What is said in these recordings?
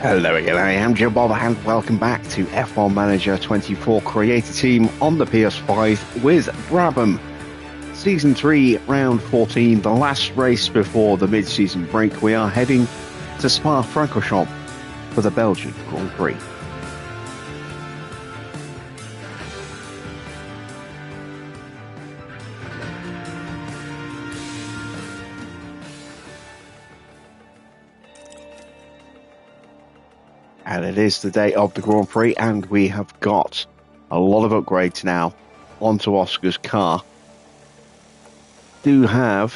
Hello again, I am Joe Bob and welcome back to F1 Manager 24 Creator Team on the PS5 with Brabham. Season 3, Round 14, the last race before the mid-season break. We are heading to Spa-Francorchamps for the Belgian Grand Prix. And it is the day of the Grand Prix, and we have got a lot of upgrades now onto Oscar's car. Do have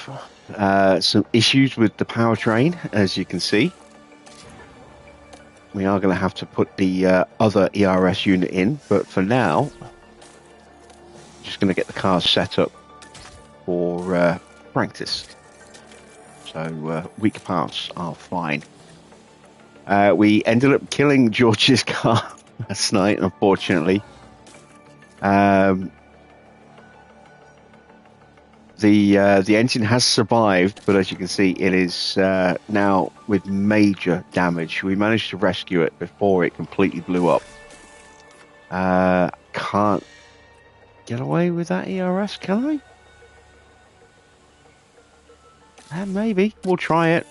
some issues with the powertrain, as you can see. We are going to have to put the other ERS unit in, but for now, just going to get the car set up for practice. So weak parts are fine. We ended up killing George's car last night, unfortunately. The engine has survived, but as you can see, it is now with major damage. We managed to rescue it before it completely blew up. Can't get away with that ERS, can I? Maybe. We'll try it.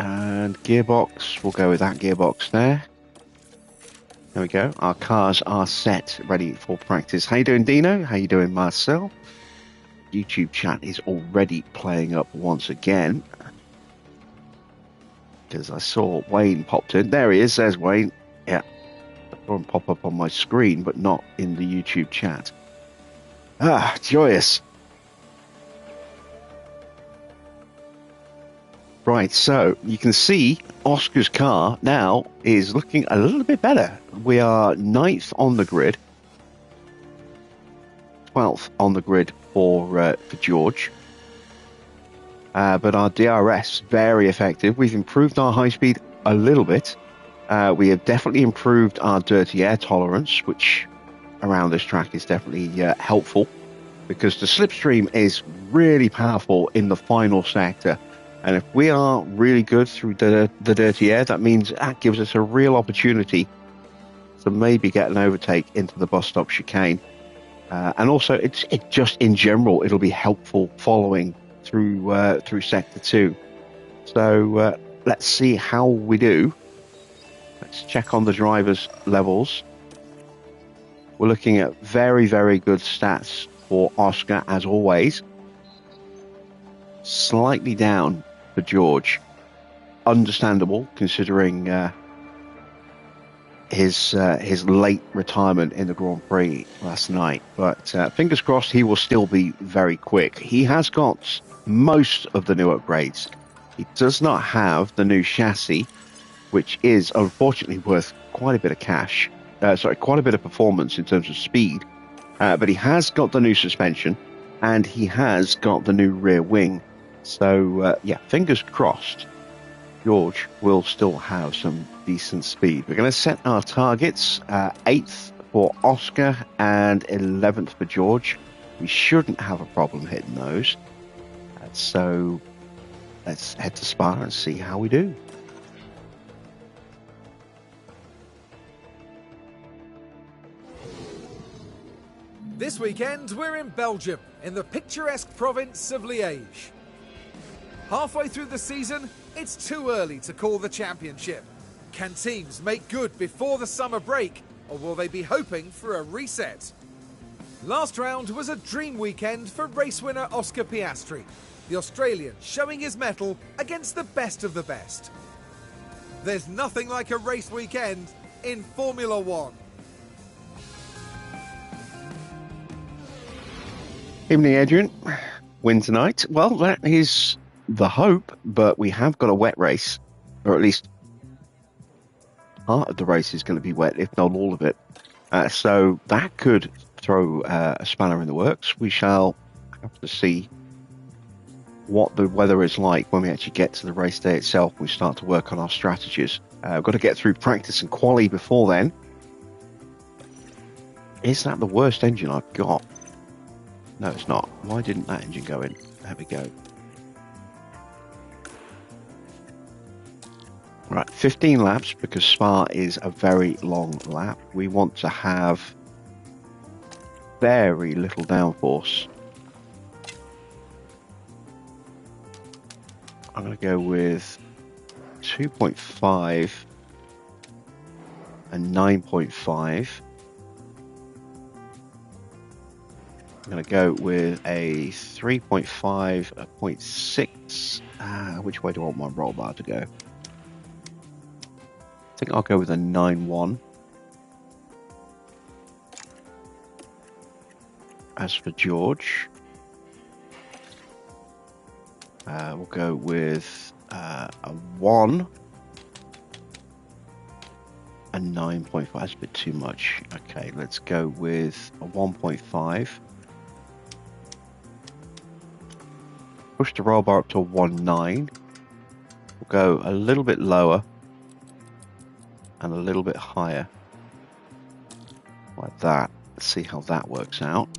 And gearbox, we'll go with that gearbox there. There we go. Our cars are set, ready for practice. How you doing, Dino? How you doing, Marcel? YouTube chat is already playing up once again. Because I saw Wayne popped in. There he is. There's Wayne. Yeah. I saw him pop up on my screen, but not in the YouTube chat. Ah, joyous. Right, so you can see Oscar's car now is looking a little bit better. We are 9th on the grid, 12th on the grid for George. But our DRS, very effective. We've improved our high speed a little bit. We have definitely improved our dirty air tolerance, which around this track is definitely helpful, because the slipstream is really powerful in the final sector. And if we are really good through the dirty air, that means that gives us a real opportunity to maybe get an overtake into the bus stop chicane. And also, it just in general, it'll be helpful following through Sector 2. So let's see how we do. Let's check on the driver's levels. We're looking at very, very good stats for Oscar, as always. Slightly down for George. Understandable, considering his late retirement in the Grand Prix last night. But fingers crossed he will still be very quick. He has got most of the new upgrades. He does not have the new chassis, which is unfortunately worth quite a bit of cash. Quite a bit of performance in terms of speed. But he has got the new suspension, and he has got the new rear wing. So, yeah, fingers crossed, George will still have some decent speed. We're going to set our targets, 8th for Oscar and 11th for George. We shouldn't have a problem hitting those. So, let's head to Spa and see how we do. This weekend, we're in Belgium, in the picturesque province of Liège. Halfway through the season, it's too early to call the championship. Can teams make good before the summer break, or will they be hoping for a reset? Last round was a dream weekend for race winner Oscar Piastri, the Australian showing his mettle against the best of the best. There's nothing like a race weekend in Formula One. Evening, Adrian. Win tonight. Well, that is the hope, but we have got a wet race, or at least part of the race is going to be wet, if not all of it. So that could throw a spanner in the works. We shall have to see what the weather is like when we actually get to the race day itself. We start to work on our strategies. We've got to get through practice and quali before then. Is that the worst engine I've got? No, it's not. Why didn't that engine go in? There we go. Right, 15 laps because Spa is a very long lap. We want to have very little downforce. I'm going to go with 2.5 and 9.5. I'm going to go with a 3.5, a 0.6. Which way do I want my roll bar to go? I think I'll go with a 9.1. As for George, we'll go with a 1 and 9.5. That's a bit too much. Okay, let's go with a 1.5. Push the roll bar up to a 1.9. We'll go a little bit lower and a little bit higher. Like that. Let's see how that works out.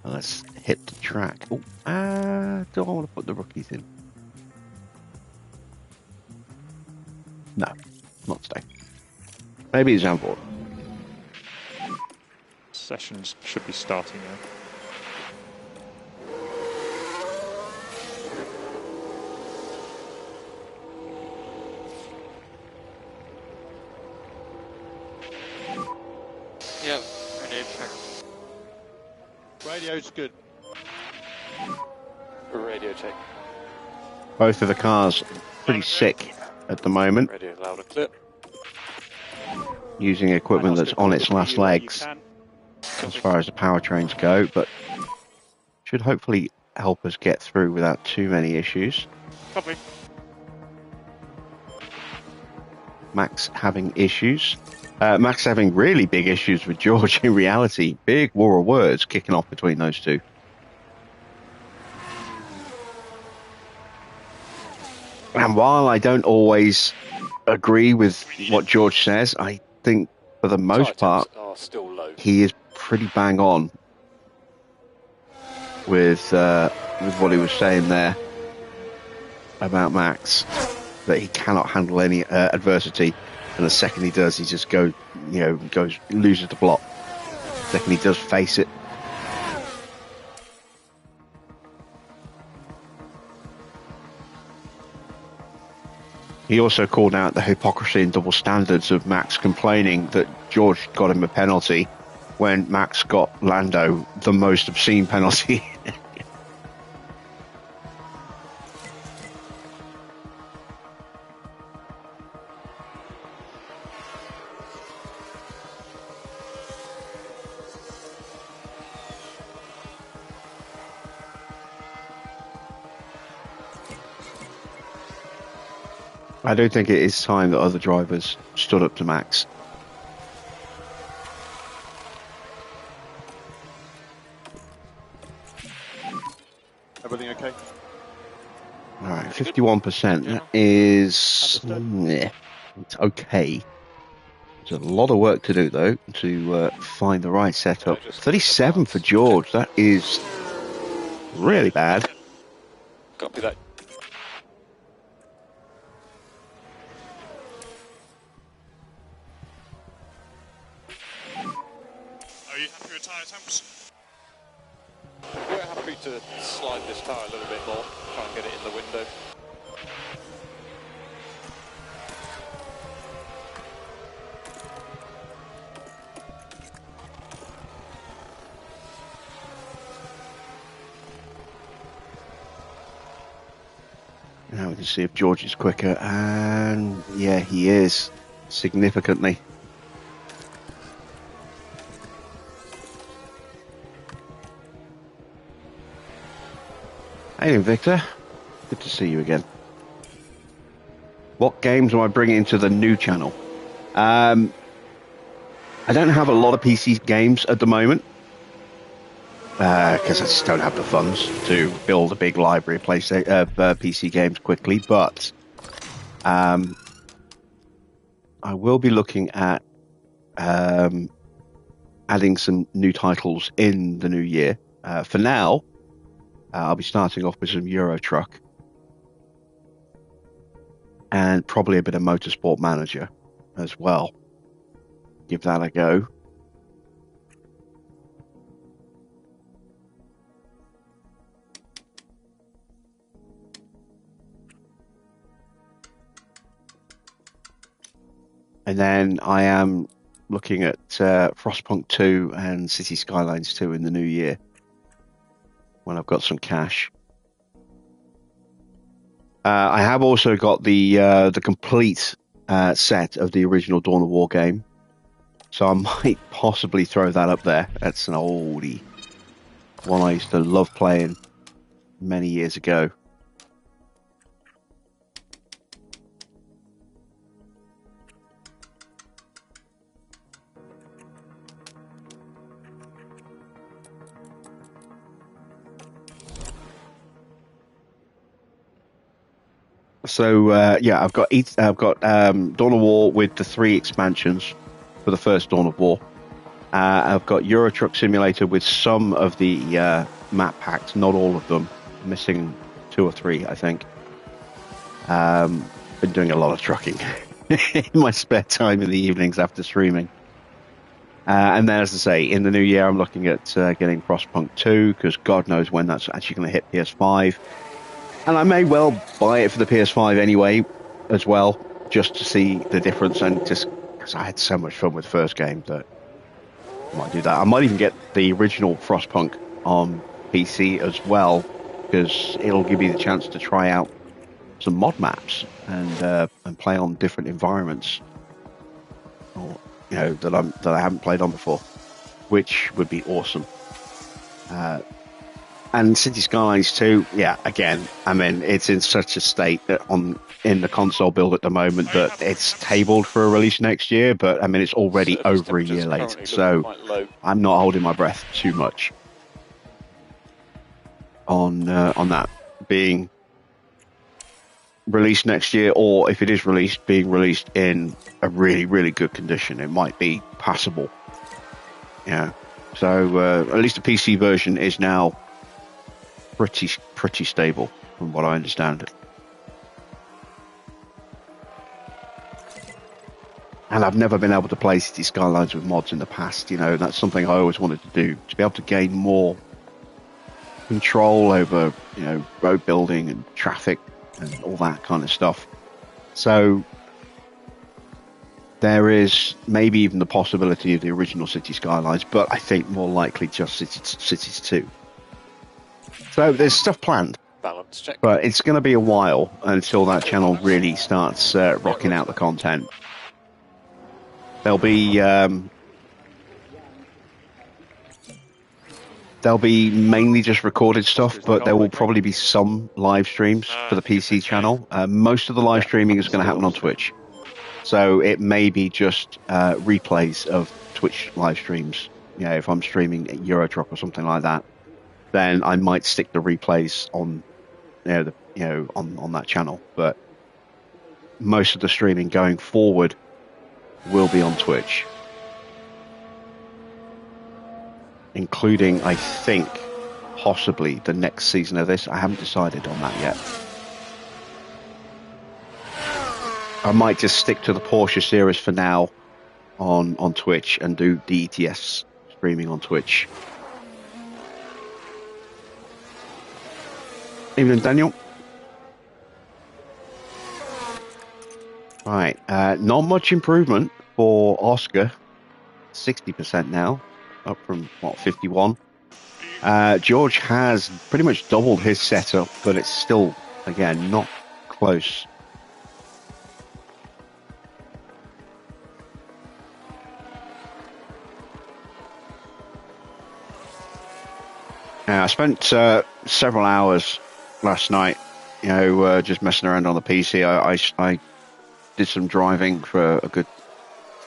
And let's hit the track. Oh, do I want to put the rookies in? No, not today. Maybe it's Zambor. Sessions should be starting now. Yep, radio check. Radio's good. Radio check. Both of the cars pretty sick at the moment, Radio loud and clear. using equipment that's on its last legs as far as the powertrains go, but should hopefully help us get through without too many issues. Copy. Max having issues. Max having really big issues with George in reality. Big war of words kicking off between those two. And while I don't always agree with what George says, I think for the most part, are still low. he is pretty bang on with what he was saying there about Max, that he cannot handle any adversity, and the second he does, he just loses the plot. The second he does face it. He also called out the hypocrisy and double standards of Max complaining that George got him a penalty when Max got Lando the most obscene penalty. I do think it is time that other drivers stood up to Max. Everything okay? All right, 51%. That is... it's okay. There's a lot of work to do, though, to find the right setup. 37 for George. That is really bad. Copy that. Are you happy with tyre temps? We're happy to slide this tyre a little bit more, try and get it in the window. Now we can see if George is quicker, and yeah, he is, significantly. Hey, Victor. Good to see you again. What games am I bringing to the new channel? I don't have a lot of PC games at the moment, because I just don't have the funds to build a big library of PC games quickly, but I will be looking at adding some new titles in the new year. For now, I'll be starting off with some Euro Truck and probably a bit of Motorsport Manager as well. Give that a go. And then I am looking at Frostpunk 2 and City Skylines 2 in the new year when I've got some cash. I have also got the complete set of the original Dawn of War game, so I might possibly throw that up there. That's an oldie, one I used to love playing many years ago. So yeah, I've got Dawn of War with the 3 expansions for the first Dawn of War. I've got Euro Truck Simulator with some of the map packs, not all of them, missing 2 or 3, I think. Been doing a lot of trucking in my spare time in the evenings after streaming. And then, as I say, in the new year, I'm looking at getting Frostpunk 2, because God knows when that's actually going to hit PS5. And I may well buy it for the PS5 anyway, as well, just to see the difference, and just because I had so much fun with the first game that I might do that. I might even get the original Frostpunk on PC as well, because it'll give me the chance to try out some mod maps and play on different environments, or that I haven't played on before, which would be awesome. And City Skylines 2, yeah, again, I mean, it's in such a state that in the console build at the moment that it's tabled for a release next year, but I mean, it's already over a year late, so I'm not holding my breath too much on that being released next year, or if it is released, being released in a really, really good condition. It might be passable. Yeah. So at least the PC version is now pretty stable, from what I understand. And I've never been able to play City Skylines with mods in the past. That's something I always wanted to do, to be able to gain more control over, road building and traffic and all that kind of stuff. So there is maybe even the possibility of the original City Skylines, but I think more likely just Cities 2. So there's stuff planned, Balance check. but it's going to be a while until that channel really starts rocking out the content. There'll be mainly just recorded stuff, but there will probably be some live streams for the PC channel. Most of the live streaming is going to happen on Twitch, so it may be just replays of Twitch live streams. If I'm streaming Euro Truck or something like that, then I might stick the replays on, on that channel. But most of the streaming going forward will be on Twitch, including, I think, possibly the next season of this. I haven't decided on that yet. I might just stick to the Porsche series for now on Twitch and do the ETS streaming on Twitch. Evening, Daniel. Right, not much improvement for Oscar. 60% now, up from 51. George has pretty much doubled his setup, but it's still, again, not close. I spent several hours last night, just messing around on the PC. I did some driving for a good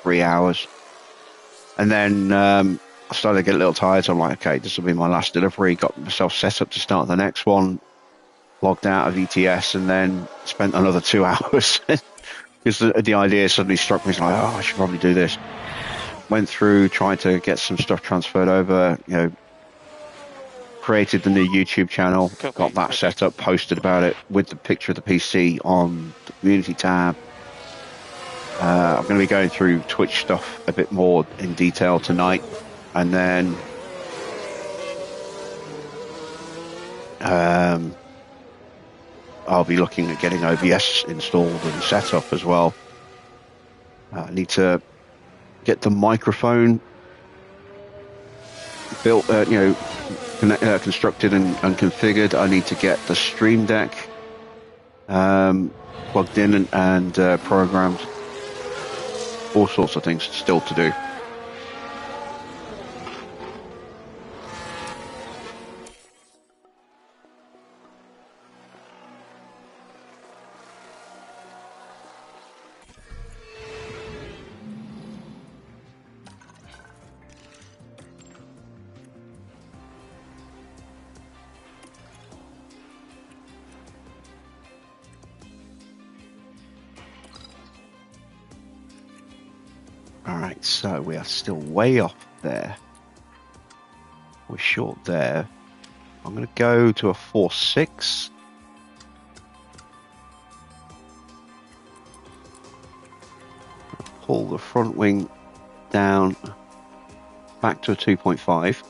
3 hours, and then I started to get a little tired. So I'm like, okay, this will be my last delivery. Got myself set up to start the next one. Logged out of ETS, and then spent another 2 hours because the idea suddenly struck me. It's like, I should probably do this. Went through, tried to get some stuff transferred over. created the new YouTube channel, Copy, got that copy. set up, posted about it with the picture of the PC on the community tab. I'm going to be going through Twitch stuff a bit more in detail tonight, and then I'll be looking at getting OBS installed and set up as well. I need to get the microphone built, constructed and configured. I need to get the Stream Deck plugged in and programmed. All sorts of things still to do. Alright, so we are still way off there. We're short there. I'm going to go to a 4.6. Pull the front wing down back to a 2.5.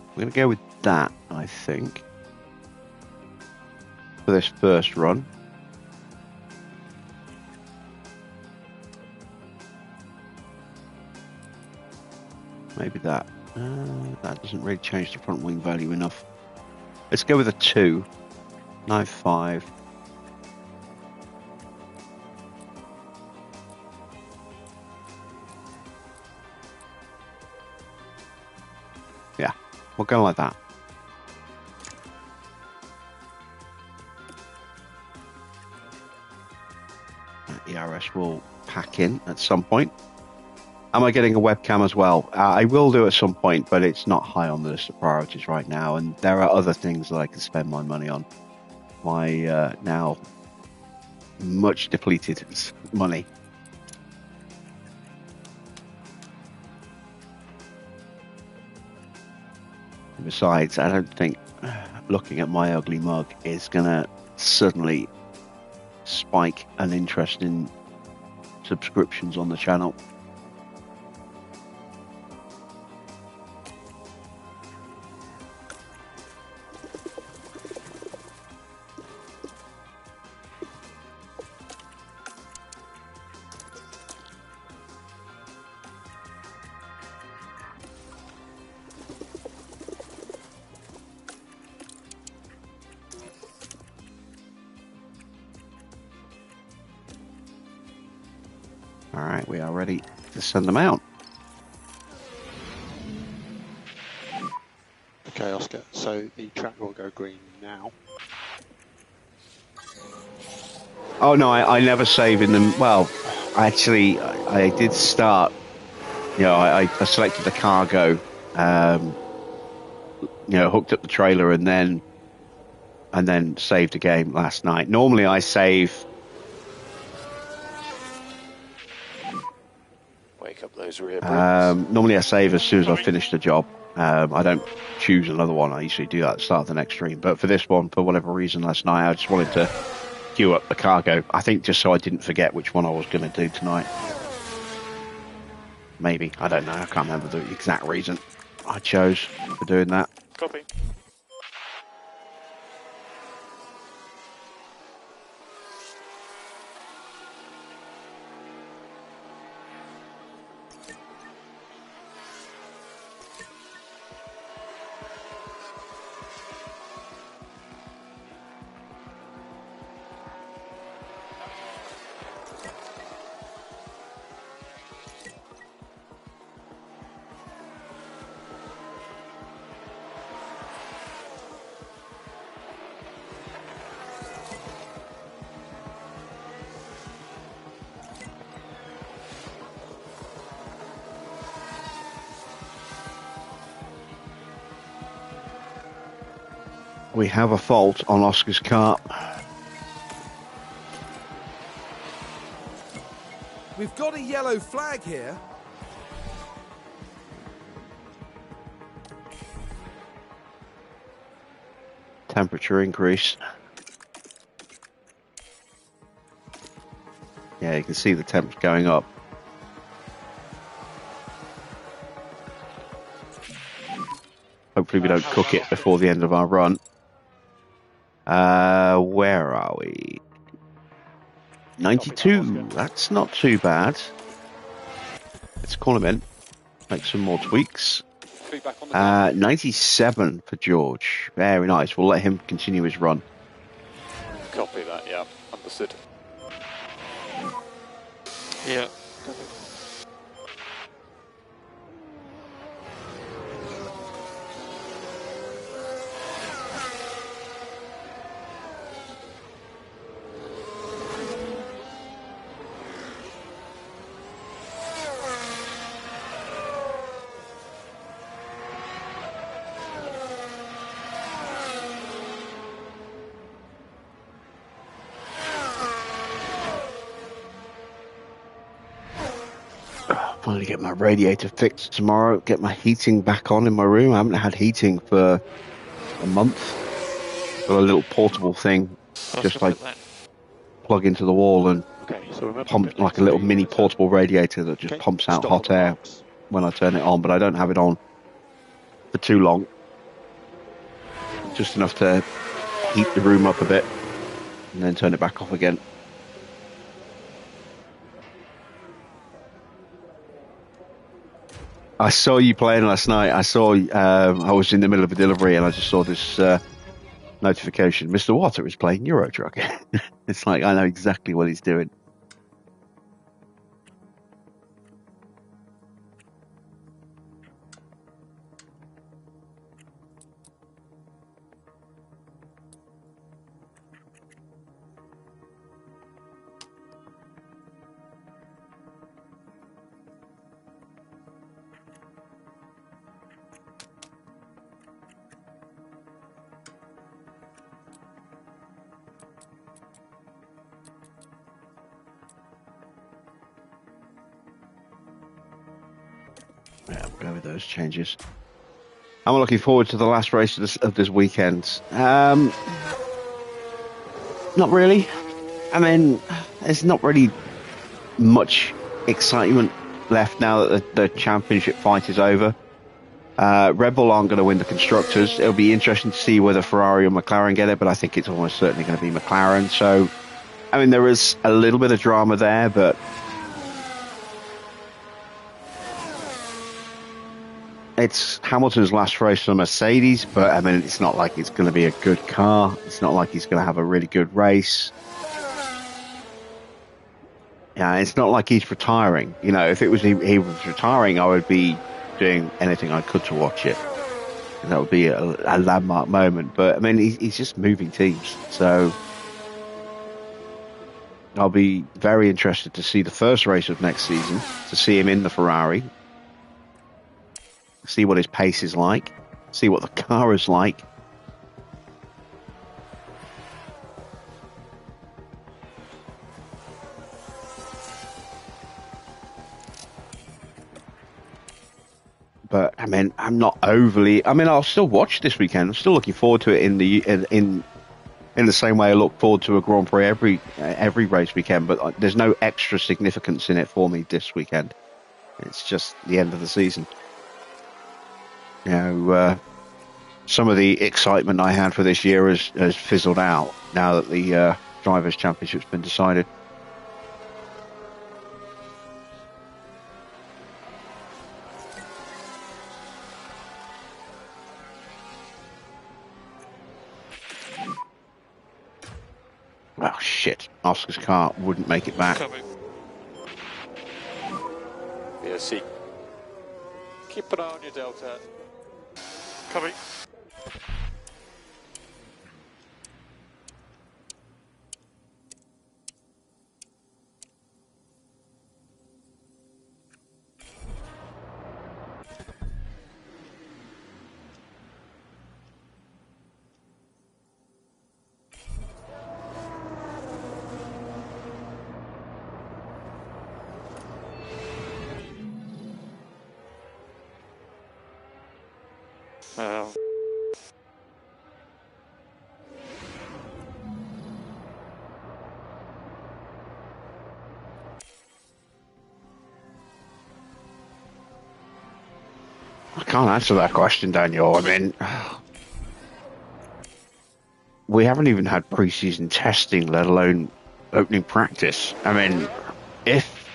We're going to go with that, I think, for this first run. Maybe that. That doesn't really change the front wing value enough. Let's go with a 2. 9.5. Yeah, we'll go like that. ERS will pack in at some point. Am I getting a webcam as well? I will do at some point, but it's not high on the list of priorities right now, and there are other things that I can spend my money on. My now much depleted money. Besides, I don't think looking at my ugly mug is gonna suddenly spike an interest in subscriptions on the channel. Alright, we are ready to send them out. Okay, Oscar, so the track will go green now. Oh no, I never save in them. Well, actually, I did start. You know, I selected the cargo, hooked up the trailer, and then saved a game last night. Normally, I save. Wake up those rear brakes. Normally, I save as soon as I finish the job. I don't choose another one. I usually do that at the start of the next stream. But for this one, for whatever reason, last night, I just wanted to queue up the cargo. I think just so I didn't forget which one I was going to do tonight. Maybe. I don't know. I can't remember the exact reason I chose for doing that. Copy. We have a fault on Oscar's car. We've got a yellow flag here. temperature increase. Yeah, you can see the temps going up. Hopefully we don't cook it before the end of our run. Where are we? 92. That's not too bad. Let's call him in. Make some more tweaks. 97 for George. Very nice. We'll let him continue his run. Copy that, yeah. Understood. Yeah. Finally get my radiator fixed tomorrow. Get my heating back on in my room. I haven't had heating for a month. Got a little portable thing, just like plug into the wall and pump like a little mini portable radiator that just pumps out hot air when I turn it on. But I don't have it on for too long. Just enough to heat the room up a bit and then turn it back off again. I saw you playing last night. I saw I was in the middle of a delivery and I just saw this notification. Mr. Water is playing Euro Truck. It's like I know exactly what he's doing. Yeah, I'll go with those changes. I'm looking forward to the last race of this weekend. Not really. I mean, there's not really much excitement left now that the championship fight is over. Red Bull aren't going to win the Constructors. It'll be interesting to see whether Ferrari or McLaren get it, but I think it's almost certainly going to be McLaren. So, I mean, there is a little bit of drama there, but it's Hamilton's last race for Mercedes, but I mean, it's not like it's going to be a good car. It's not like he's going to have a really good race. Yeah, it's not like he's retiring. You know, if it was he was retiring, I would be doing anything I could to watch it. And that would be a landmark moment. But I mean, he's just moving teams, so I'll be very interested to see the first race of next season, to see him in the Ferrari. See what his pace is like. See what the car is like. But I mean, I'm not overly. I mean, I'll still watch this weekend. I'm still looking forward to it in the same way I look forward to a Grand Prix every race weekend. But there's no extra significance in it for me this weekend. It's just the end of the season. You know, some of the excitement I had for this year has fizzled out now that the Drivers' Championship's been decided. Oh, shit. Oscar's car wouldn't make it back. Yeah, see. Keep an eye on your Delta. Copy. can't answer that question, Daniel. I mean, we haven't even had pre-season testing, let alone opening practice. I mean, if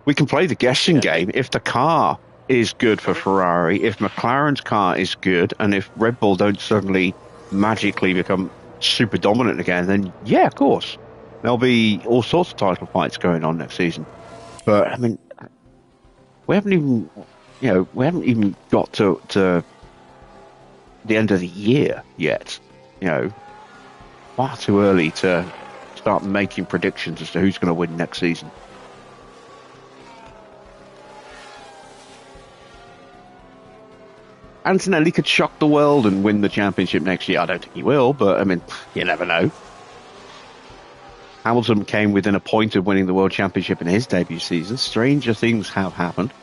we can play the guessing game, if the car is good for Ferrari, if McLaren's car is good, and if Red Bull don't suddenly magically become super dominant again, then yeah, of course, there'll be all sorts of title fights going on next season. But I mean, we haven't even got to the end of the year yet. Far too early to start making predictions as to who's going to win next season. Antonelli could shock the world and win the championship next year. I don't think he will, but I mean, you never know. Hamilton came within a point of winning the world championship in his debut season. Stranger things have happened.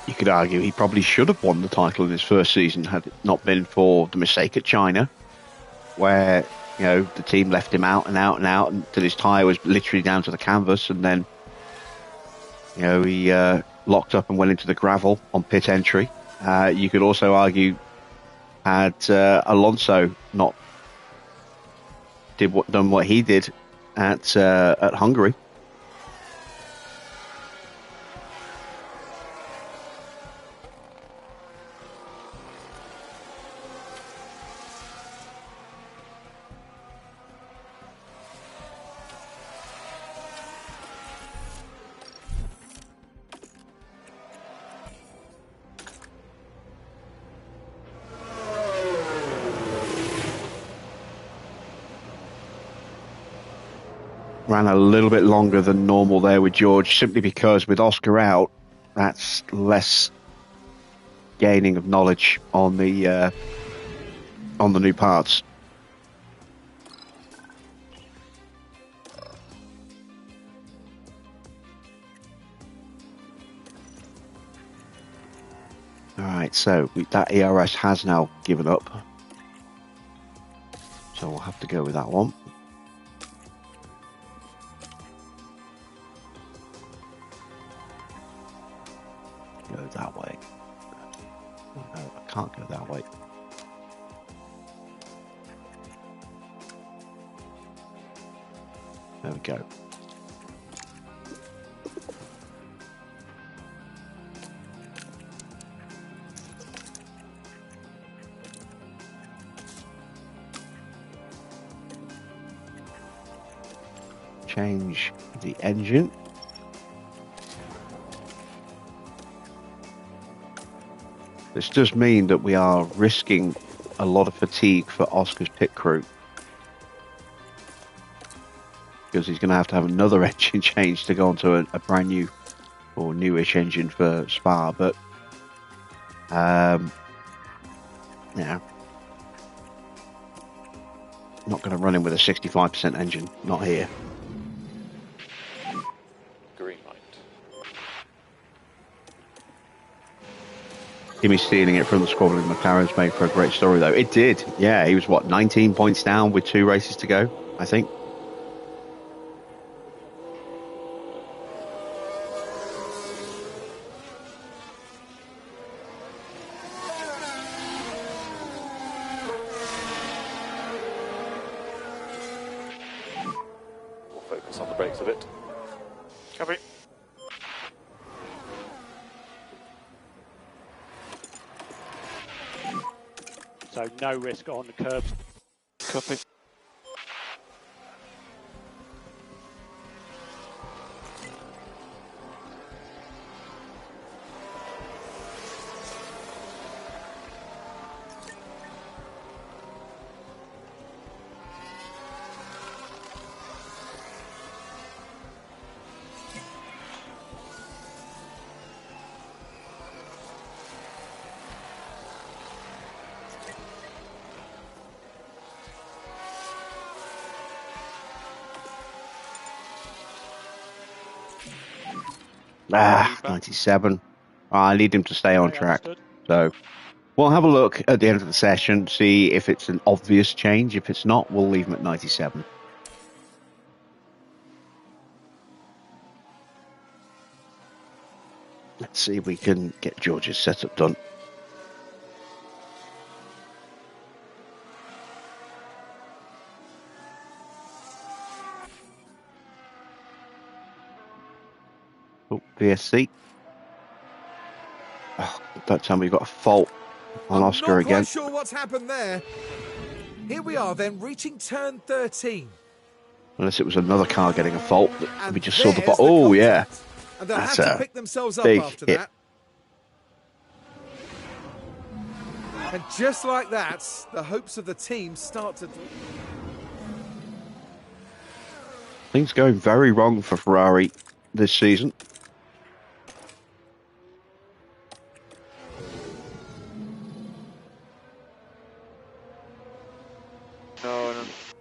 You could argue he probably should have won the title in his first season had it not been for the mistake at China, where the team left him out until his tyre was literally down to the canvas, and then he locked up and went into the gravel on pit entry. You could also argue had Alonso not done what he did at Hungary. Ran a little bit longer than normal there with George, simply because with Oscar out, that's less gaining of knowledge on the new parts. All right, so that ERS has now given up, so we'll have to go with that one. Go that way. Oh, no, I can't go that way. There we go. Change the engine. This does mean that we are risking a lot of fatigue for Oscar's pit crew, because he's going to have another engine change to go onto a brand new or newish engine for Spa. But yeah, not going to run him with a 65% engine, not here. Kimi stealing it from the squabbling McLaren's made for a great story, though. It did. Yeah, he was, 19 points down with 2 races to go, I think. We'll focus on the brakes a bit. Copy. So no risk on the curbs. Copy. Ah, 97. I need him to stay on track. So We'll have a look at the end of the session, see if it's an obvious change. If it's not, we'll leave him at 97. Let's see if we can get George's setup done. Oh, VSC. Oh, that time we've got a fault on Oscar I'm again. not quite sure what's happened there. Here we are then, reaching turn 13. Unless it was another car getting a fault. And We just saw the there's Oh, yeah. contact. And they'll That's have to a pick themselves up big after hit. that. And just like that, the hopes of the team start to... Things going very wrong for Ferrari this season.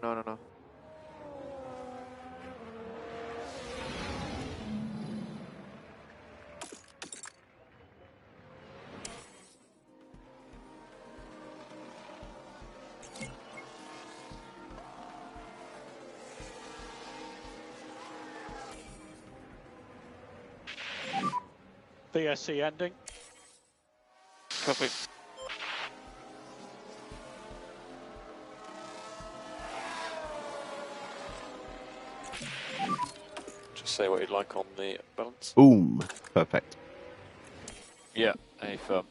No. VSC ending. Copy. Just say what you'd like on the balance. Boom. Perfect. Yeah, a firm.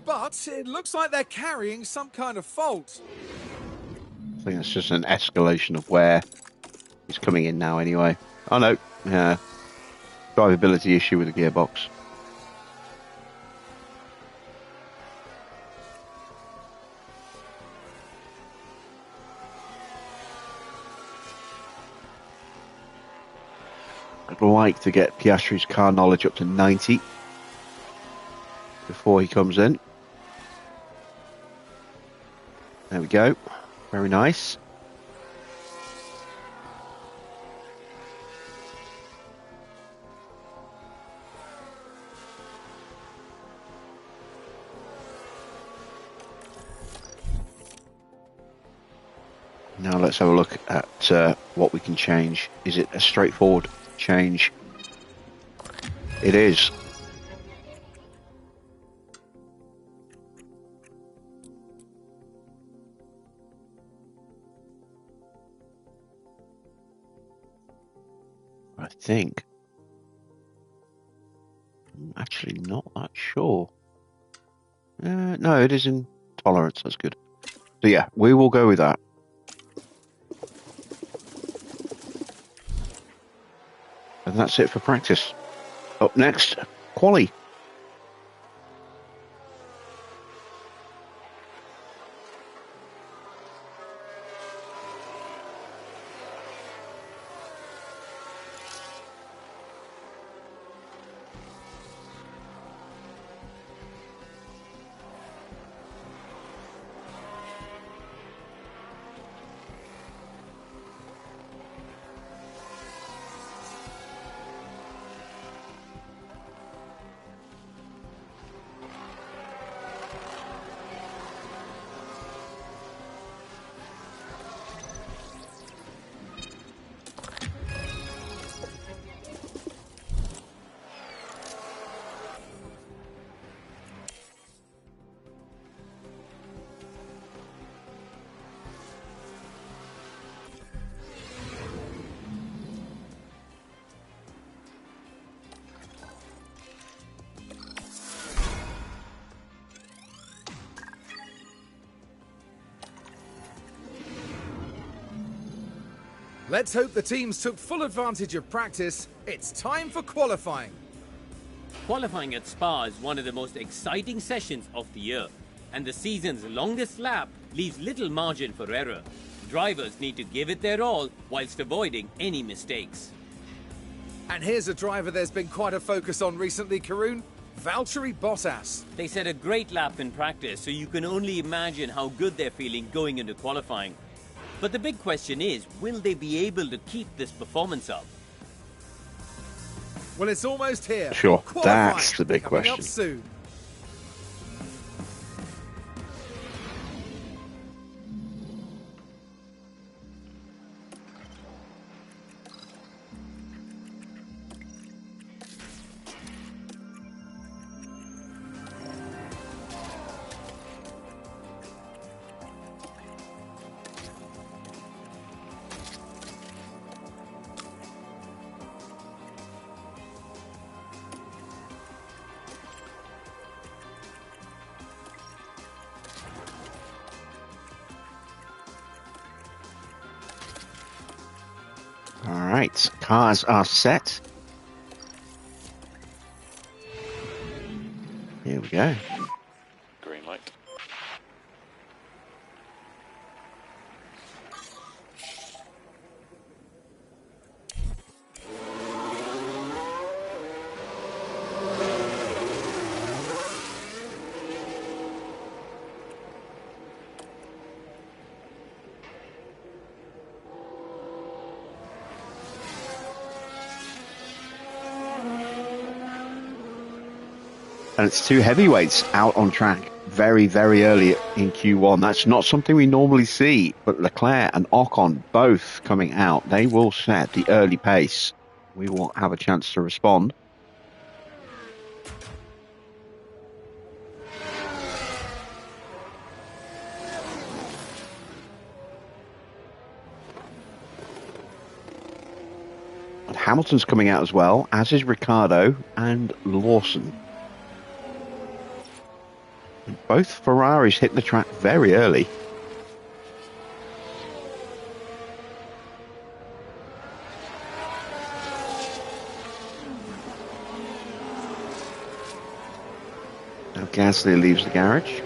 But it looks like they're carrying some kind of fault. I think it's just an escalation of where he's coming in now anyway. Oh no, yeah. Drivability issue with the gearbox. I'd like to get Piastri's car knowledge up to 90 before he comes in. There we go. Very nice. Now let's have a look at what we can change. Is it a straightforward change? It is. I think. I'm actually not that sure. No, it is in tolerance. That's good. So yeah, we will go with that. And that's it for practice. Up next, quali. Let's hope the teams took full advantage of practice. It's time for qualifying. Qualifying at Spa is one of the most exciting sessions of the year, and the season's longest lap leaves little margin for error. Drivers need to give it their all whilst avoiding any mistakes. And here's a driver there's been quite a focus on recently, Karun. Valtteri Bottas. They set a great lap in practice, so you can only imagine how good they're feeling going into qualifying. But the big question is, will they be able to keep this performance up? Well, it's almost here. Sure, Qualifying that's the big coming question. up soon. All right, cars are set. Here we go. Green light. And it's two heavyweights out on track very, very early in Q1. That's not something we normally see, but Leclerc and Ocon both coming out. They will set the early pace. We will have a chance to respond. And Hamilton's coming out as well, as is Ricciardo and Lawson. Both Ferraris hit the track very early. Now Gasly leaves the garage.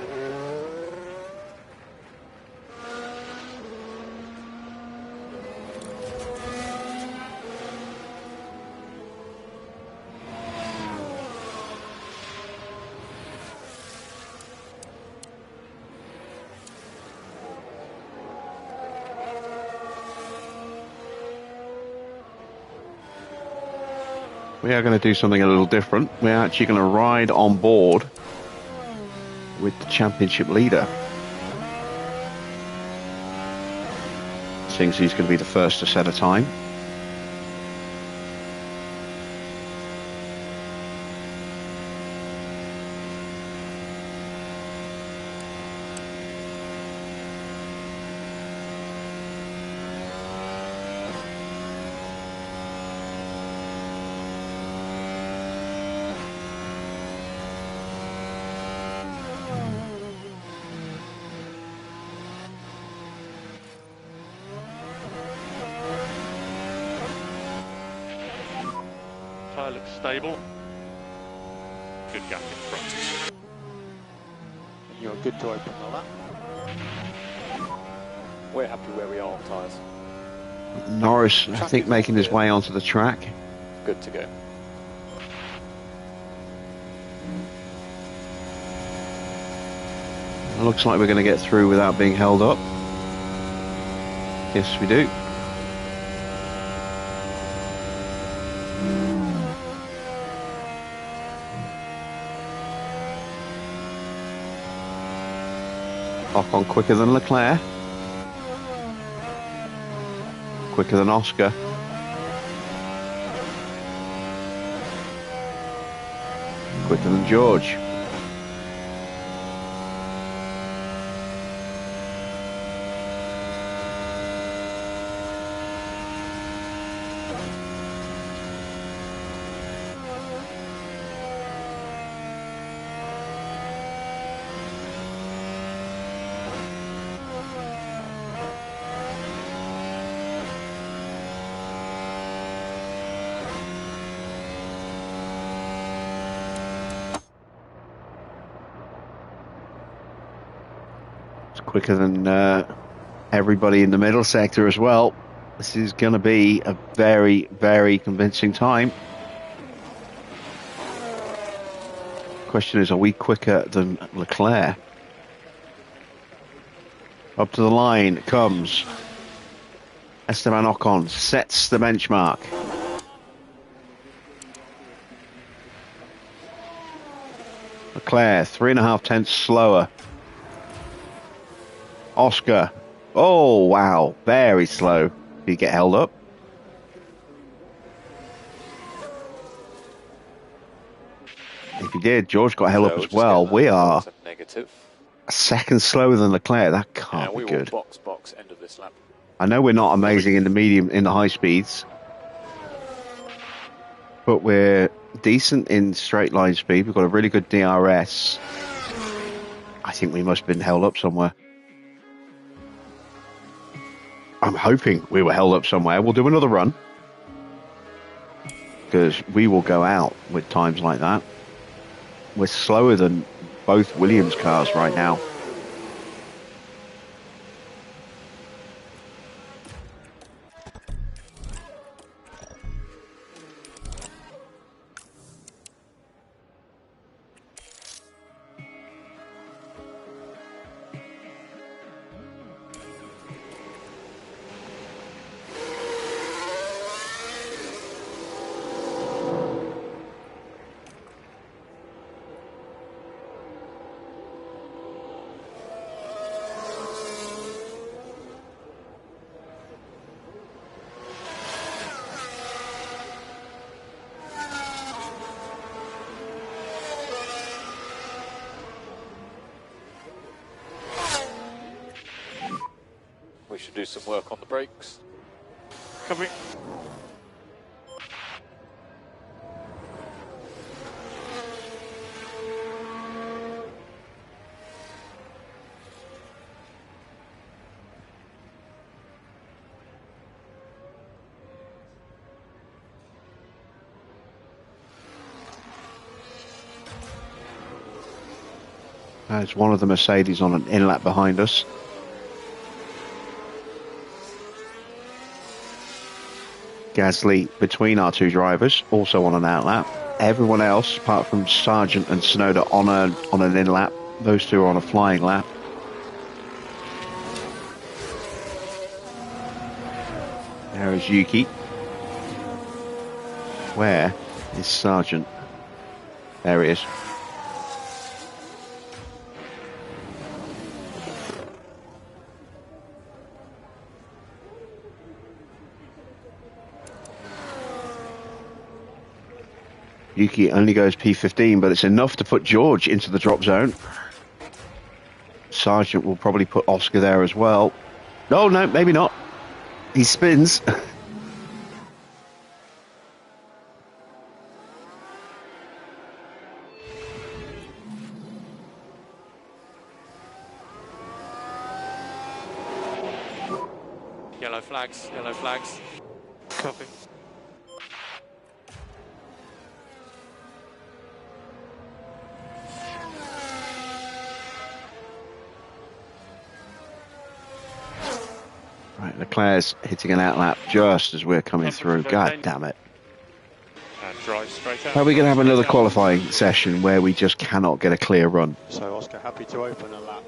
We are going to do something a little different. We're actually going to ride on board with the championship leader. Seeing as he's going to be the first to set a time. Tyre looks stable. Good gap in front. You're good to open the lap. We're happy where we are on tyres. Norris, I think, making his way onto the track. Good to go. Looks like we're going to get through without being held up. Yes, we do. Ocon quicker than Leclerc. Quicker than Oscar. Quicker than George. quicker than everybody in the middle sector as well. This is going to be a very, very convincing time. Question is, are we quicker than Leclerc? Up to the line comes Esteban Ocon, sets the benchmark. Leclerc, 3.5 tenths slower. Oscar, oh wow, very slow. Did he get held up? If he did, George got held up as well. We are negative. a second slower than Leclerc. That can't be good. Box end of this lap. I know we're not amazing in the high speeds, but we're decent in straight line speed. We've got a really good DRS. I think we must have been held up somewhere. I'm hoping we were held up somewhere. We'll do another run, because we will go out with times like that. We're slower than both Williams cars right now. We should do some work on the brakes. Coming. There's one of the Mercedes on an in-lap behind us. Gasly between our two drivers, also on an outlap. Everyone else, apart from Sargent and Tsunoda, on an in-lap. Those two are on a flying lap. There is Yuki. Where is Sargent? There he is. Yuki only goes P15, but it's enough to put George into the drop zone. Sargent will probably put Oscar there as well. No, maybe not. He spins. Yellow flags, yellow flags. Copy. Right, Leclerc's hitting an outlap just as we're coming through. God damn it. And drive straight out. Are we going to have another qualifying session where we just cannot get a clear run? So Oscar happy to open a lap.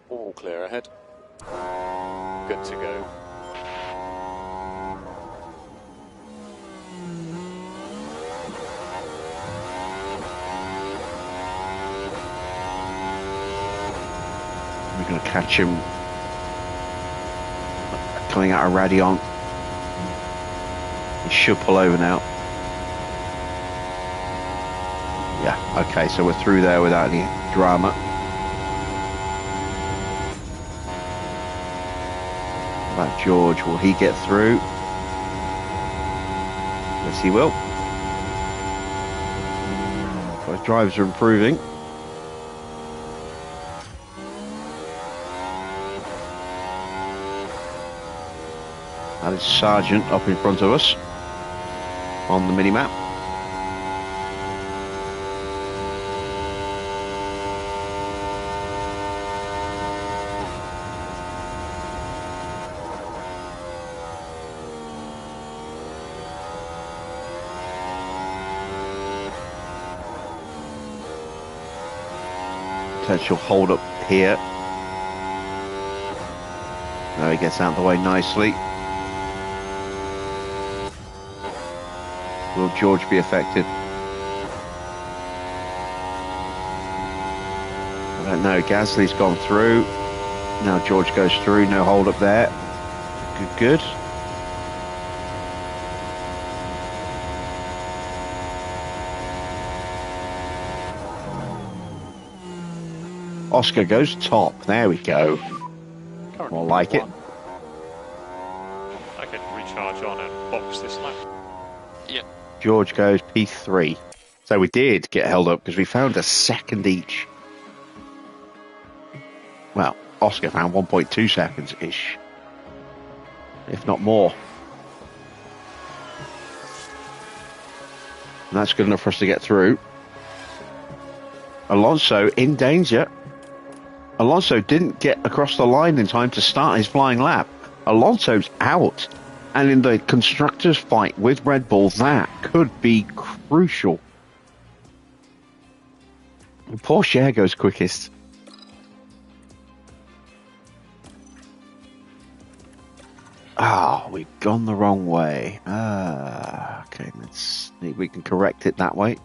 All clear ahead. Good to go. We're going to catch him coming out of Radion. He should pull over now. Yeah, okay, so we're through there without any drama. About George, will he get through? Yes, he will. Both drivers are improving. That is Sargent up in front of us on the mini-map. potential hold up here. Now he gets out of the way nicely. Will George be effective? I don't know. Gasly's gone through. Now George goes through. No hold up there. Good. Oscar goes top. There we go. More like it. I can recharge on and box this lap. Yeah. George goes P3. So we did get held up because we found a second each. Well, Oscar found 1.2 seconds-ish, if not more. And that's good enough for us to get through. Alonso in danger. Alonso didn't get across the line in time to start his flying lap. Alonso's out. And in the constructors' fight with Red Bull, that could be crucial. Poor Cher goes quickest. Ah, we've gone the wrong way. Okay, let's see if we can correct it that way.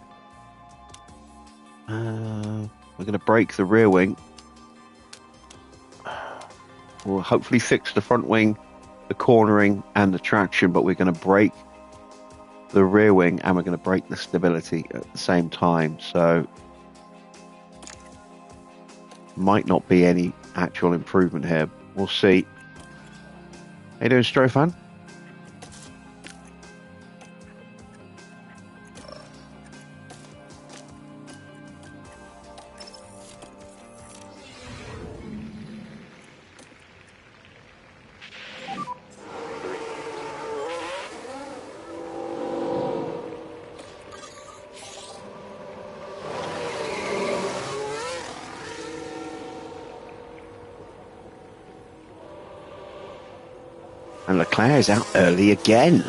We're going to break the rear wing. We'll hopefully fix the front wing, the cornering, and the traction, but we're going to break the rear wing and we're going to break the stability at the same time. So, might not be any actual improvement here. We'll see. How you doing, Strofan? And Leclerc is out early again.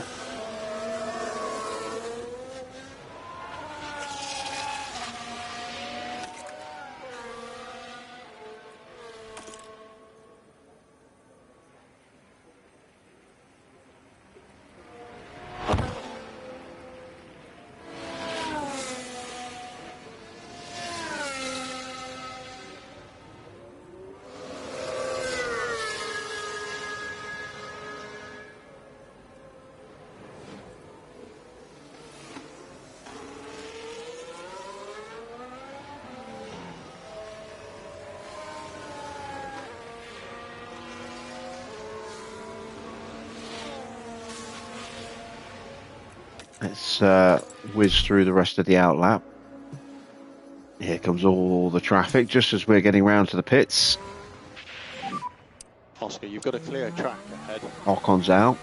Let's whiz through the rest of the outlap. Here comes all the traffic just as we're getting round to the pits. Oscar, you've got a clear track ahead. Ocon's out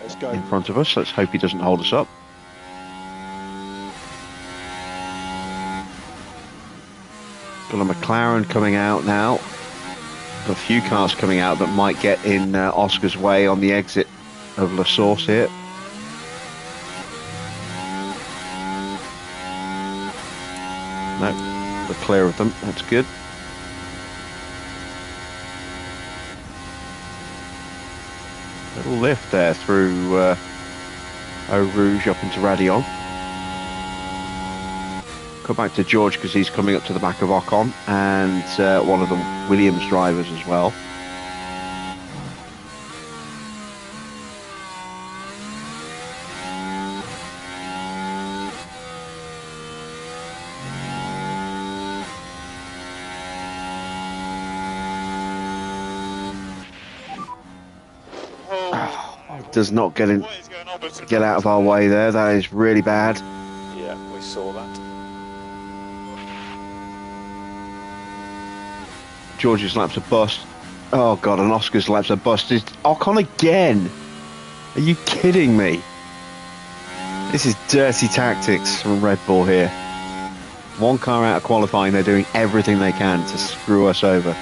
Let's go. in front of us. Let's hope he doesn't hold us up. Got a McLaren coming out now. Got a few cars coming out that might get in Oscar's way on the exit of La Source here. No, we're clear of them. That's good. Little lift there through Eau Rouge up into Radion. Come back to George because he's coming up to the back of Ocon and one of the Williams drivers as well. Does not get in, get out of our way there. That is really bad. Yeah, we saw that. George's lap's a bust. Oh god, and Oscar's lap's a bust. Is Ocon again? Are you kidding me? This is dirty tactics from Red Bull here. One car out of qualifying, they're doing everything they can to screw us over.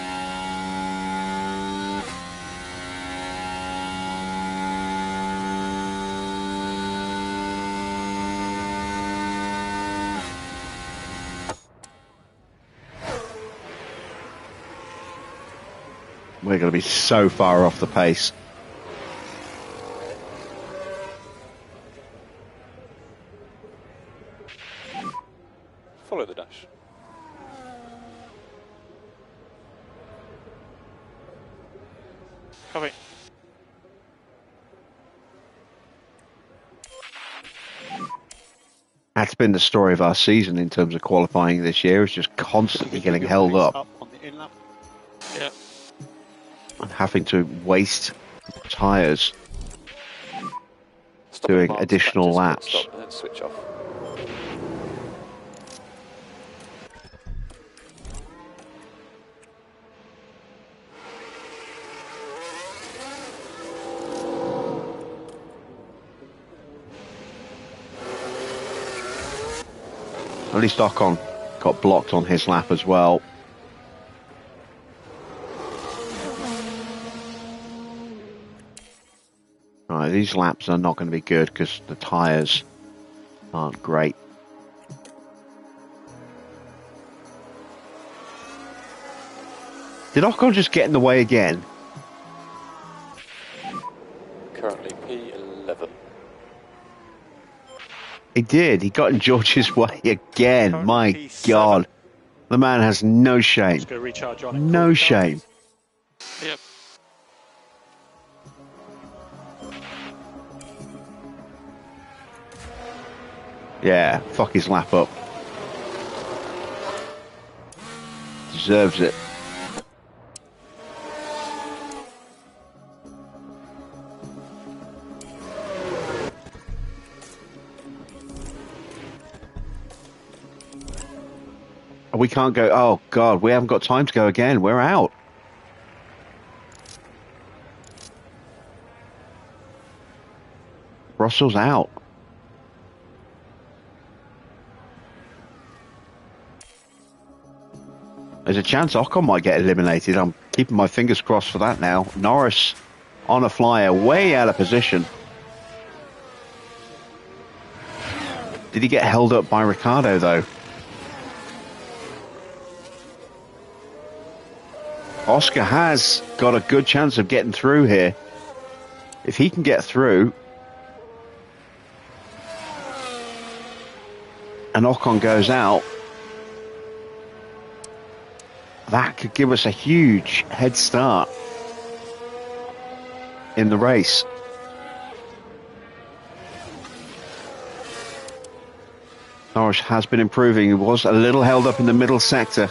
We're going to be so far off the pace. Follow the dash. Copy. That's been the story of our season in terms of qualifying this year. It's just constantly getting held up on the in lap. Yeah. and having to waste tyres Stop doing at additional just laps. Stop and then switch off. At least Ocon got blocked on his lap as well. Right, these laps are not going to be good because the tyres aren't great. Did Ocon just get in the way again? Currently P11. He did. He got in George's way again. Currently My P7. God. The man has no shame. Just going to recharge on it. No shame. Yep. Yeah, fuck his lap up. Deserves it. We can't go. Oh, God, we haven't got time to go again. We're out. Russell's out. There's a chance Ocon might get eliminated. I'm keeping my fingers crossed for that now. Norris on a flyer, way out of position. Did he get held up by Ricciardo, though? Oscar has got a good chance of getting through here. If he can get through, and Ocon goes out, that could give us a huge head start in the race. Norris has been improving. He was a little held up in the middle sector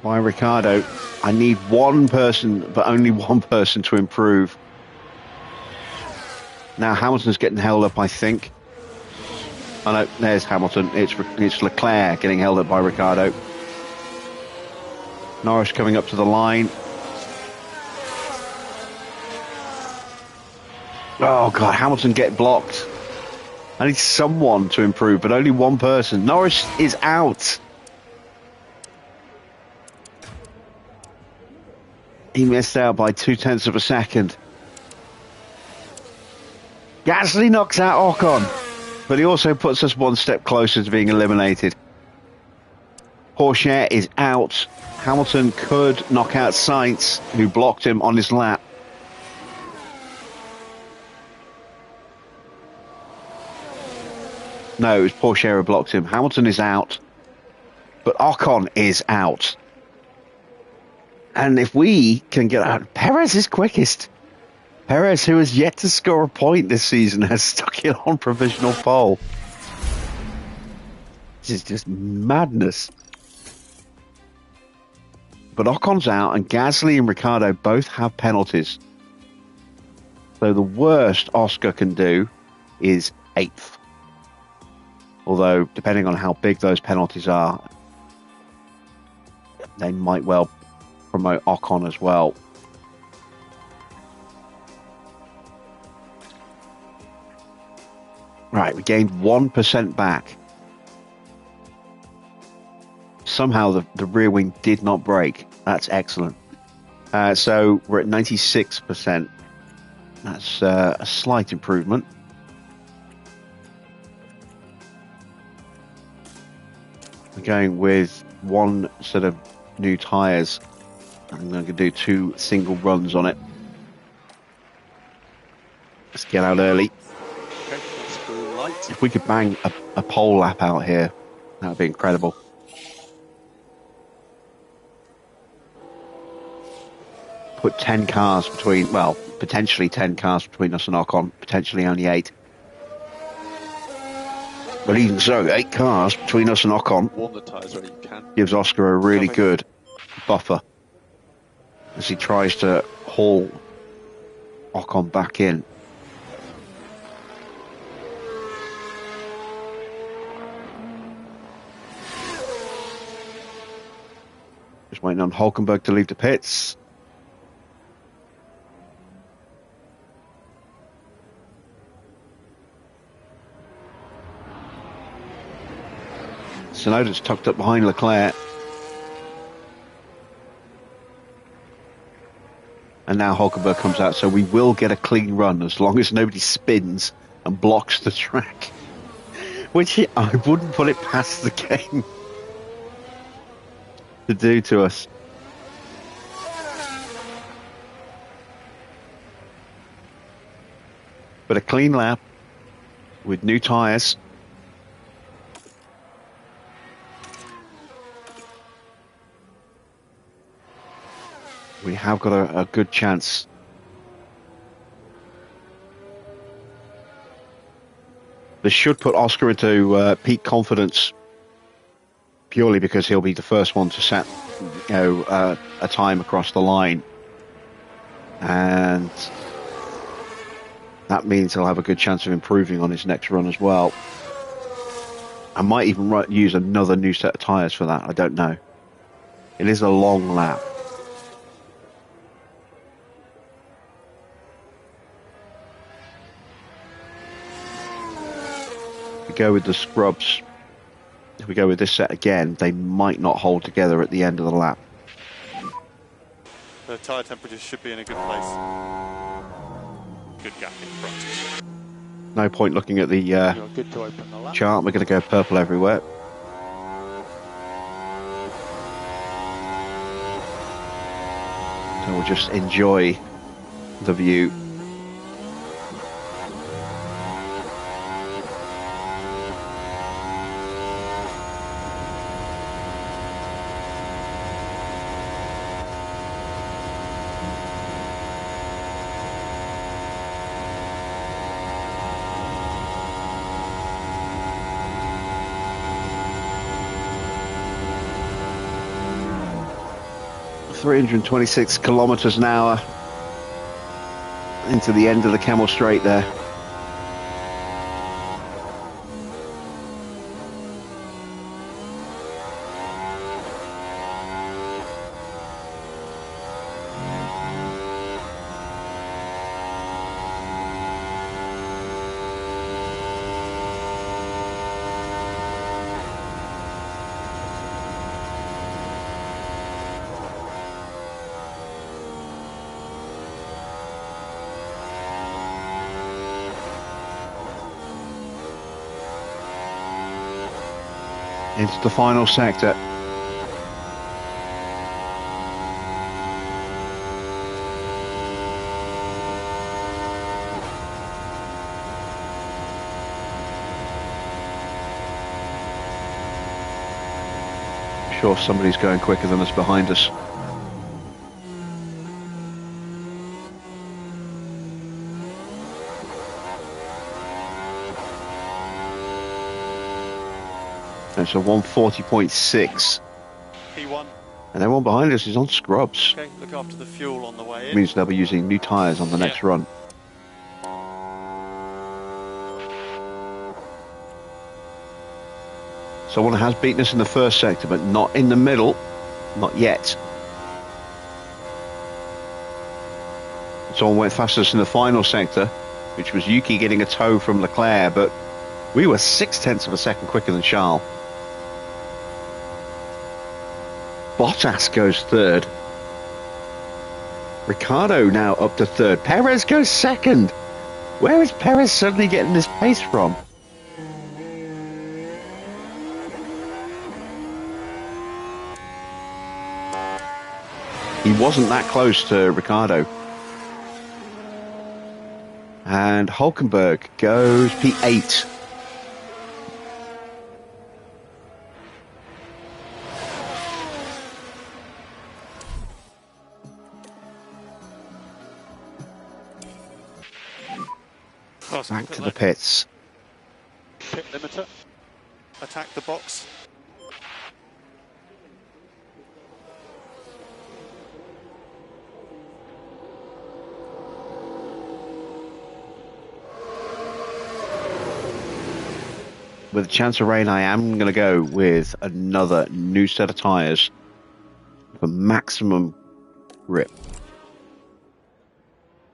by Ricciardo. I need one person, but only one person to improve. Now Hamilton's getting held up, I think. Oh no, there's Hamilton. It's Leclerc getting held up by Ricciardo. Norris coming up to the line. Oh God, Hamilton get blocked. I need someone to improve, but only one person. Norris is out. He missed out by 0.2 of a second. Gasly knocks out Ocon, but he also puts us one step closer to being eliminated. Porsche is out. Hamilton could knock out Sainz, who blocked him on his lap. No, it was Porsche who blocked him. Hamilton is out, but Ocon is out. And if we can get out, Perez is quickest. Perez, who has yet to score a point this season, has stuck it on provisional pole. This is just madness. But Ocon's out, and Gasly and Ricciardo both have penalties. So the worst Oscar can do is 8th. Although, depending on how big those penalties are, they might well promote Ocon as well. Right, we gained 1% back. Somehow the rear wing did not break. That's excellent. So we're at 96%. That's a slight improvement. We're going with one set of new tyres I'm going to do 2 single runs on it. Let's get out early. Okay, that's green light. If we could bang a pole lap out here, that would be incredible. Put 10 cars between, well, potentially 10 cars between us and Ocon, potentially only 8. But even so, 8 cars between us and Ocon Warm the tyres when you can. gives Oscar a really good buffer as he tries to haul Ocon back in. Just waiting on Hulkenberg to leave the pits. Tsunoda's tucked up behind Leclerc. And now Hulkenberg comes out, so we will get a clean run as long as nobody spins and blocks the track. Which I wouldn't put it past the game to do to us. But a clean lap with new tyres. We have got a good chance. This should put Oscar into peak confidence, purely because he'll be the first one to set, a time across the line, and that means he'll have a good chance of improving on his next run as well. I might even use another new set of tyres for that. I don't know. It is a long lap. Go with the scrubs. If we go with this set again, they might not hold together at the end of the lap. The tyre temperatures should be in a good place. Good gap in front. No point looking at the You're good to open the lap. chart. We're going to go purple everywhere. So we'll just enjoy the view. .326 kilometers an hour into the end of the Camel Straight there. Into the final sector. I'm sure somebody's going quicker than us behind us. It's a 140.6. P1. And then one behind us is on scrubs. Okay, look after the fuel on the way in. Means they'll be using new tyres on the next run. Someone has beaten us in the first sector, but not in the middle. Not yet. Someone went fastest in the final sector, which was Yuki getting a tow from Leclerc, but we were 0.6 of a second quicker than Charles. Bottas goes third. Ricciardo now up to third. Perez goes second. Where is Perez suddenly getting this pace from? He He wasn't that close to Ricciardo. And Hulkenberg goes P8. Back to the pits. Pit limiter. Attack the box. With a chance of rain, I am going to go with another new set of tyres for maximum grip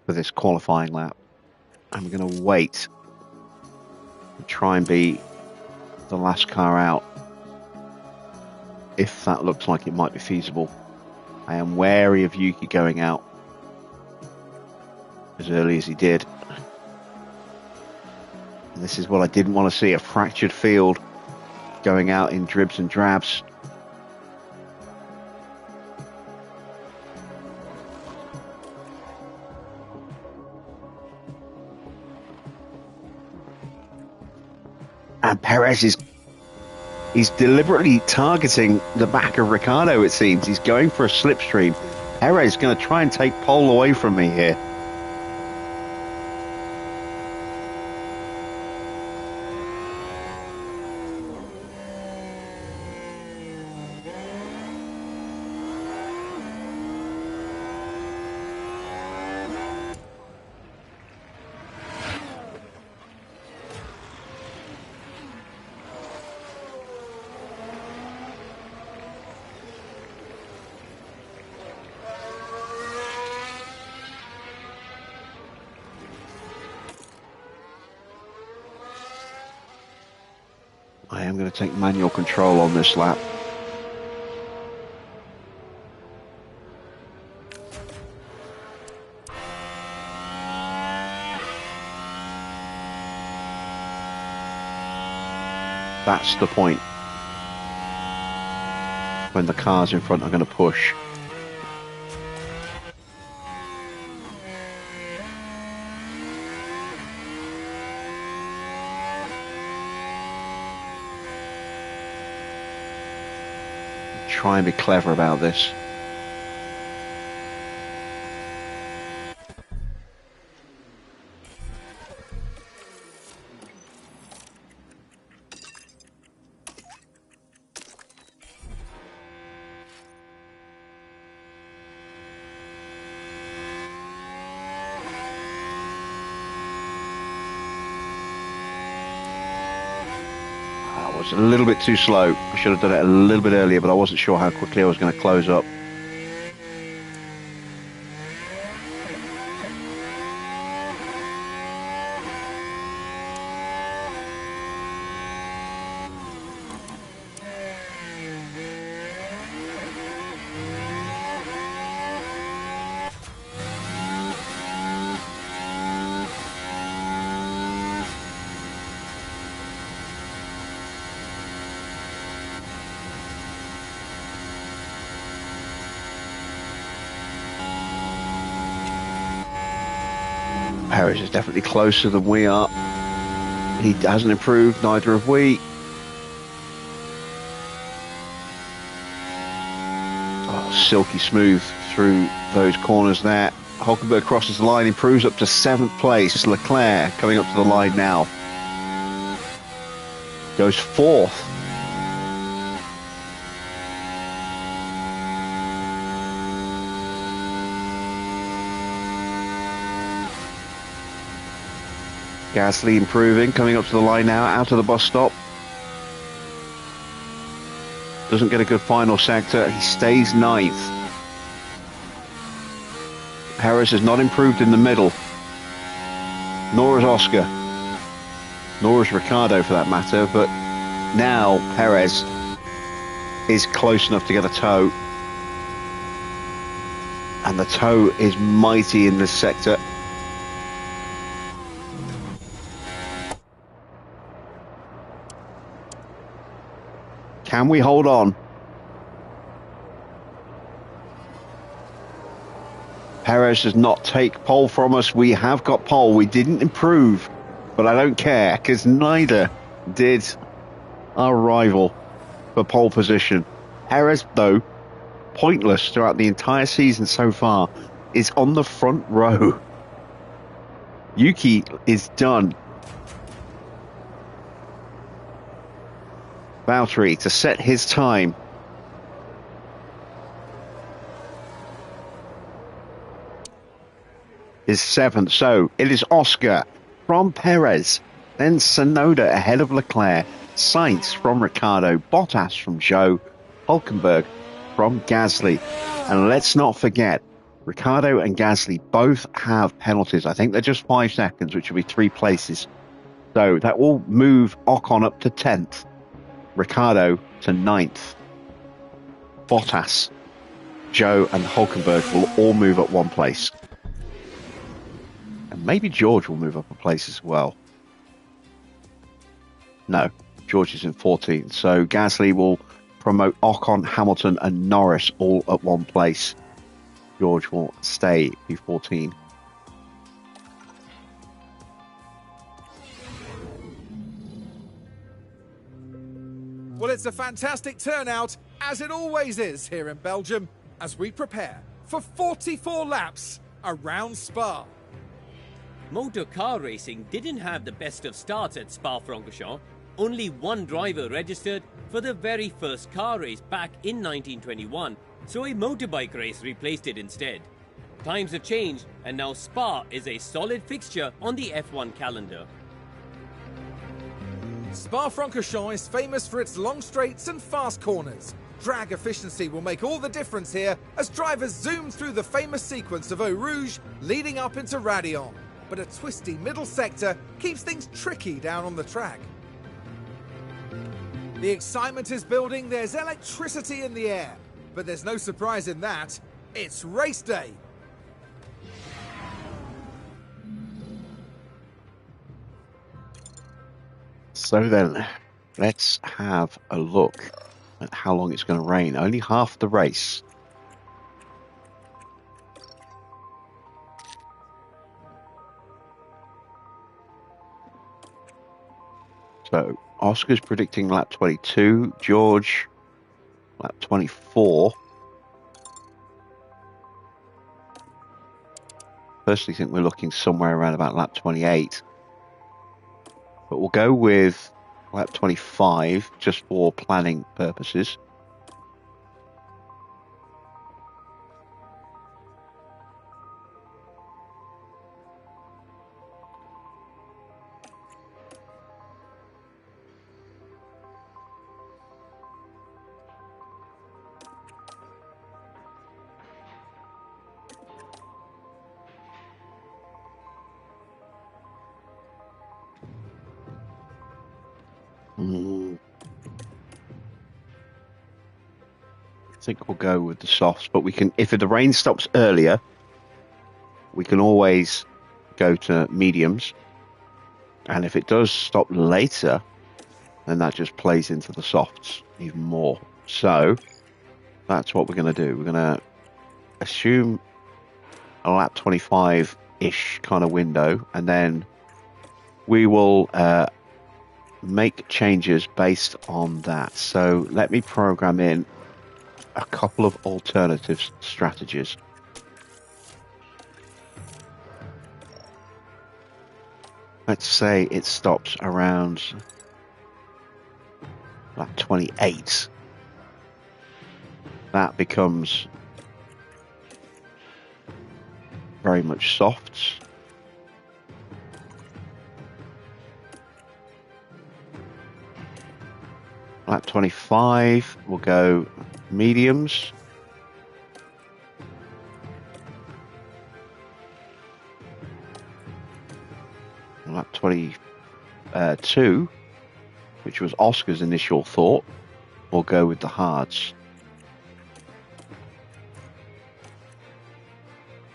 for this qualifying lap. I'm going to wait and try and be the last car out if that looks like it might be feasible. I am wary of Yuki going out as early as he did. And this is what I didn't want to see, a fractured field going out in dribs and drabs. And Perez he's deliberately targeting the back of Ricciardo, it seems. He's going for a slipstream. Perez is going to try and take pole away from me here. I am going to take manual control on this lap. That's the point when the cars in front are going to push. Try and be clever about this. I was a little bit too slow. I should have done it a little bit earlier, but I wasn't sure how quickly I was going to close up. Perez is definitely closer than we are. He hasn't improved, neither have we. Oh, silky smooth through those corners there. Hulkenberg crosses the line, improves up to 7th place. Leclerc coming up to the line now. Goes 4th. Gasly improving, coming up to the line now, out of the bus stop. Doesn't get a good final sector, he stays 9th. Perez has not improved in the middle, nor has Oscar, nor has Ricciardo for that matter, but now Perez is close enough to get a toe. And the toe is mighty in this sector. Can we hold on? Perez does not take pole from us. We have got pole. We didn't improve, but I don't care because neither did our rival for pole position. Perez, though, pointless throughout the entire season so far, is on the front row. Yuki is done. Valtteri to set his time. Is 7th. So it is Oscar from Perez, then Tsunoda ahead of Leclerc, Sainz from Ricciardo, Bottas from Zhou, Hulkenberg from Gasly. And let's not forget, Ricciardo and Gasly both have penalties. I think they're just 5 seconds, which will be 3 places. So that will move Ocon up to 10th, Ricciardo to 9th. Bottas, Zhou and Hulkenberg will all move up 1 place. And maybe George will move up a place as well. No, George is in 14th. So Gasly will promote Ocon, Hamilton and Norris all at 1 place. George will stay P14. Well, it's a fantastic turnout, as it always is here in Belgium, as we prepare for 44 laps around Spa. Motor car racing didn't have the best of starts at Spa-Francorchamps. Only 1 driver registered for the very first car race back in 1921, so a motorbike race replaced it instead. Times have changed, and now Spa is a solid fixture on the F1 calendar. Spa-Francorchamps is famous for its long straights and fast corners. Drag efficiency will make all the difference here as drivers zoom through the famous sequence of Eau Rouge leading up into Raidillon. But a twisty middle sector keeps things tricky down on the track. The excitement is building, there's electricity in the air. But there's no surprise in that, it's race day. So then, let's have a look at how long it's going to rain. Only half the race. So, Oscar's predicting lap 22, George lap 24. Personally think we're looking somewhere around about lap 28. But we'll go with lap 25 just for planning purposes. I think we'll go with the softs, but we can, if the rain stops earlier, we can always go to mediums. And if it does stop later, then that just plays into the softs even more. So that's what we're going to do. We're going to assume a lap 25-ish kind of window, and then we will make changes based on that. So let me program in a couple of alternative strategies. Let's say it stops around lap 28. That becomes very much softs. Lap 25 will go mediums. And lap 22, which was Oscar's initial thought, will go with the hards.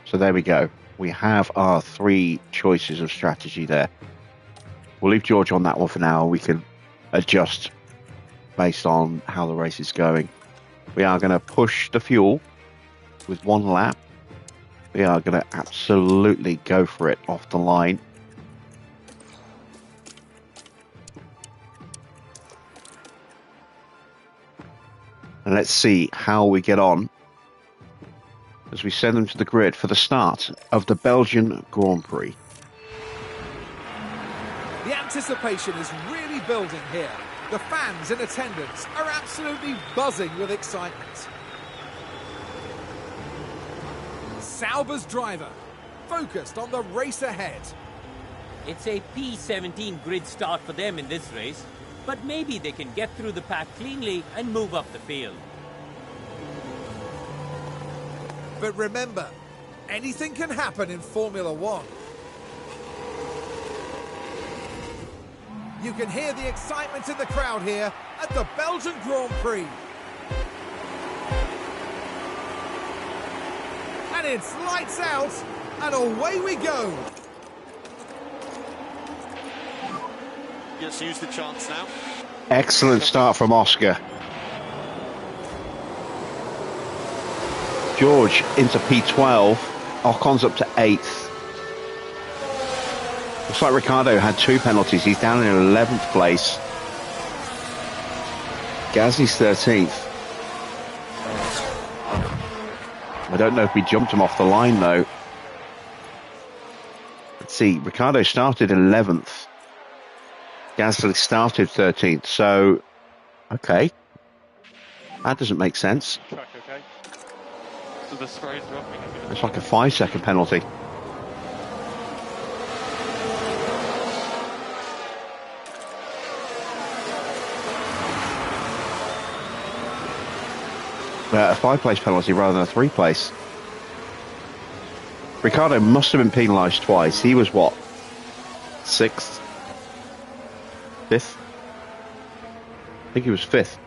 So there we go. We have our 3 choices of strategy there. We'll leave George on that one for now. We can adjust based on how the race is going. We are going to push the fuel with 1 lap. We are going to absolutely go for it off the line. And let's see how we get on as we send them to the grid for the start of the Belgian Grand Prix. The anticipation is really building here. The fans in attendance are absolutely buzzing with excitement. Sauber's driver, focused on the race ahead. It's a P17 grid start for them in this race, but maybe they can get through the pack cleanly and move up the field. But remember, anything can happen in Formula One. You can hear the excitement in the crowd here at the Belgian Grand Prix. And it's lights out, and away we go. Just use the chance now. Excellent start from Oscar. George into P12. Ocon's up to 8th. Looks like Ricciardo had 2 penalties. He's down in 11th place. Gasly's 13th. I don't know if we jumped him off the line, though. Let's see. Ricciardo started 11th. Gasly started 13th. So, okay. That doesn't make sense. Track okay. So the spray's dropping. It's like a 5-second penalty. A 5-place penalty rather than a 3-place. Ricciardo must have been penalised twice. He was what? 6th? 5th? I think he was 5th.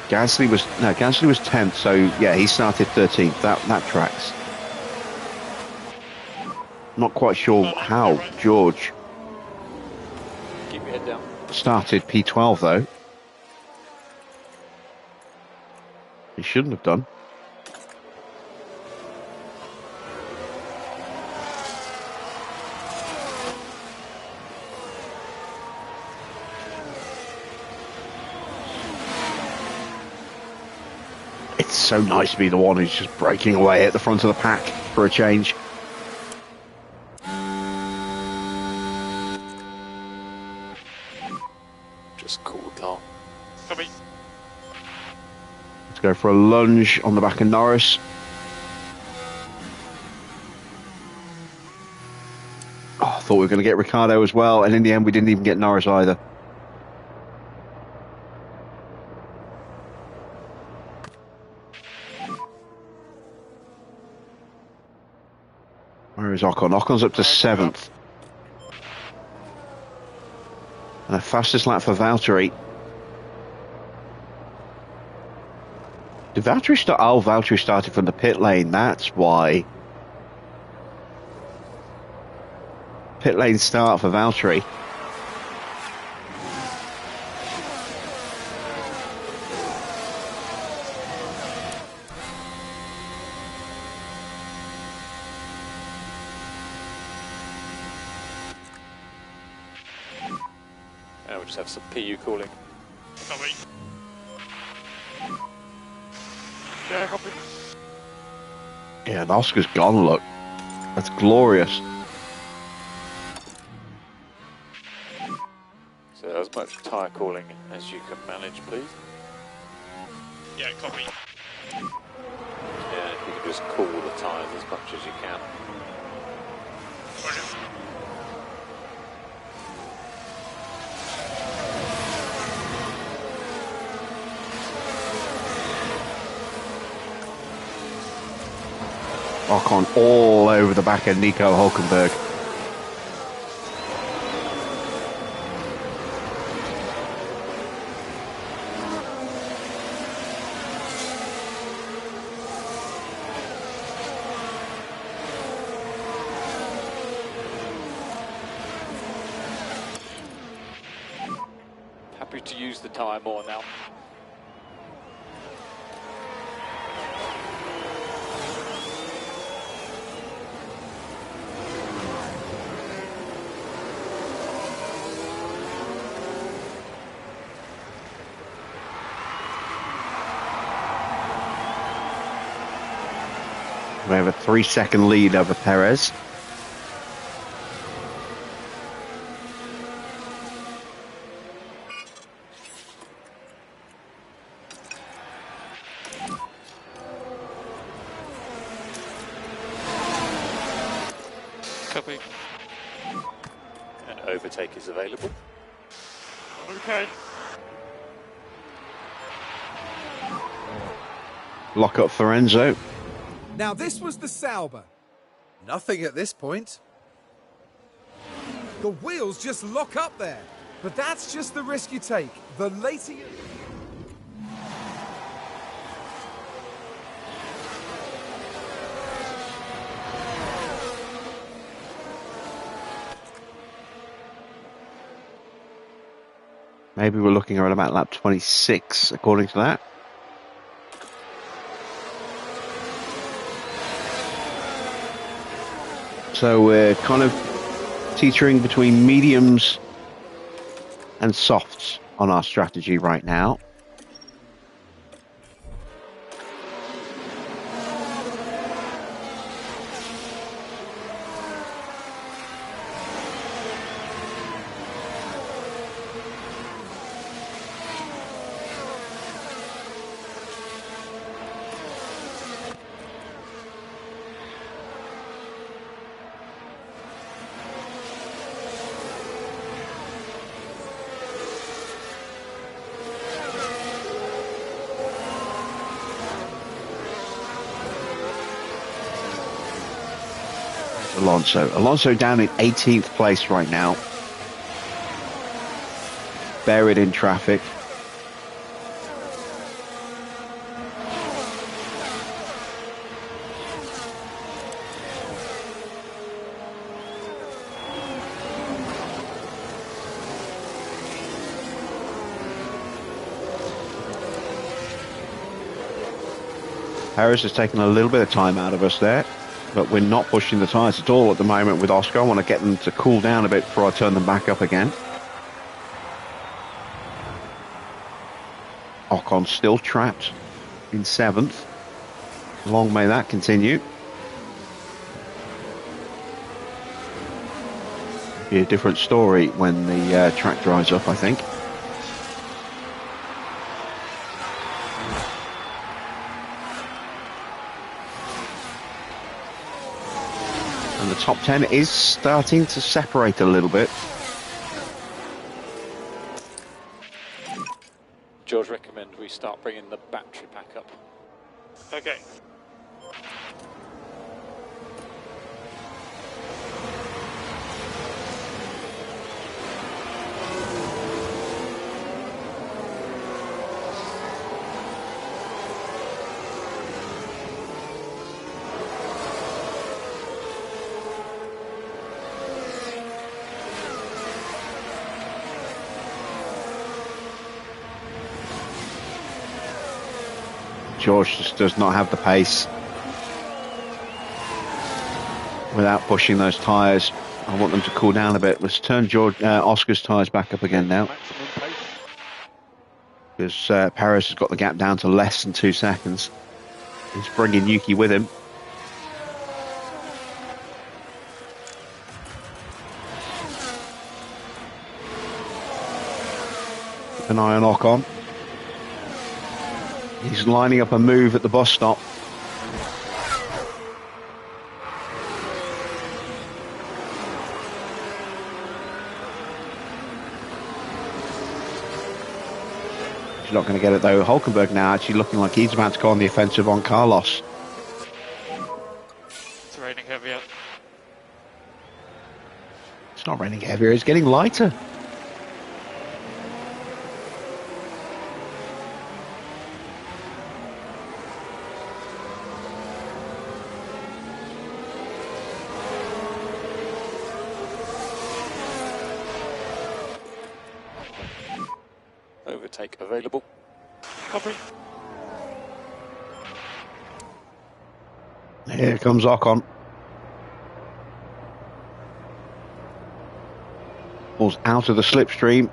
Gasly was 10th, so yeah, he started 13th. That tracks. Not quite sure how George Keep your head down. started P12 though. He shouldn't have done. It's so nice to be the one who's just breaking away at the front of the pack for a change. Just cool the car. Copy. Let's go for a lunge on the back of Norris. Oh, I thought we were going to get Ricciardo as well, and in the end we didn't even get Norris either. Where is Ocon? Ocon's up to 7th. And the fastest lap for Valtteri. Did Valtteri start? Oh, Valtteri started from the pit lane. That's why. Pit lane start for Valtteri. And we'll just have some PU cooling. Copy. Yeah, copy. Yeah, and Oscar's gone, look. That's glorious. So as much tyre cooling as you can manage, please. Yeah, copy. Yeah, if you can just cool the tyres as much as you can. Roger. Ocon all over the back of Nico Hulkenberg. Happy to use the tyre more now. We have a 3-second lead over Perez. Copy. An overtake is available. Okay. Lock up for Enzo. Now this was the Sauber. Nothing at this point. The wheels just lock up there. But that's just the risk you take. The later you... Maybe we're looking around about lap 26, according to that. So we're kind of teetering between mediums and softs on our strategy right now. Alonso down in 18th place right now. Buried in traffic. Harris has taken a little bit of time out of us there, but we're not pushing the tyres at all at the moment with Oscar. I want to get them to cool down a bit before I turn them back up again. Ocon still trapped in 7th. Long may that continue. Be a different story when the track dries up, I think. And the top 10 is starting to separate a little bit. George, recommend we start bringing the battery pack up. Okay. George just does not have the pace without pushing those tyres. I want them to cool down a bit. Let's turn Oscar's tyres back up again now, because Perez has got the gap down to less than 2 seconds. He's bringing Yuki with him. Keep an eye on Ocon. He's lining up a move at the bus stop. He's not going to get it though. Hulkenberg now actually looking like he's about to go on the offensive on Carlos. It's raining heavier. It's not raining heavier, it's getting lighter. Overtake available. Copy. Here comes Ocon. Pulls out of the slipstream.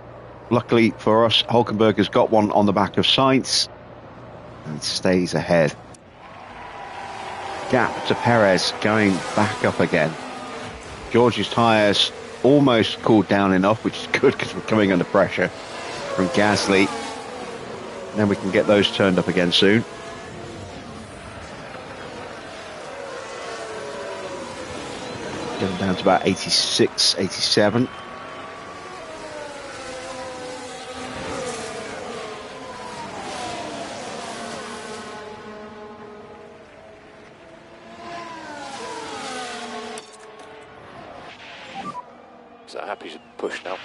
Luckily for us, Hulkenberg has got one on the back of Sainz and stays ahead. gap to Perez going back up again. George's tyres almost cooled down enough, which is good because we're coming under pressure from Gasly. And then we can get those turned up again soon. Getting down to about 86, 87. So happy to push now.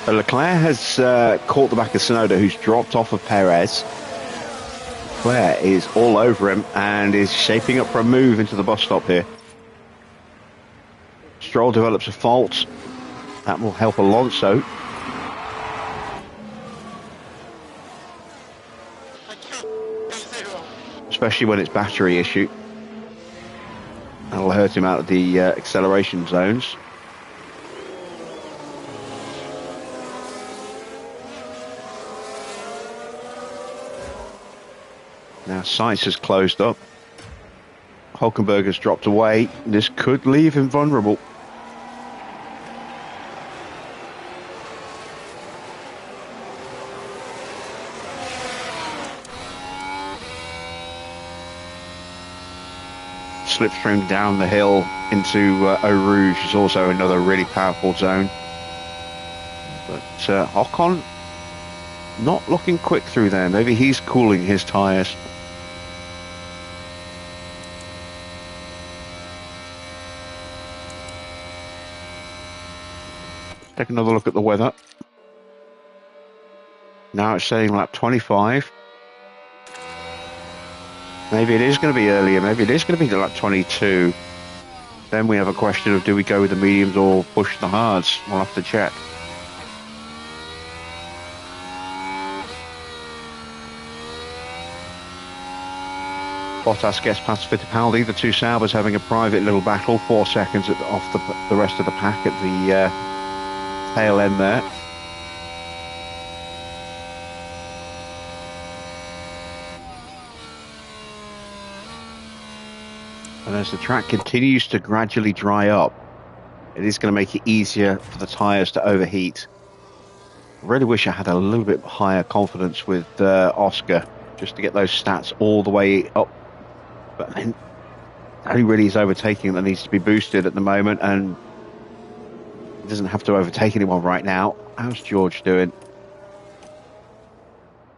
Leclerc has caught the back of Tsunoda, who's dropped off of Perez. Leclerc is all over him and is shaping up for a move into the bus stop here. Stroll develops a fault. That will help Alonso. Especially when it's battery issue. That'll hurt him out of the acceleration zones. Now Sainz has closed up. Hulkenberg has dropped away. This could leave him vulnerable. Slipstream down the hill into Eau Rouge is also another really powerful zone. But Ocon not looking quick through there. Maybe he's cooling his tyres. Take another look at the weather. Now it's saying lap 25. Maybe it is going to be earlier. Maybe it is going to be lap 22. Then we have a question of do we go with the mediums or push the hards? We'll have to check. Bottas gets past Fittipaldi. The two Saubers having a private little battle. 4 seconds off the rest of the pack at the tail end there. And as the track continues to gradually dry up, it is going to make it easier for the tyres to overheat. I really wish I had a little bit higher confidence with Oscar, just to get those stats all the way up. But then, only really is overtaking that needs to be boosted at the moment, and he doesn't have to overtake anyone right now. How's George doing?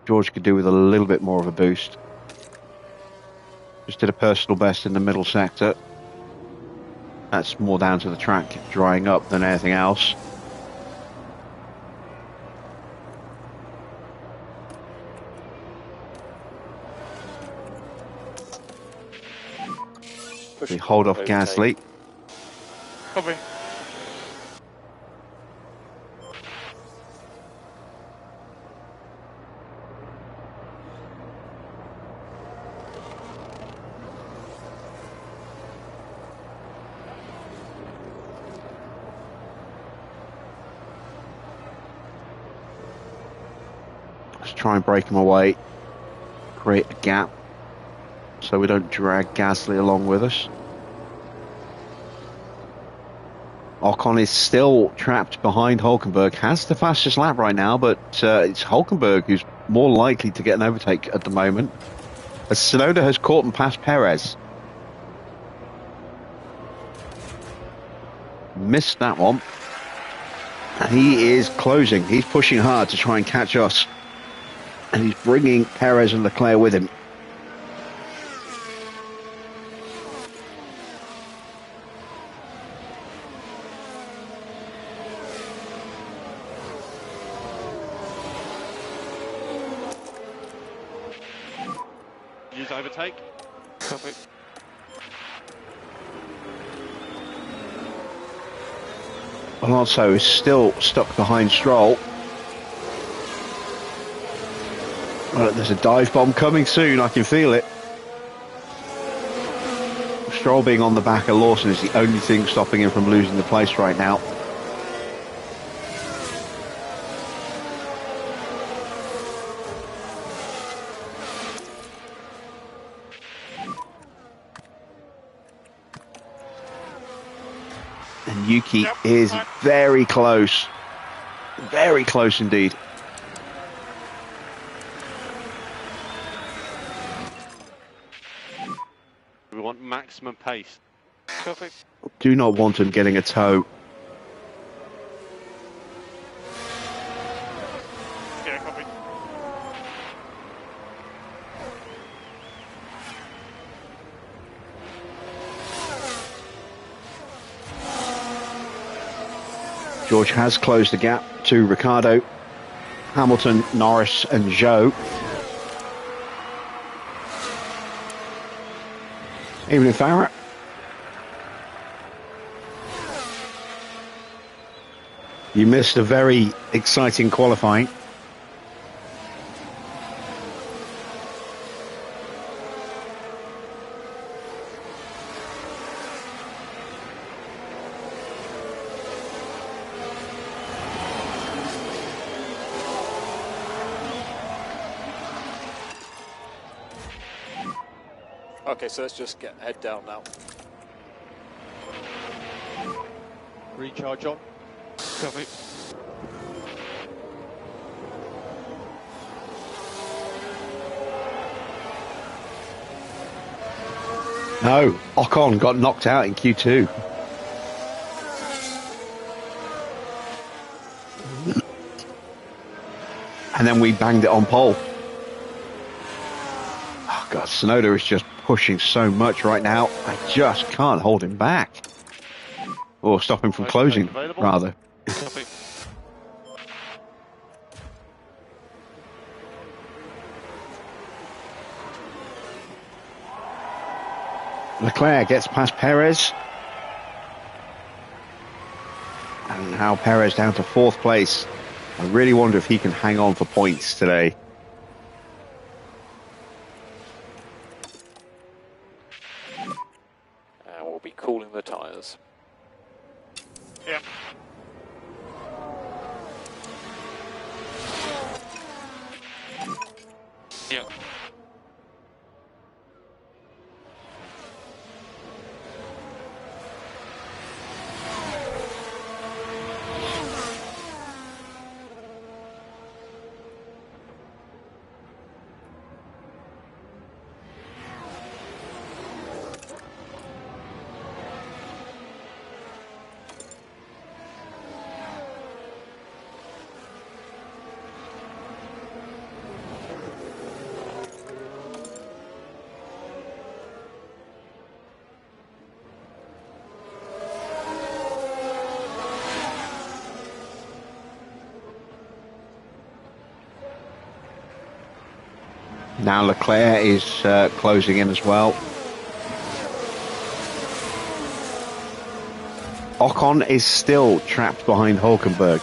George could do with a little bit more of a boost. Just did a personal best in the middle sector. That's more down to the track drying up than anything else. We hold off Gasly. Copy. Let's try and break him away. Create a gap so we don't drag Gasly along with us. Ocon is still trapped behind Hulkenberg, has the fastest lap right now, but it's Hulkenberg who's more likely to get an overtake at the moment, as Tsunoda has caught and passed Perez. Missed that one. And he is closing. He's pushing hard to try and catch us. And he's bringing Perez and Leclerc with him. Use overtake. Copy. Alonso is still stuck behind Stroll. Well, there's a dive bomb coming soon, I can feel it. Stroll being on the back of Lawson is the only thing stopping him from losing the place right now. And Yuki is very close. Very close indeed. We want maximum pace. Perfect. Do not want him getting a toe. Yeah, copy. George has closed the gap to Ricciardo, Hamilton, Norris and Zhou. Evening, Farah. You missed a very exciting qualifying. Okay, so let's just head down now. Recharge on. Copy. No, Ocon got knocked out in Q2. And then we banged it on pole. Oh God, Tsunoda is just pushing so much right now. I just can't hold him back. Or stop him from closing, rather. Copy. Leclerc gets past Perez. And now Perez down to 4th place. I really wonder if he can hang on for points today. And we'll be cooling the tyres. Yeah. Yeah. Now Leclerc is closing in as well. Ocon is still trapped behind Hulkenberg.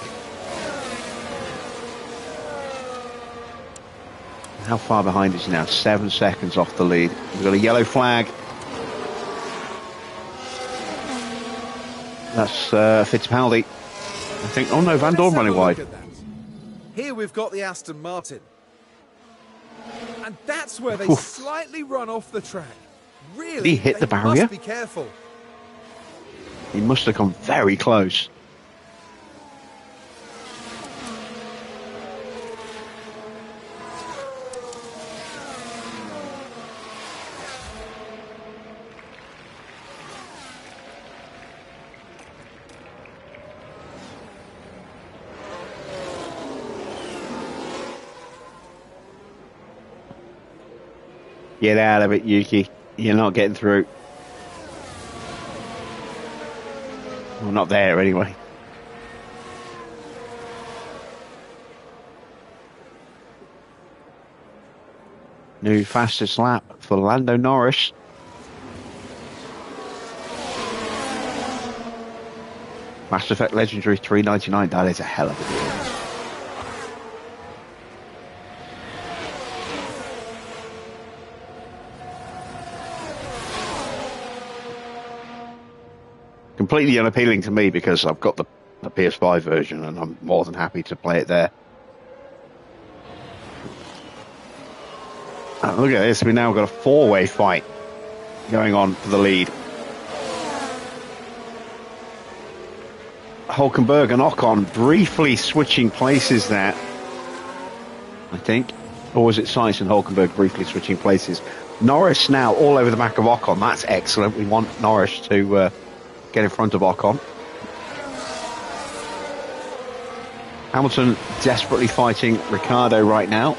How far behind is he now? 7 seconds off the lead. We've got a yellow flag. That's Fittipaldi. I think, oh no, Van Dorn running wide. Here we've got the Aston Martin. And that's where they Oof. slightly run off the track. Really, Did he hit the barrier? Must be careful. He must have come very close. Get out of it, Yuki. You're not getting through. Well, not there anyway. New fastest lap for Lando Norris. Mass Effect Legendary 399. That is a hell of a deal. completely unappealing to me because I've got the PS5 version and I'm more than happy to play it there. Look at this, we've now got a four-way fight going on for the lead. Hulkenberg and Ocon briefly switching places there, I think. Or was it Sainz and Hulkenberg briefly switching places? Norris now all over the back of Ocon. That's excellent. We want Norris to get in front of Ocon. Hamilton desperately fighting Ricciardo right now.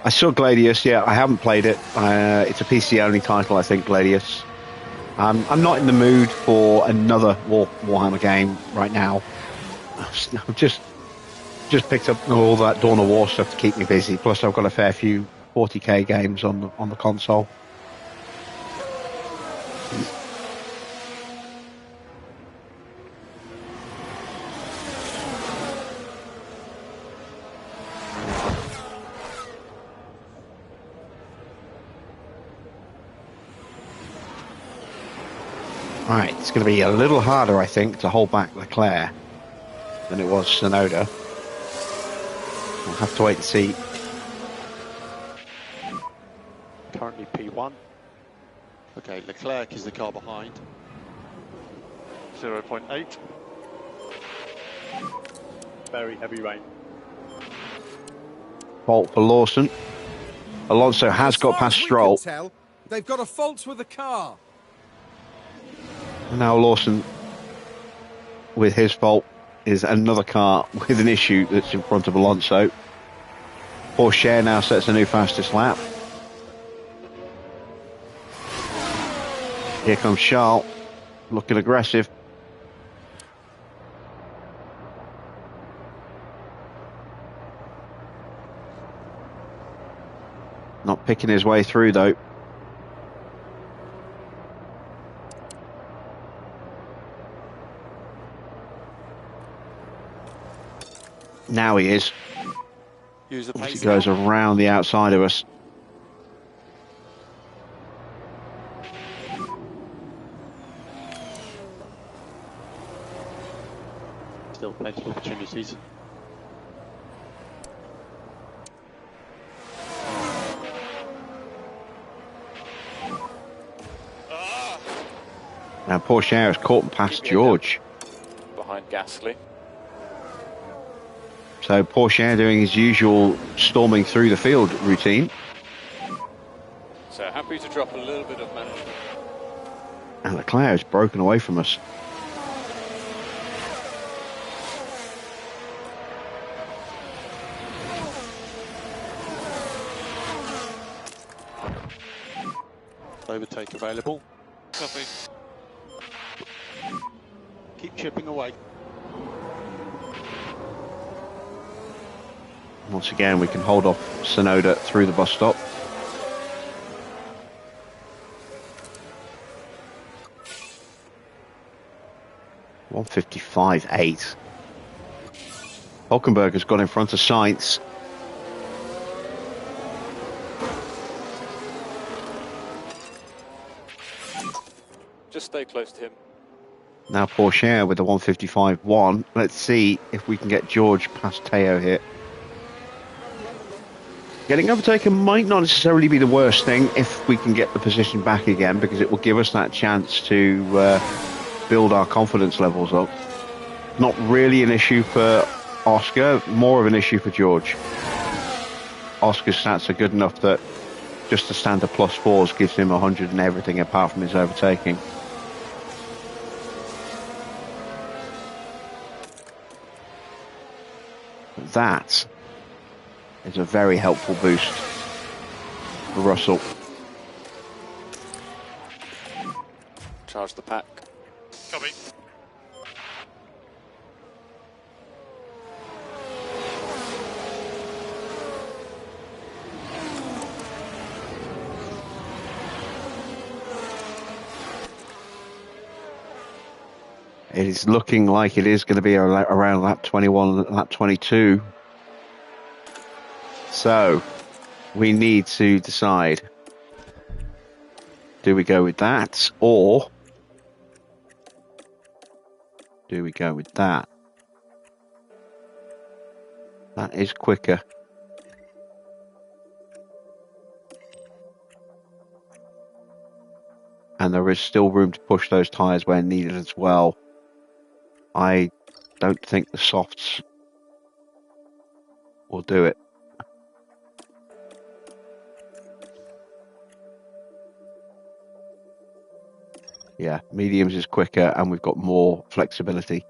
I saw Gladius, yeah, I haven't played it. It's a PC only title, I think, Gladius. I'm not in the mood for another Warhammer game right now. I've just picked up all that Dawn of War stuff to keep me busy. Plus, I've got a fair few 40k games on the console. Right, it's going to be a little harder, I think, to hold back Leclerc than it was Tsunoda. We'll have to wait and see. Currently P1. Okay, Leclerc is the car behind. 0.8. Very heavy rain. Fault for Lawson. Alonso has As got far past as we Stroll. can tell, they've got a fault with the car. And now Lawson, with his fault, is another car with an issue that's in front of Alonso. Porsche now sets a new fastest lap. Here comes Charles, looking aggressive. Not picking his way through though. Now he is. Use the He pace goes now. around the outside of us. Still plenty of opportunities. Now Porsche has caught and past George. Behind Gasly. So Porsche doing his usual storming through the field routine. So happy to drop a little bit of management. And Leclerc has broken away from us. Overtake available. Copy. Keep chipping away. Once again, we can hold off Tsunoda through the bus stop. .155.8. Hulkenberg has got in front of Sainz. Just stay close to him. Now Porsche with the 155.1. Let's see if we can get George past Teo here. Getting overtaken might not necessarily be the worst thing if we can get the position back again, because it will give us that chance to build our confidence levels up. Not really an issue for Oscar, more of an issue for George. Oscar's stats are good enough that just the standard +4s gives him 100 and everything apart from his overtaking. That is a very helpful boost for Russell. Charge the pack. Copy. It is looking like it is going to be around lap 21, lap 22. So, we need to decide. do we go with that, or do we go with that? That is quicker. And there is still room to push those tyres where needed as well. I don't think the softs will do it. Yeah, mediums is quicker and we've got more flexibility.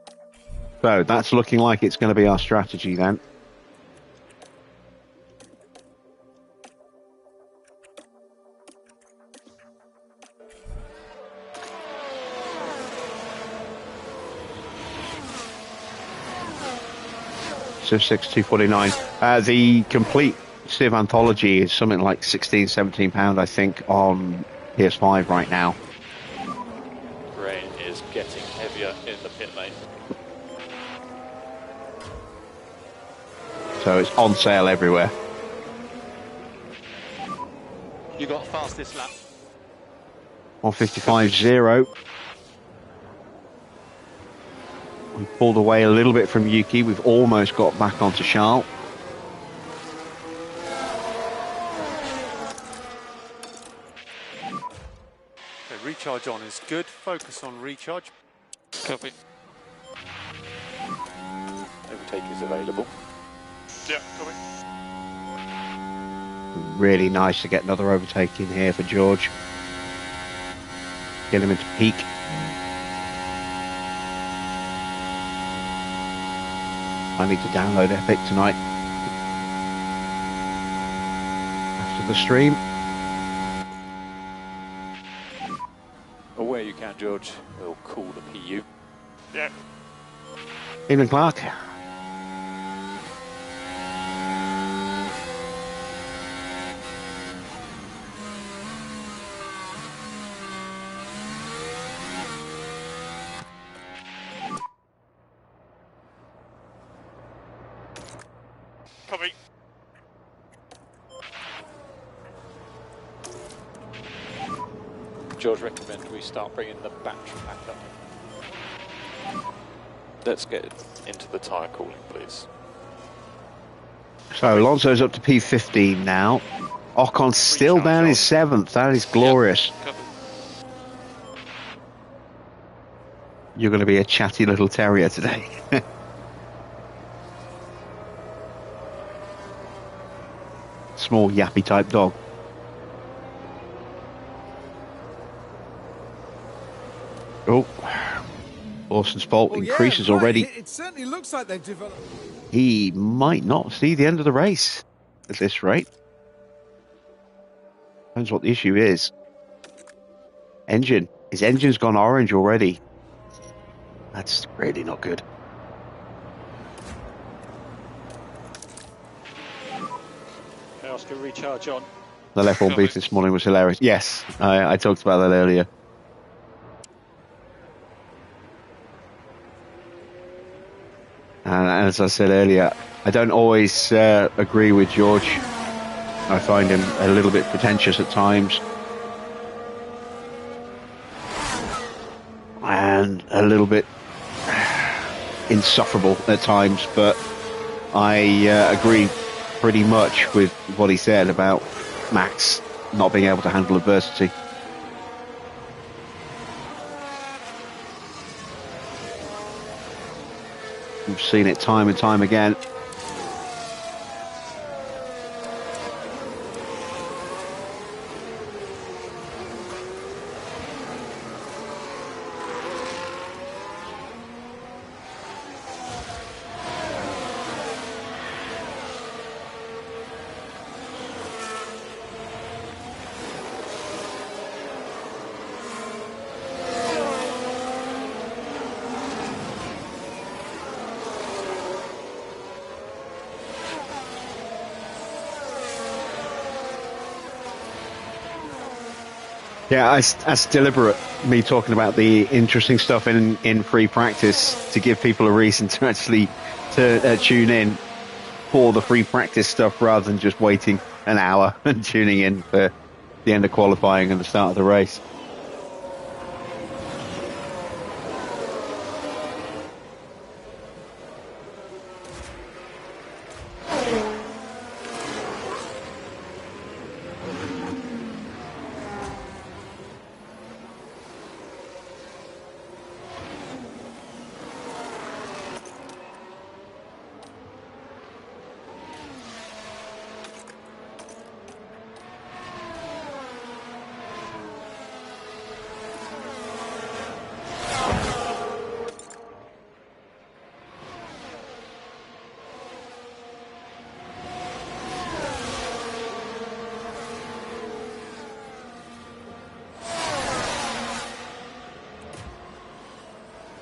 So that's looking like it's going to be our strategy then. Civ 6 249. The complete Civ anthology is something like £16-17, I think, on PS5 right now. Rain is getting heavier in the pit lane. So it's on sale everywhere. You got fastest lap. 155.0. We pulled away a little bit from Yuki. We've almost got back onto Charles. Okay, recharge on is good. Focus on recharge. Copy. Overtake is available. Yeah, copy. Really nice to get another overtake in here for George. Get him into peak. I need to download Epic tonight after the stream. Away you can, George. We'll call the PU. Yeah. Evening, Clark. Copy. George, recommend we start bringing the battery back up. Let's get into the tyre cooling, please. So Alonso's up to P15 now. Ocon's still down in 7th. That is glorious. Yep. Copy. You're going to be a chatty little terrier today. Small yappy type dog. Oh, Lawson's fault increases already. It certainly looks like they've developed. He might not see the end of the race at this rate. Depends what the issue is. Engine. His engine's gone orange already. That's really not good. Okay, Oscar, recharge on. The left one beef this morning was hilarious. Yes, I talked about that earlier. And as I said earlier, I don't always agree with George. I find him a little bit pretentious at times. And a little bit insufferable at times, but I agree pretty much with what he said about Max not being able to handle adversity. We've seen it time and time again. Yeah, that's deliberate, me talking about the interesting stuff in free practice to give people a reason to actually tune in for the free practice stuff rather than just waiting an hour and tuning in for the end of qualifying and the start of the race.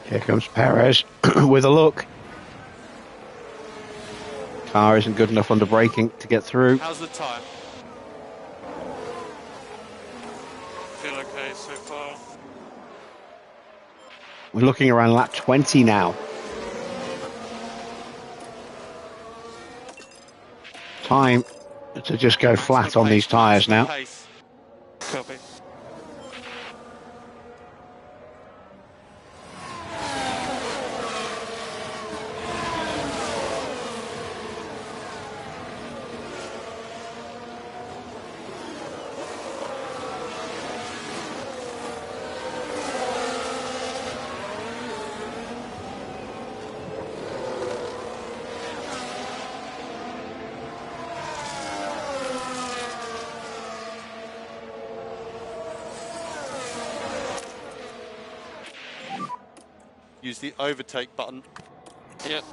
Here comes Perez with a look. Car isn't good enough under braking to get through. How's the tyre? Feel okay so far? We're looking around lap 20 now. Time to just go flat on these tyres now. Copy. Use the overtake button. Yep.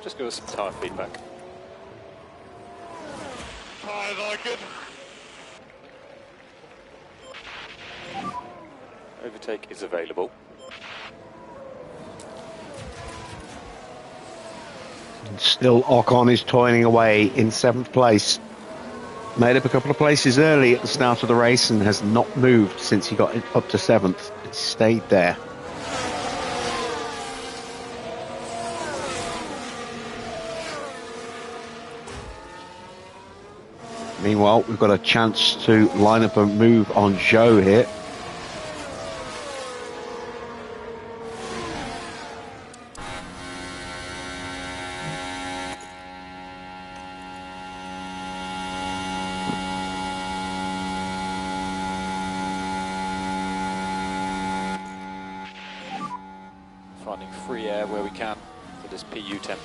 Just give us some tyre feedback. I like it. Overtake is available. Still, Ocon is toiling away in 7th place. Made up a couple of places early at the start of the race and has not moved since he got up to 7th. It stayed there. Meanwhile, we've got a chance to line up a move on Zhou here. Finding free air where we can for this PU temp.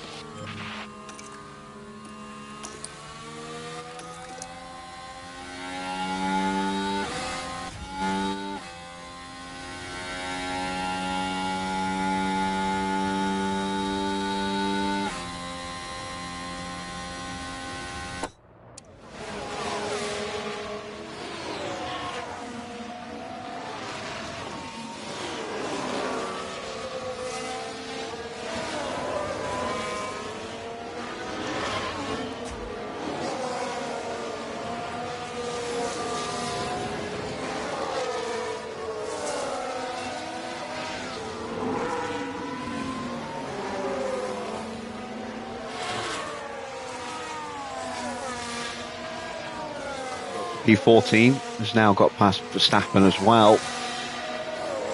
P14 has now got past Verstappen as well.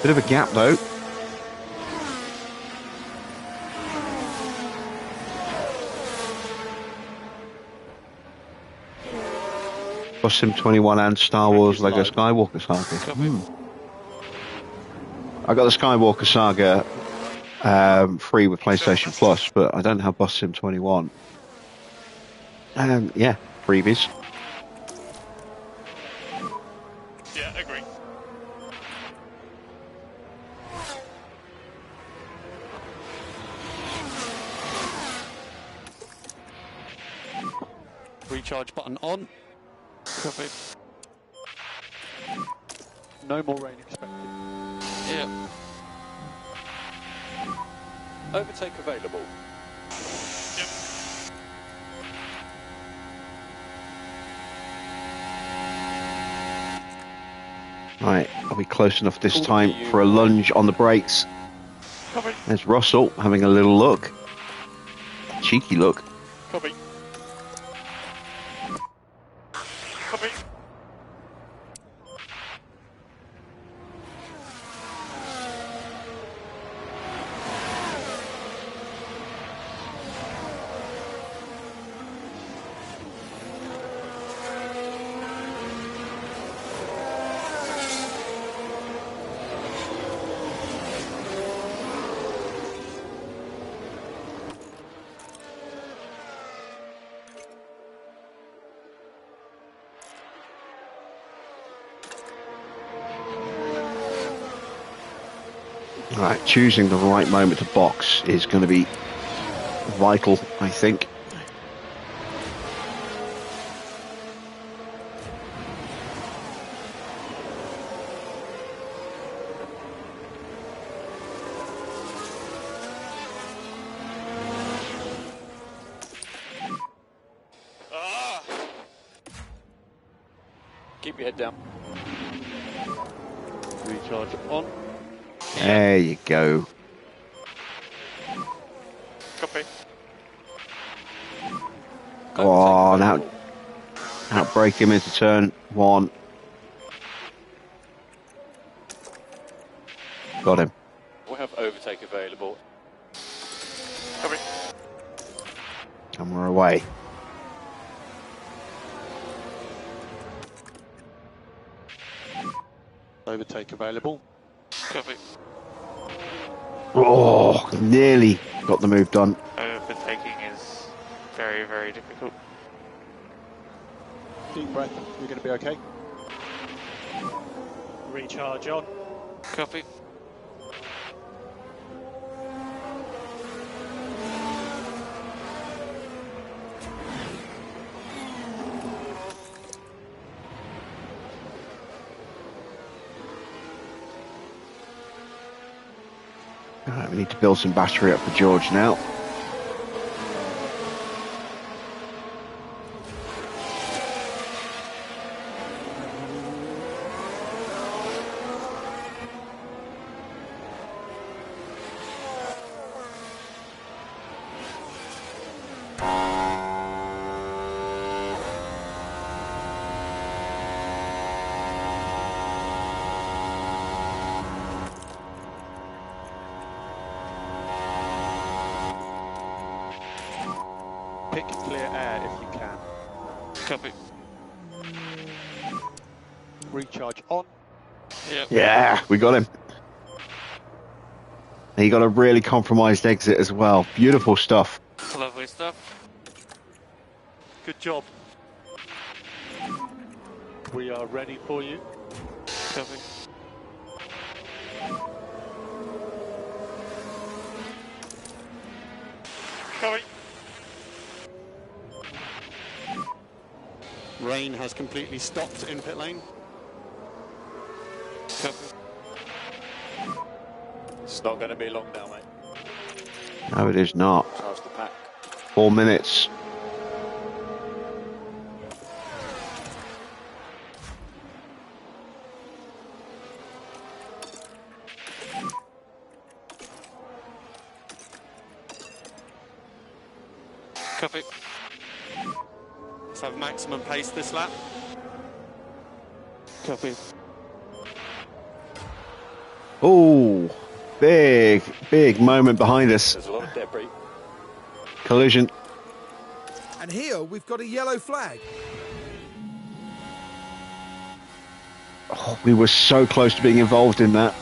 Bit of a gap though. Bus Sim 21 and Star Wars Lego Skywalker Saga. I got the Skywalker Saga free with PlayStation Plus, but I don't have Bus Sim 21. Yeah, freebies. Yeah, agree. Recharge button on. Copy. No more rain expected. Yep. Overtake available. Yep. Right, I'll be close enough this time for a lunge on the brakes. Copy. There's Russell having a little look. Cheeky look. Copy. Copy. Right, choosing the right moment to box is going to be vital, I think. Keep your head down. Recharge on. There you go. Copy. Go on, outbrake him into turn 1. Got him. We'll have overtake available. Copy. And we're away. Overtake available. Copy. Oh, nearly got the move done. Overtaking is very, very difficult. Deep breath, you're going to be okay. Recharge on. Copy. Alright, we need to build some battery up for George now. Pick clear air if you can. Copy. Recharge on. Yep. Yeah, we got him. And he got a really compromised exit as well. Beautiful stuff. Lovely stuff. Good job. We are ready for you. Copy. Copy. Rain has completely stopped in pit lane. Copy. It's not going to be long now, mate. No, it is not. Charge the pack. 4 minutes. Copy. Let's have maximum pace this lap. Copy. Oh, big moment behind us. There's a lot of debris. Collision. And here we've got a yellow flag. Oh, we were so close to being involved in that.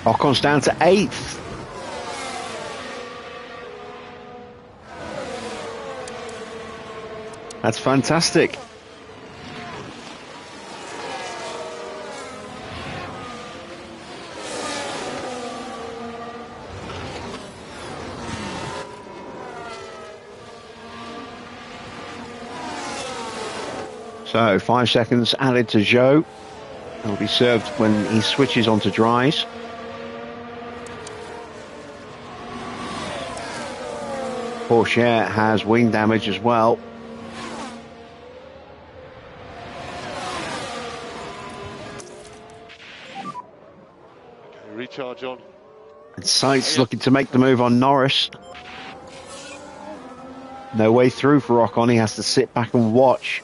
Ocon's down to 8th. That's fantastic. So 5 seconds added to Joe. It'll be served when he switches onto dries. Porsche has wing damage as well. Recharge on. And Sainz looking to make the move on Norris. No way through for Ocon. He has to sit back and watch.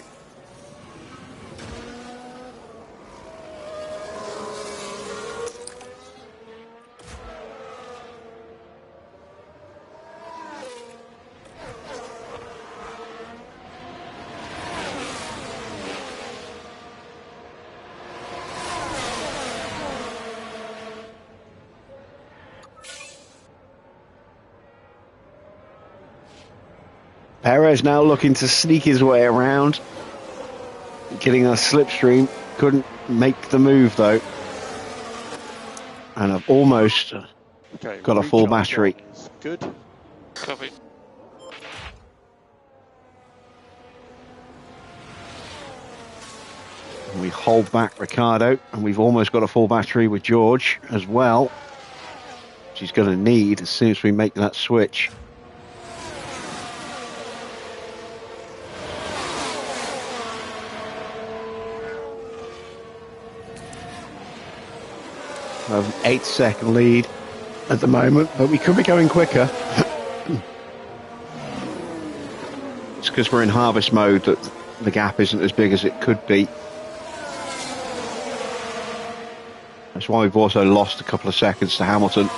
Perez now looking to sneak his way around, getting a slipstream. Couldn't make the move though, and I've almost got a full battery. Good. Copy. We hold back Ricardo, and we've almost got a full battery with George as well, which he's going to need as soon as we make that switch. We have an 8-second lead at the moment, but we could be going quicker. It's because we're in harvest mode that the gap isn't as big as it could be. That's why we've also lost a couple of seconds to Hamilton.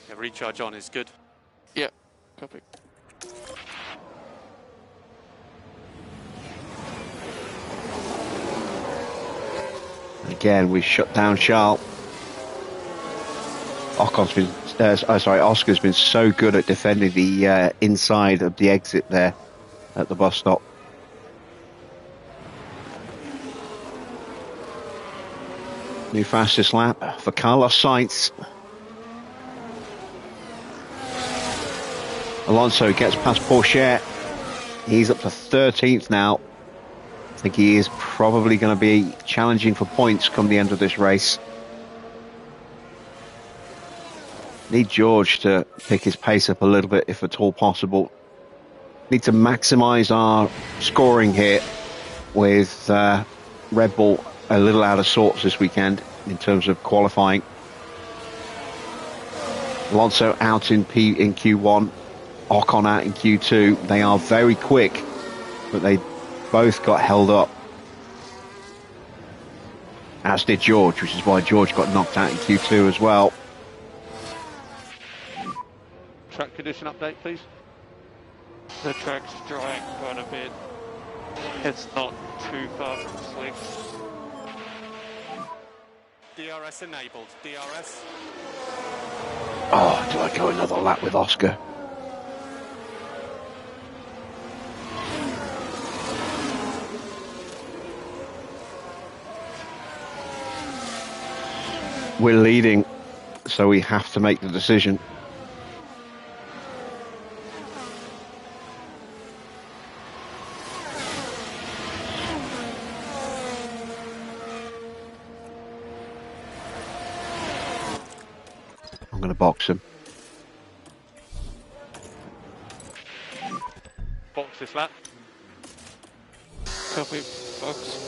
Yeah, recharge on is good. Yeah, copy. Again, we shut down Charles. Oscar's been so good at defending the inside of the exit there at the bus stop. New fastest lap for Carlos Sainz. Alonso gets past Porsche. He's up to 13th now. I think he is probably going to be challenging for points come the end of this race. Need George to pick his pace up a little bit if at all possible. Need to maximise our scoring here with Red Bull a little out of sorts this weekend in terms of qualifying. Alonso out in Q1, Ocon out in Q2. They are very quick, but they both got held up. As did George, which is why George got knocked out in Q2 as well. Track condition update, please. The track's drying quite a bit. It's not too far from slick. DRS enabled. DRS. Oh, do I go another lap with Oscar? We're leading, so we have to make the decision. I'm going to box him. Box this lap. Copy. Box.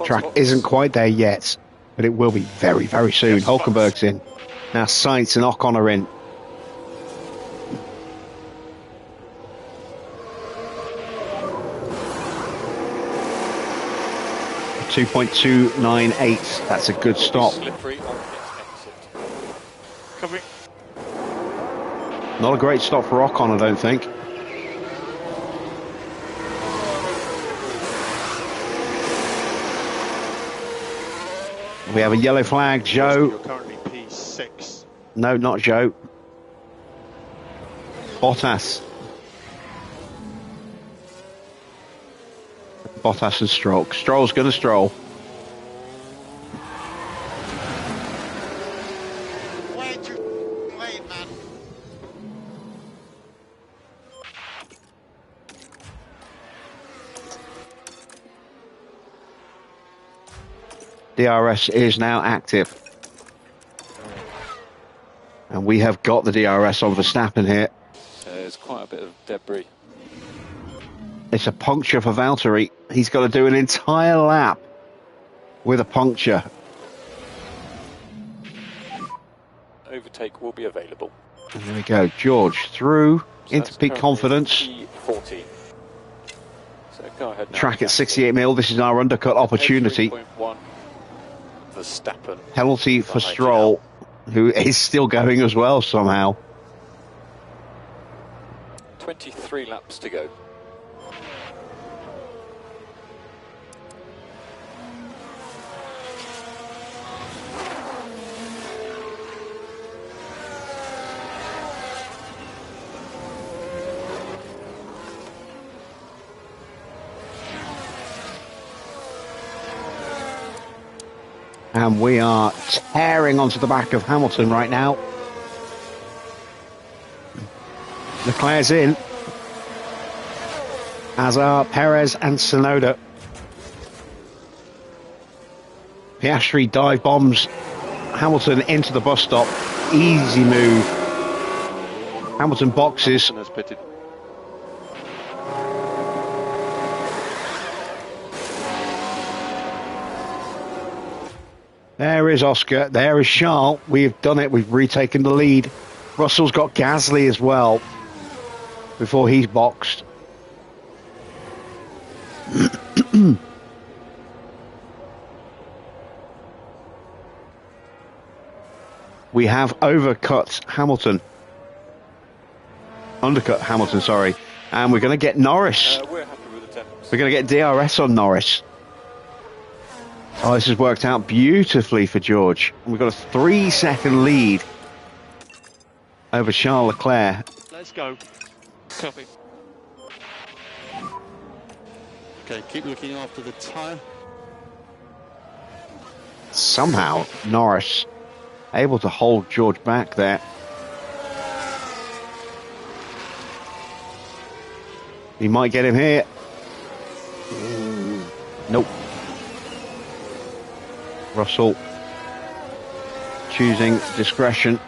Track isn't quite there yet, but it will be very, very soon. Yes, Hulkenberg's in. Now Sainz and Ocon are in. .298. That's a good stop. Slippery on its exit. Copy. Not a great stop for Ocon, I don't think. We have a yellow flag, Joe. You're currently P6. No, not Joe. Bottas. Bottas and Stroll. Stroll's going to stroll. Way too late, man. DRS is now active. And we have got the DRS on Verstappen here. There's quite a bit of debris. It's a puncture for Valtteri. He's got to do an entire lap with a puncture. Overtake will be available. And there we go. George through into peak confidence. P14. So go ahead now. Track at 68 mil. This is our undercut opportunity. 3.1. Verstappen. Penalty for Stroll, who is still going as well somehow. 23 laps to go. And we are tearing onto the back of Hamilton right now. Leclerc's in, as are Perez and Tsunoda. Piastri dive bombs Hamilton into the bus stop. Easy move. Hamilton boxes. Hamilton has pitted. There is Oscar. There is Charles. We've done it. We've retaken the lead. Russell's got Gasly as well before he's boxed. We have undercut Hamilton, sorry. And we're going to get Norris. We're happy with the temps. We're going to get DRS on Norris. Oh, this has worked out beautifully for George. We've got a 3-second lead over Charles Leclerc. Let's go. Copy. Okay, keep looking after the tyre. Somehow, Norris able to hold George back there. He might get him here. Nope. Russell choosing discretion.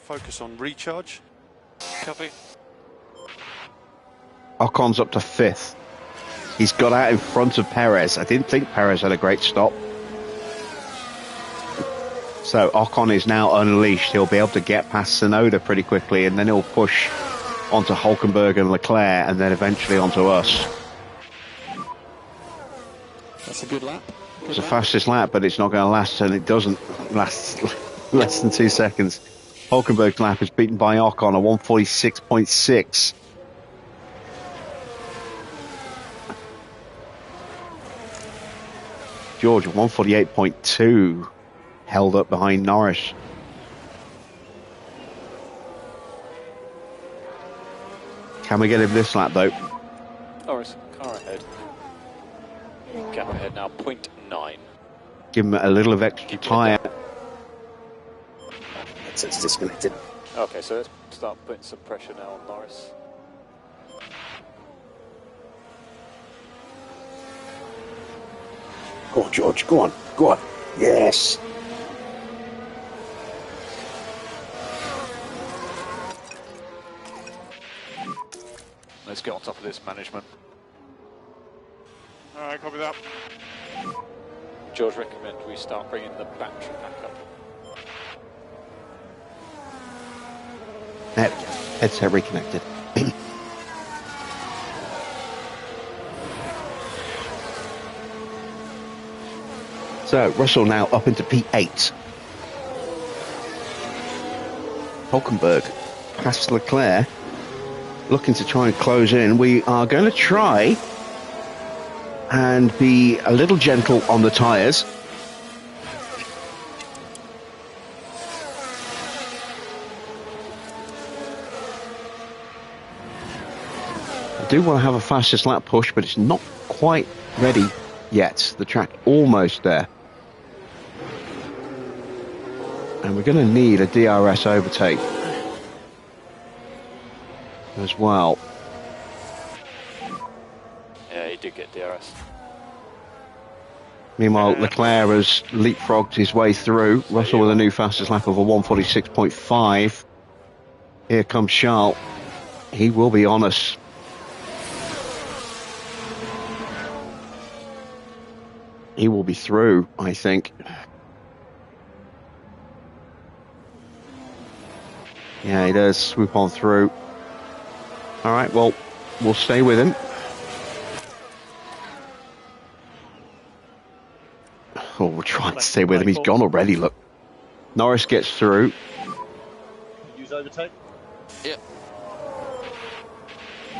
Focus on recharge. Copy. Ocon's up to 5th. He's got out in front of Perez. I didn't think Perez had a great stop. So Ocon is now unleashed. He'll be able to get past Tsunoda pretty quickly, and then he'll push onto Hülkenberg and Leclerc, and then eventually onto us. That's a good lap. It's the fastest lap, but it's not going to last, and it doesn't last less than 2 seconds. Hülkenberg's lap is beaten by Ocon, a 146.6. George, 148.2, held up behind Norris. Can we get him this lap, though? Norris, car ahead. Gap ahead now, 0.9. Give him a little of extra tyre. It's disconnected. Okay, so let's start putting some pressure now on Norris. Go on, George, go on, go on. Yes. Let's get on top of this, management. Alright, copy that. George, recommend we start bringing the battery back up. Headset reconnected. So, Russell now up into P8. Hülkenberg past Leclerc, looking to try and close in. We are going to try and be a little gentle on the tyres. I do want to have a fastest lap push, but it's not quite ready yet. The track almost there. And we're going to need a DRS overtake as well. Yeah, he did get DRS. Meanwhile, Leclerc has leapfrogged his way through. Russell with a new fastest lap of a 1:46.5. Here comes Charles. He will be on us. He will be through, I think. Yeah, he does swoop on through. All right, well, we'll stay with him. Oh, we'll try and stay with him. He's gone already, look. Norris gets through. Use overtake. Yep.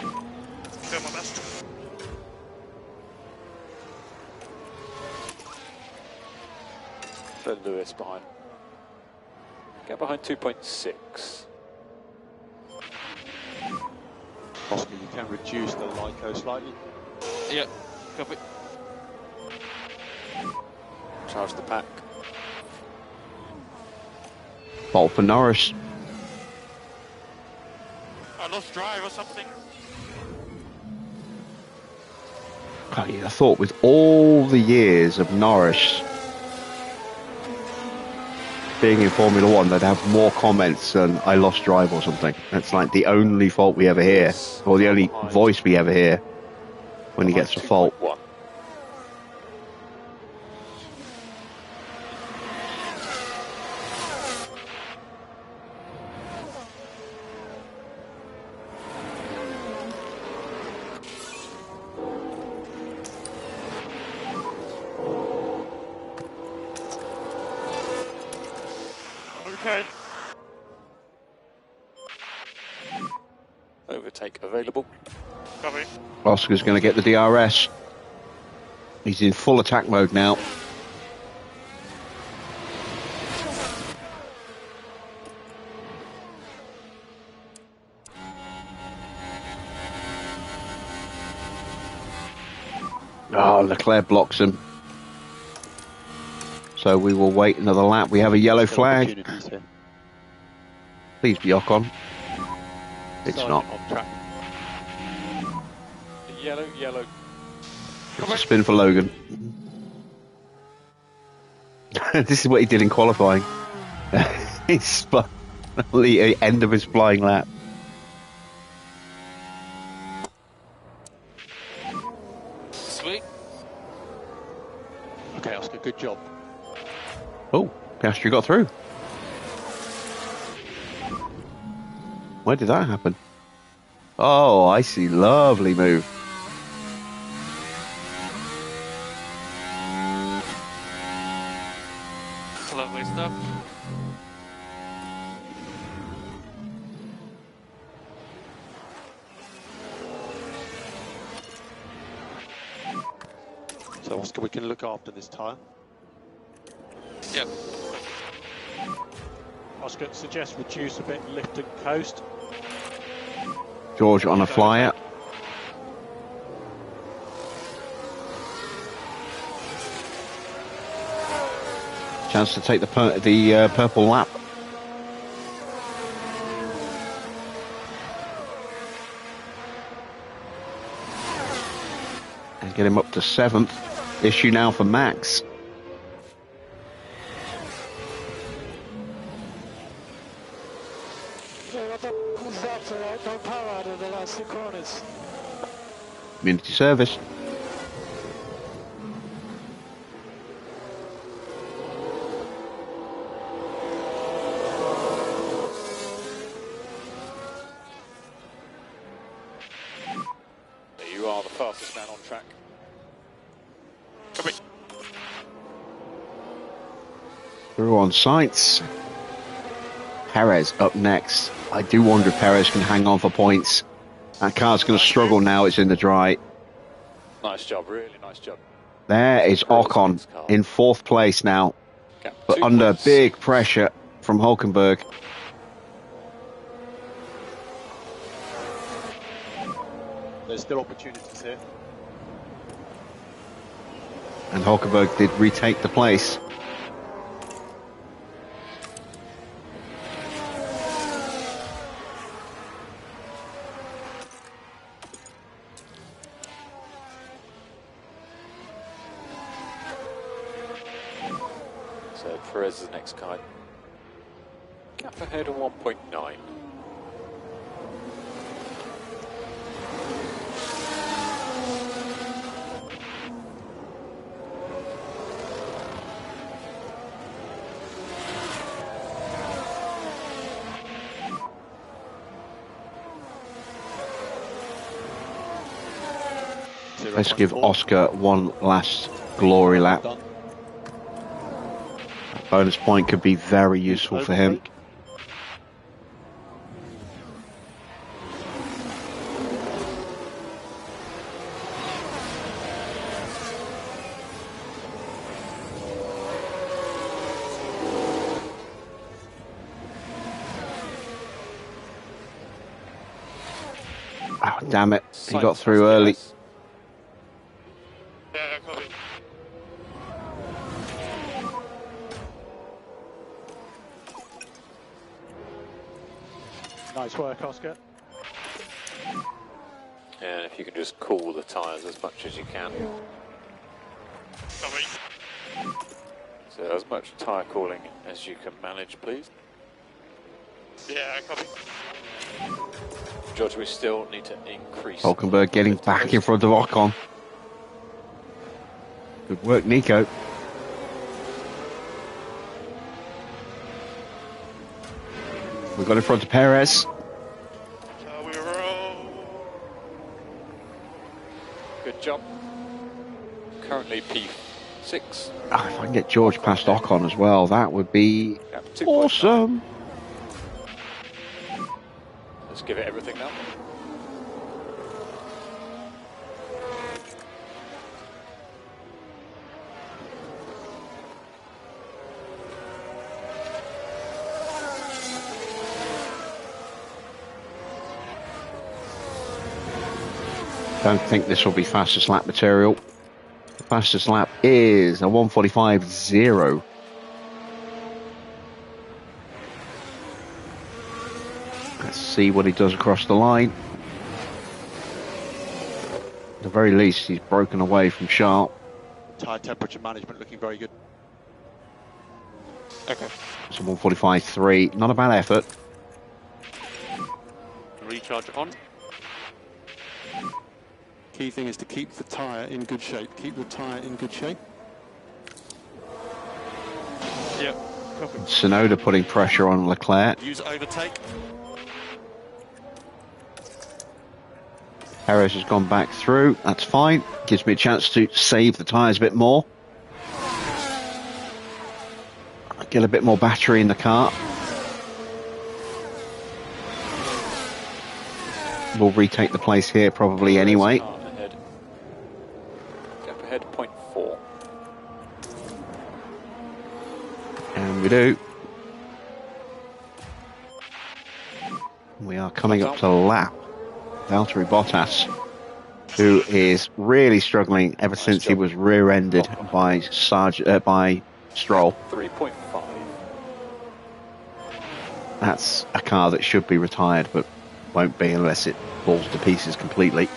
Do my best. For Lewis behind. Get behind 2.6. Possibly you can reduce the LICO slightly. Yep. Copy. Charge the pack. Fault for Norris. I lost drive or something. I thought with all the years of Norris being in Formula One, they'd have more comments than I lost drive or something. That's like the only fault we ever hear, or the only voice we ever hear when he gets a fault. Okay. Overtake available. Copy. Oscar's going to get the DRS. He's in full attack mode now. Oh, Leclerc blocks him. So we will wait another lap. We have a yellow flag. Please be Ocon. It's not. On track. Yellow. It's a spin for Logan. This is what he did in qualifying. He spun at the end of his flying lap. Sweet. Okay, Oscar, good job. Oh, Piastri got through. Where did that happen? Oh, I see. Lovely move. Lovely stuff. So, Oscar, we can look after this tyre. Yep. Oscar, suggest reduce a bit, lift and coast. George on a flyer. Chance to take the purple lap. And get him up to 7th. Issue now for Max. Community service. You are the fastest man on track. Copy. Through on sights. Perez up next. I do wonder if Perez can hang on for points. That car's going to struggle now. It's in the dry. Nice job, really nice job. There is Ocon in 4th place now, but under big pressure from Hulkenberg. There's still opportunities here. And Hulkenberg did retake the place. So Perez is the next guy. Gap ahead of 1.9. Let's give Oscar one last glory lap. Bonus point could be very useful for him. Oh, damn it. He got through early. Yeah, copy. Nice work, Oscar. And if you can just cool the tyres as much as you can. Copy. So as much tyre cooling as you can manage, please. Yeah, copy. George, we still need to increase... Hulkenberg getting back in front of Ocon. Good work, Nico. We got in front of Perez. We roll. Good job. Currently P6. Oh, if I can get George past Ocon as well, that would be awesome. Let's give it everything now. Don't think this will be fastest lap material. The fastest lap is a 1:45.0. Let's see what he does across the line. At the very least, he's broken away from Sharp. Tyre temperature management looking very good. Okay. It's a 1:45.3. Not a bad effort. Recharge on. Key thing is to keep the tyre in good shape. Keep the tyre in good shape. Yep. Copy. Tsunoda putting pressure on Leclerc. Use overtake. Perez has gone back through. That's fine. Gives me a chance to save the tyres a bit more. Get a bit more battery in the car. We'll retake the place here probably anyway. Ahead. Gap ahead 0.4. And we do. We are coming up to lap Valtteri Bottas, who is really struggling ever since he was rear-ended by Stroll. 3.5. That's a car that should be retired, but won't be unless it falls to pieces completely.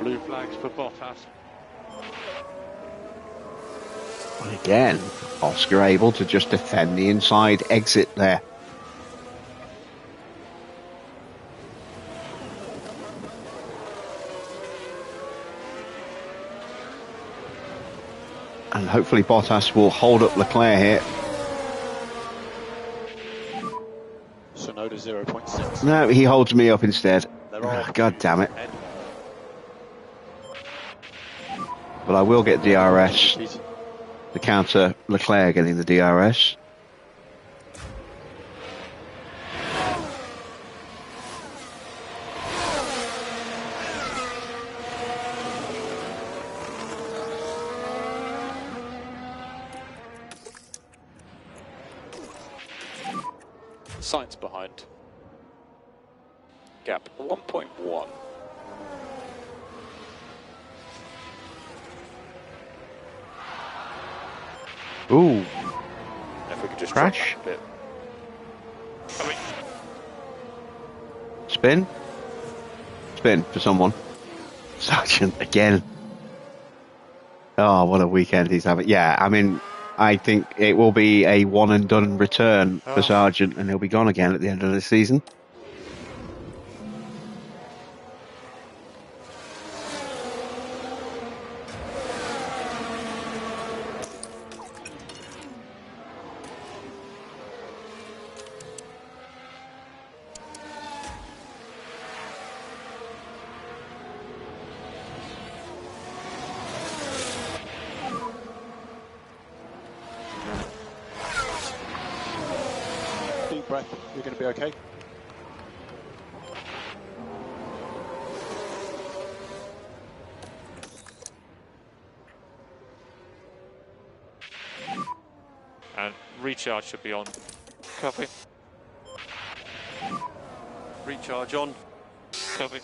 Blue flags for Bottas. And again, Oscar able to just defend the inside exit there. And hopefully Bottas will hold up Leclerc here. Tsunoda 0.6. No, he holds me up instead. God damn it. But I will get DRS to counter Leclerc getting the DRS. Science behind. Gap 1.1. Ooh. If we could just Crash. drop back a bit. Spin. Spin for someone. Sergeant again. Oh, what a weekend he's having. Yeah, I mean, I think it will be a one and done return for Sargent, and he'll be gone again at the end of the season. Deep breath, you're going to be okay. And recharge should be on. Copy. Recharge on. Copy.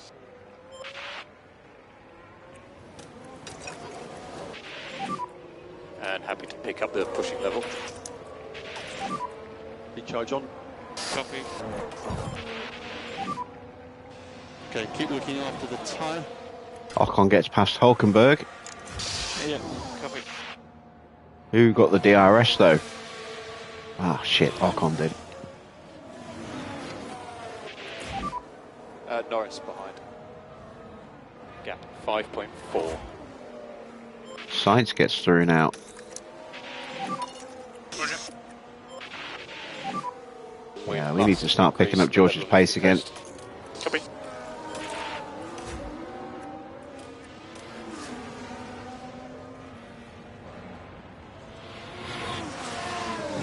And happy to pick up the pushing level. Recharge on. Copy. Okay, keep looking after the tyre. Ocon gets past Hulkenberg. Yeah, copy. Who got the DRS though? Ah, shit, Ocon did. Norris behind. Gap 5.4. Sainz gets through now. Yeah, we need to start picking up George's pace again. Copy.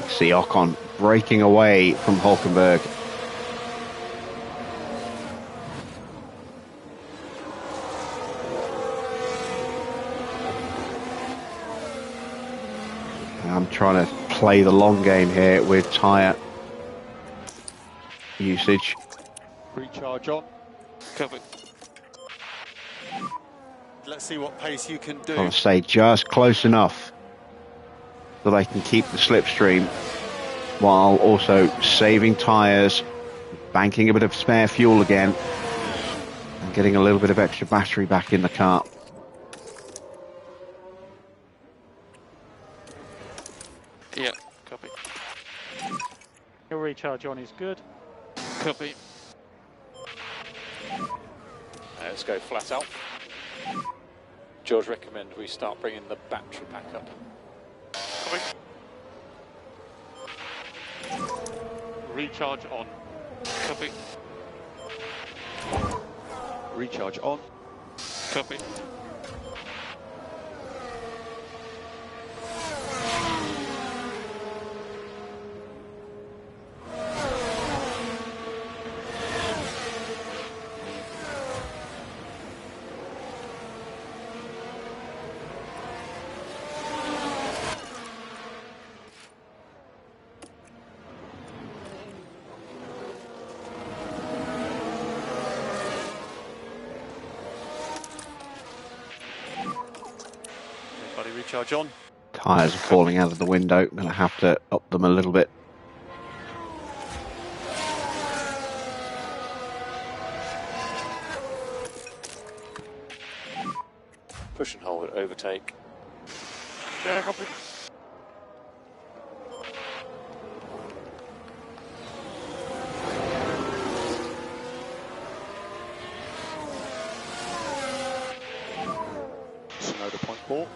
See Ocon breaking away from Hulkenberg. I'm trying to play the long game here with tyre usage. Recharge on. Copy. Let's see what pace you can do. Trying to stay just close enough that I can keep the slipstream while also saving tyres, banking a bit of spare fuel again, and getting a little bit of extra battery back in the car. Yeah, copy. Your recharge on is good. Copy. Let's go flat out. George, recommend we start bringing the battery back up. Copy. Recharge on. Copy. Recharge on. Copy. Recharge on. Tyres are falling out of the window. I'm going to have to up them a little bit. Push and hold, overtake. Yeah, copy. Sonoda point 4.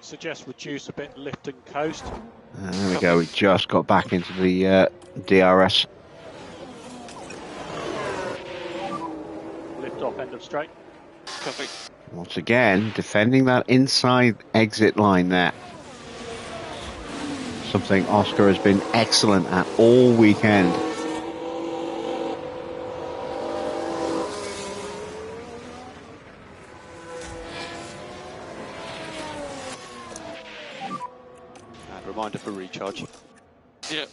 Suggest reduce a bit, lift and coast. There we go, we just got back into the DRS. Lift off end of straight. Copy. Once again, defending that inside exit line there. Something Oscar has been excellent at all weekend. reminder for recharge. Yep.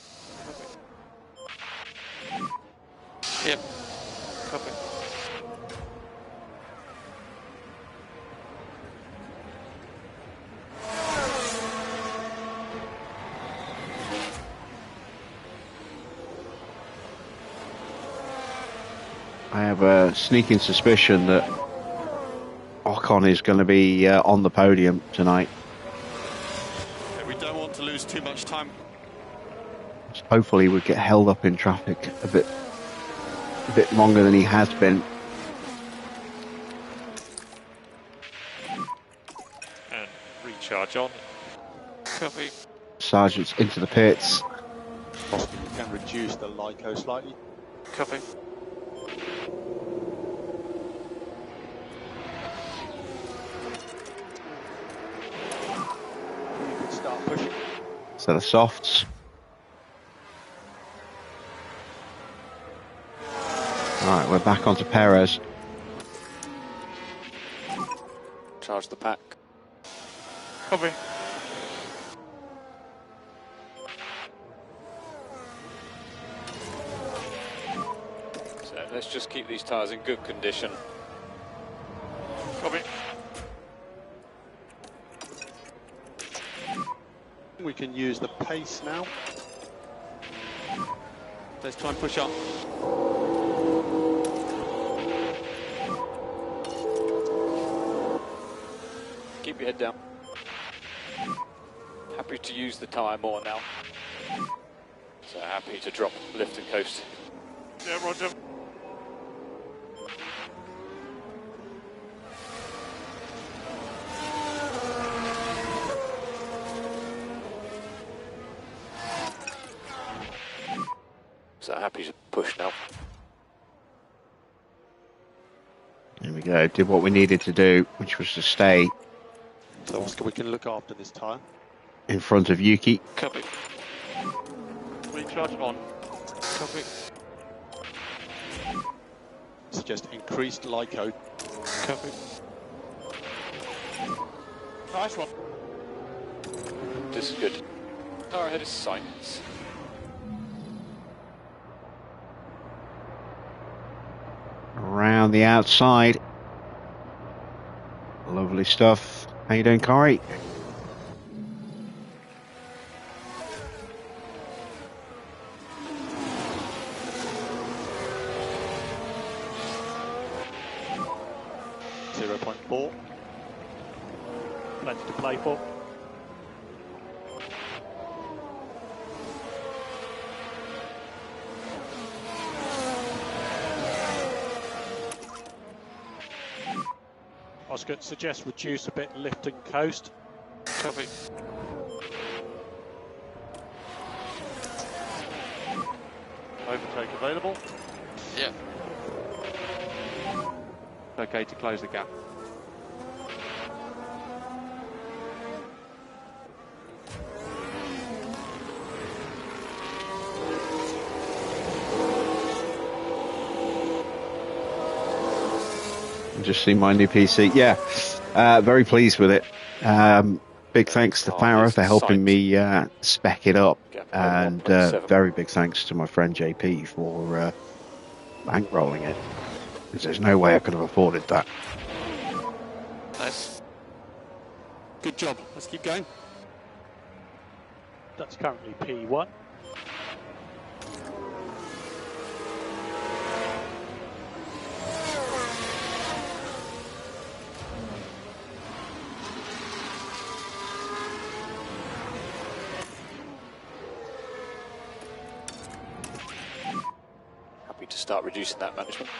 Yep. Copy. I have a sneaking suspicion that Ocon is going to be on the podium tonight. Okay, we don't want to lose too much time. Hopefully we get held up in traffic a bit longer than he has been. And recharge on. Copy. Sergeant's into the pits. Possibly you can reduce the LICO slightly. Copy. You can start pushing. Set of softs. Alright, we're back onto Perez. Charge the pack. Copy. So let's just keep these tyres in good condition. Copy. We can use the pace now. Let's try and push on. Keep your head down. Happy to use the tyre more now. So happy to drop, lift and coast. Yeah, roger. So happy to push now. There we go. Did what we needed to do, which was to stay So Oscar, we can look after this tyre. in front of Yuki. Copy. Recharge on. Copy. Suggest increased LICO. Copy. Nice one. This is good. Car ahead is Science. Around the outside. Lovely stuff. How you doing, Corey? .4. Plenty to play for. Oscar, suggest reduce a bit, lift and coast. Copy. Overtake available. Yeah. Okay to close the gap. Just seen my new PC. Yeah, very pleased with it. Big thanks to Farah for helping me spec it up, and very big thanks to my friend JP for bankrolling it, because there's no way I could have afforded that. Nice. Good job. Let's keep going. That's currently P1. To start reducing that management.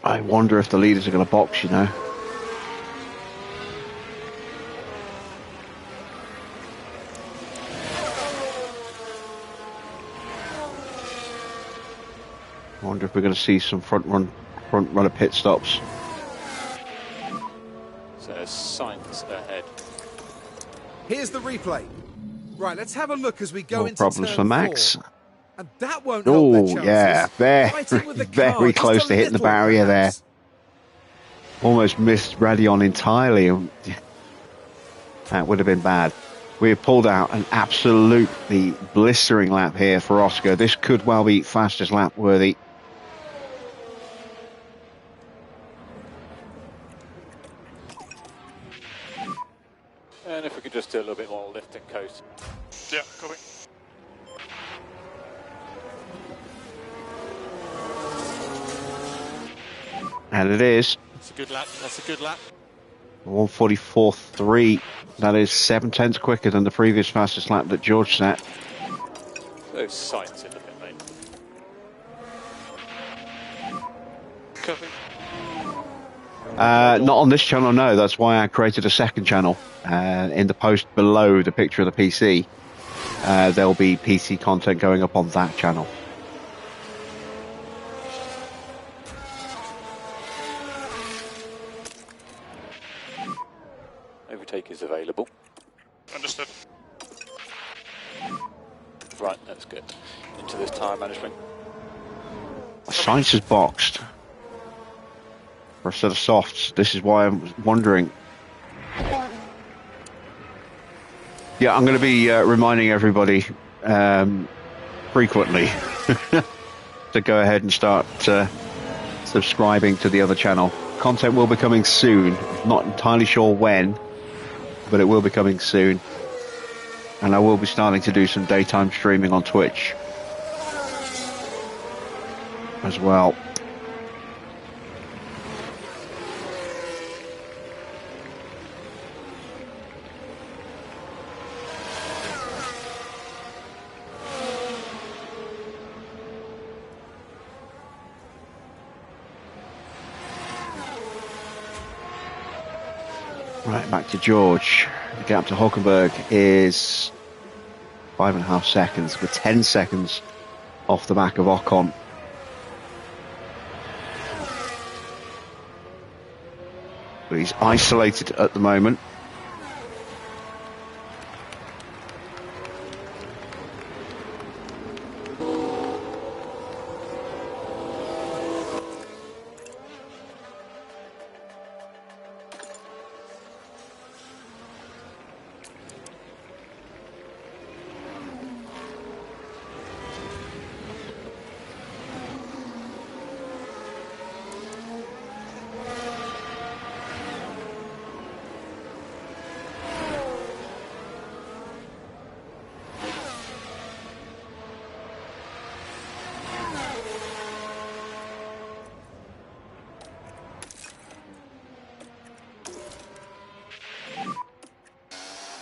I wonder if the leaders are going to box, you know. I wonder if we're going to see some front runner pit stops. So Science ahead. Here's the replay. Right, let's have a look as we go More into problems turn for Max. 4. And that won't help their chances. Yeah, Fighting with the car, very just close a to hitting the little, barrier perhaps. there. Almost missed Radion entirely. That would have been bad. We have pulled out an absolutely blistering lap here for Oscar. This could well be fastest lap worthy. And if we could just do a little bit more lift and coast. Yeah, copy. And it is. That's a good lap. That's a good lap. 1:44.3. That is 7/10 quicker than the previous fastest lap that George set. Those sights in a bit, mate. Copy. Not on this channel, no. That's why I created a second channel. In the post below the picture of the PC, there'll be PC content going up on that channel. Overtake is available. Understood. Right, let's get into this tyre management. Science is boxed for a set of softs. This is why I'm wondering. Yeah, I'm going to be reminding everybody frequently to go ahead and start subscribing to the other channel. Content will be coming soon. Not entirely sure when, but it will be coming soon. And I will be starting to do some daytime streaming on Twitch as well. Right, back to George. The gap to Hulkenberg is 5.5 seconds. We're 10 seconds off the back of Ocon. But he's isolated at the moment.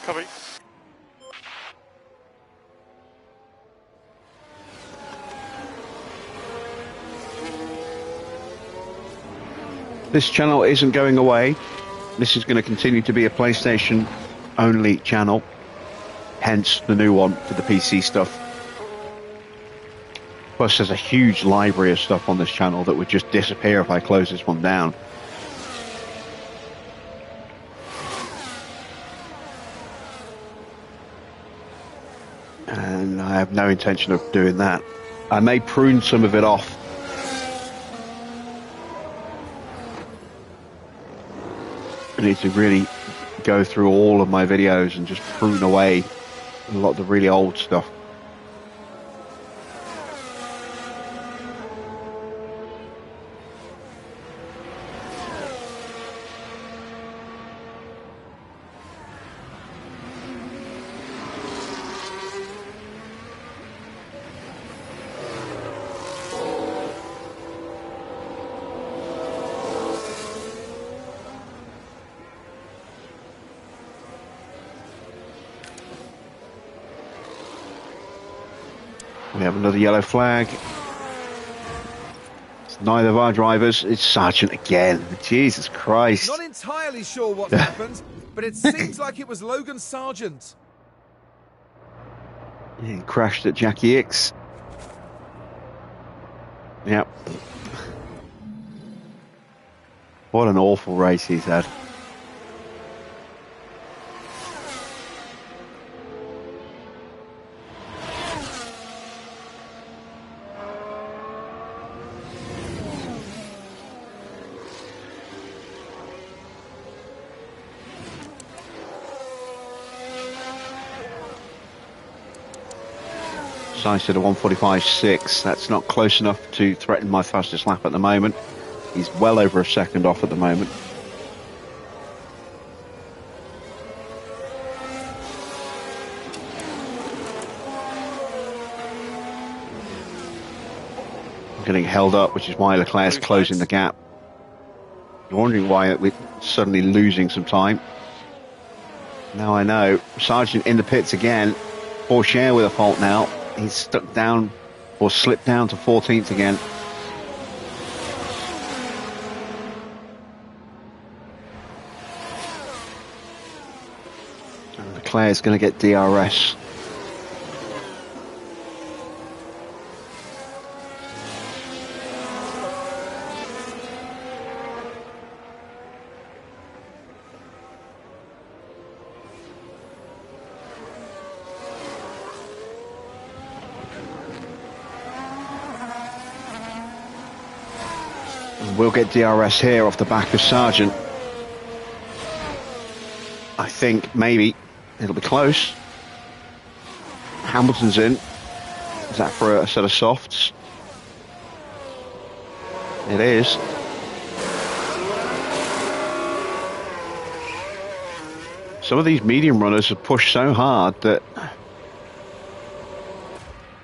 Copy. This channel isn't going away. This is going to continue to be a PlayStation only channel. Hence the new one for the PC stuff. Plus there's a huge library of stuff on this channel that would just disappear if I close this one down. And I have no intention of doing that. I may prune some of it off. I need to really go through all of my videos and just prune away a lot of the really old stuff. We have another yellow flag. It's neither of our drivers. It's Sargent again. Jesus Christ. Not entirely sure what happened, but it seems like it was Logan Sargent. He crashed at Jackie X. Yep. What an awful race he's had. Sainz did a 1:45.6. That's not close enough to threaten my fastest lap at the moment. He's well over a second off at the moment. I'm getting held up, which is why Leclerc's closing the gap. You're wondering why we're suddenly losing some time. Now I know. Sargent in the pits again. Pourchaire with a fault now. He's stuck down or slipped down to 14th again. And Leclerc's going to get DRS. We'll get DRS here off the back of Sargent. I think maybe it'll be close. Hamilton's in. Is that for a set of softs? It is. Some of these medium runners have pushed so hard that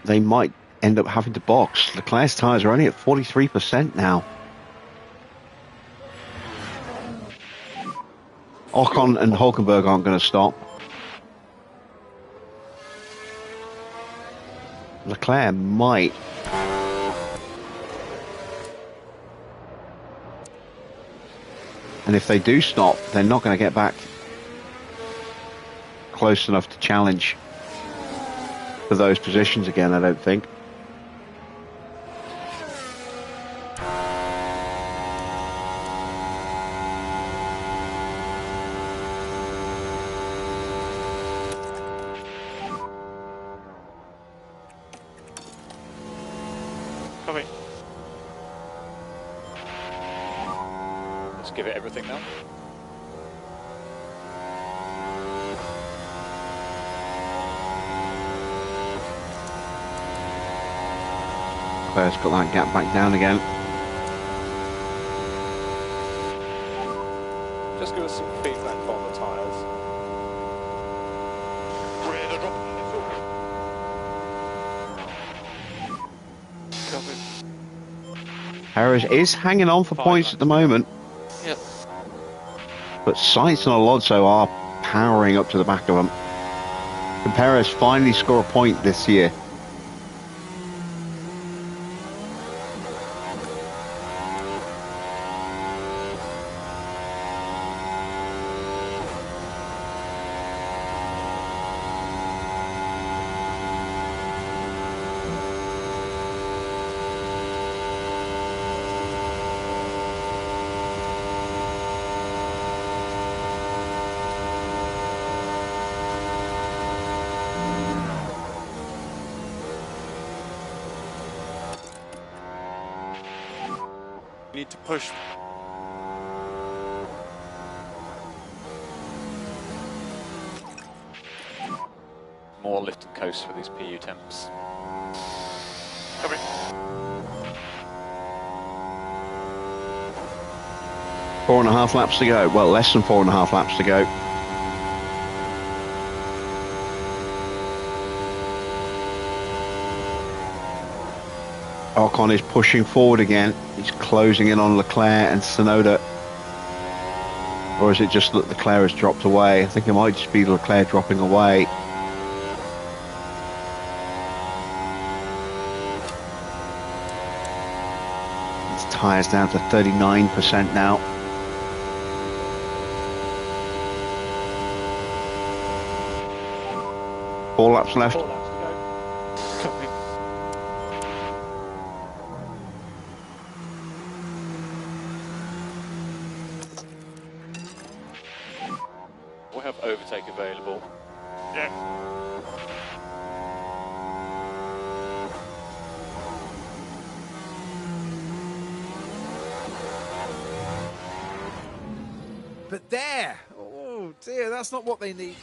they might end up having to box. Leclerc's tyres are only at 43% now. Ocon and Hulkenberg aren't going to stop. Leclerc might. And if they do stop, they're not going to get back close enough to challenge for those positions again, I don't think. Let's give it everything now. Claire's got that gap back down again. Just give us some feedback on the tyres. Harris is hanging on for points at the moment. Yep. But Sainz and Alonso are powering up to the back of them. Can Perez finally score a point this year? Need to push. More lift and coast for these PU temps. Coming. Four and a half laps to go. Well, less than 4.5 laps to go. Ocon is pushing forward again. He's closing in on Leclerc and Tsunoda. Or is it just that Leclerc has dropped away? I think it might just be Leclerc dropping away. His tyres down to 39% now. Four laps left. 4 laps to go. Coming. We have overtake available. Yeah. But there! Oh dear, that's not what they need.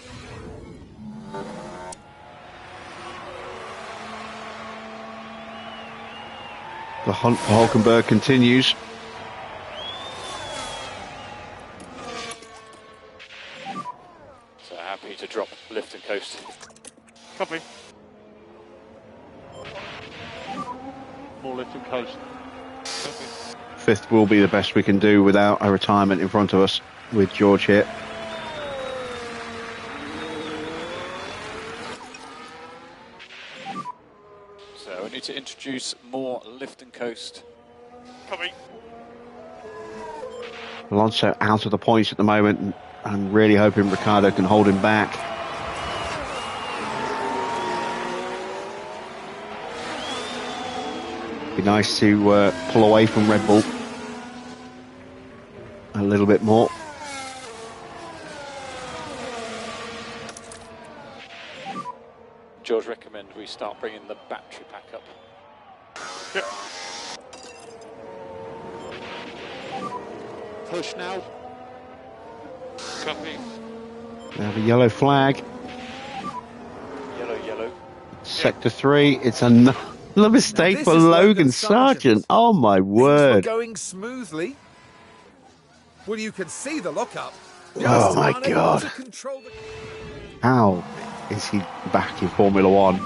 The hunt for Hulkenberg continues. So happy to drop lift and coast. Copy. More lift and coast. Copy. Fifth will be the best we can do without a retirement in front of us with George here. So we need to introduce more lift and coast. Copy. Alonso out of the points at the moment. I'm really hoping Ricciardo can hold him back. Be nice to pull away from Red Bull a little bit more. George, recommend we start bringing the battery pack up. Yep. Push now. Copy. We have a yellow flag. Yellow. Sector 3. It's another mistake for is Logan Sargent. Oh my Things were word. going smoothly. Well, you can see the lockup. Oh my Unable God. to control the... How is he back in Formula 1?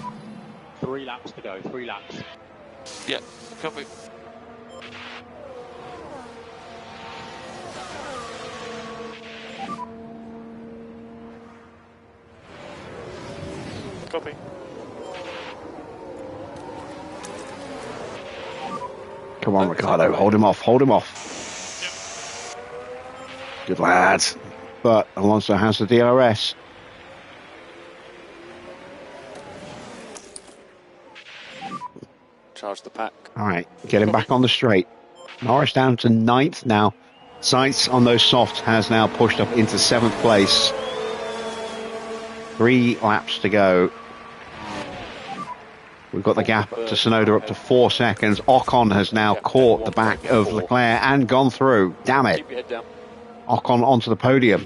3 laps to go, 3 laps. Yeah, copy. Copy. Come on, Ricciardo. Hold him off. Hold him off. Good lad. But Alonso has the DRS. Charge the pack. All right, get him back on the straight. Norris down to 9th now. Sights on those softs has now pushed up into 7th place. 3 laps to go. We've got the gap to Tsunoda up to 4 seconds. Ocon has now caught the back of Leclerc and gone through. Damn it. Keep your head down. Ocon onto the podium.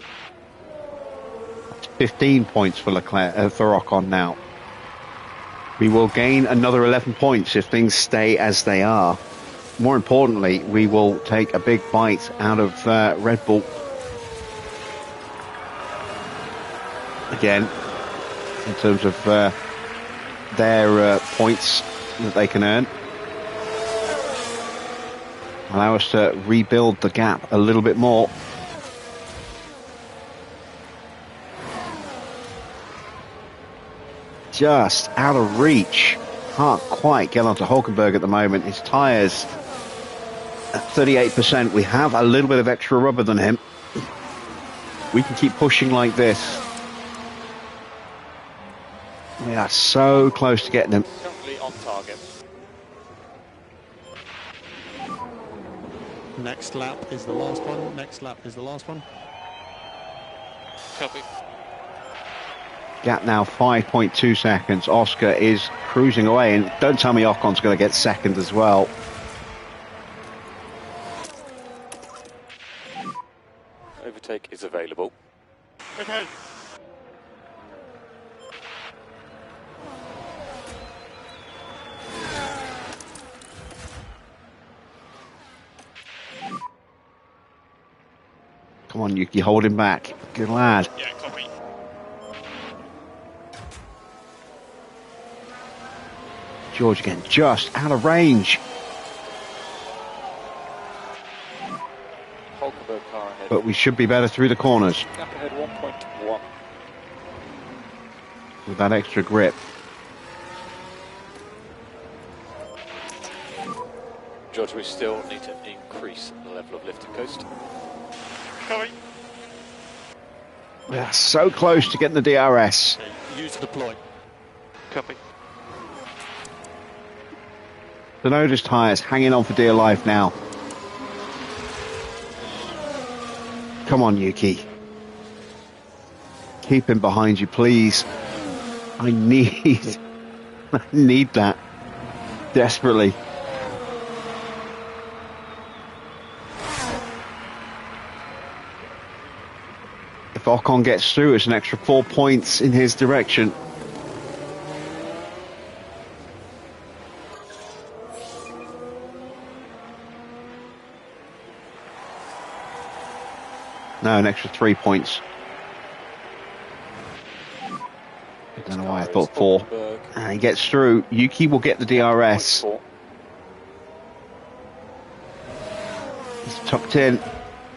That's 15 points for Leclerc, for Ocon now. We will gain another 11 points if things stay as they are. More importantly, we will take a big bite out of Red Bull. Again, in terms of their points that they can earn. Allow us to rebuild the gap a little bit more. Just out of reach. Can't quite get onto Hulkenberg at the moment. His tyres at 38%. We have a little bit of extra rubber than him. We can keep pushing like this. We are so close to getting him. Currently on target. Next lap is the last one. Next lap is the last one. Copy. Gap now 5.2 seconds. Oscar is cruising away, and don't tell me Ocon's going to get second as well. Overtake is available. Okay. Come on, Yuki, hold him back. Good lad. Yeah, copy. George again, just out of range. Hulkenberg car ahead. But we should be better through the corners Gap ahead 1.1. with that extra grip. George, we still need to increase the level of lift and coast. Copy. We are so close to getting the DRS. Use deploy. Copy. Tsunoda's tyres hanging on for dear life now. Come on, Yuki. Keep him behind you, please. I need that desperately. If Ocon gets through, it's an extra 4 points in his direction. No, an extra 3 points. I don't know why I thought 4. And he gets through. Yuki will get the DRS. He's tucked in.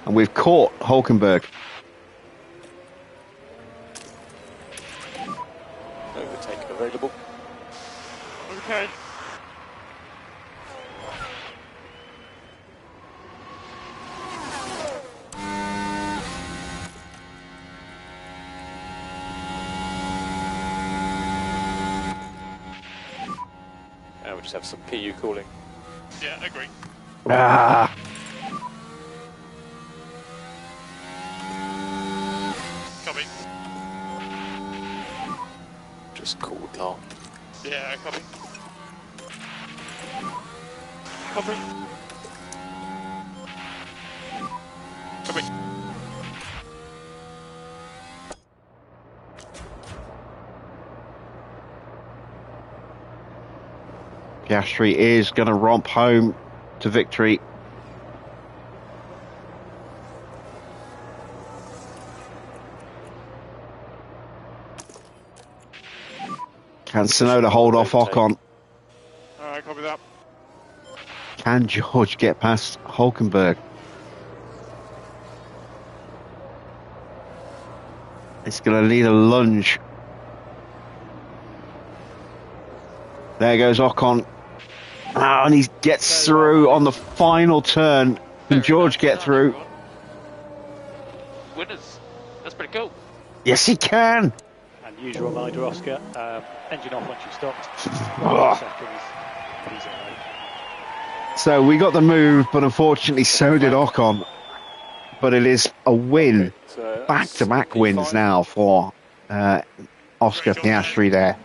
And we've caught Hulkenberg. Overtake available. Okay. Now we just have some PU cooling. Yeah, agree. Ah! Copy. Just cool down. Yeah, copy. Copy. Copy. Piastri is going to romp home to victory. Can Tsunoda hold off Ocon? Alright, copy that. Can George get past Hulkenberg? It's going to need a lunge. There goes Ocon. Oh, and he gets through on the final turn. Can George get through? Winners. That's pretty cool. Yes, he can. And usual reminder, Oscar, engine off once you've stopped. 12 seconds. He's all right. So we got the move, but unfortunately so did Ocon. But it is a win. Back-to-back wins now for Oscar Piastri there.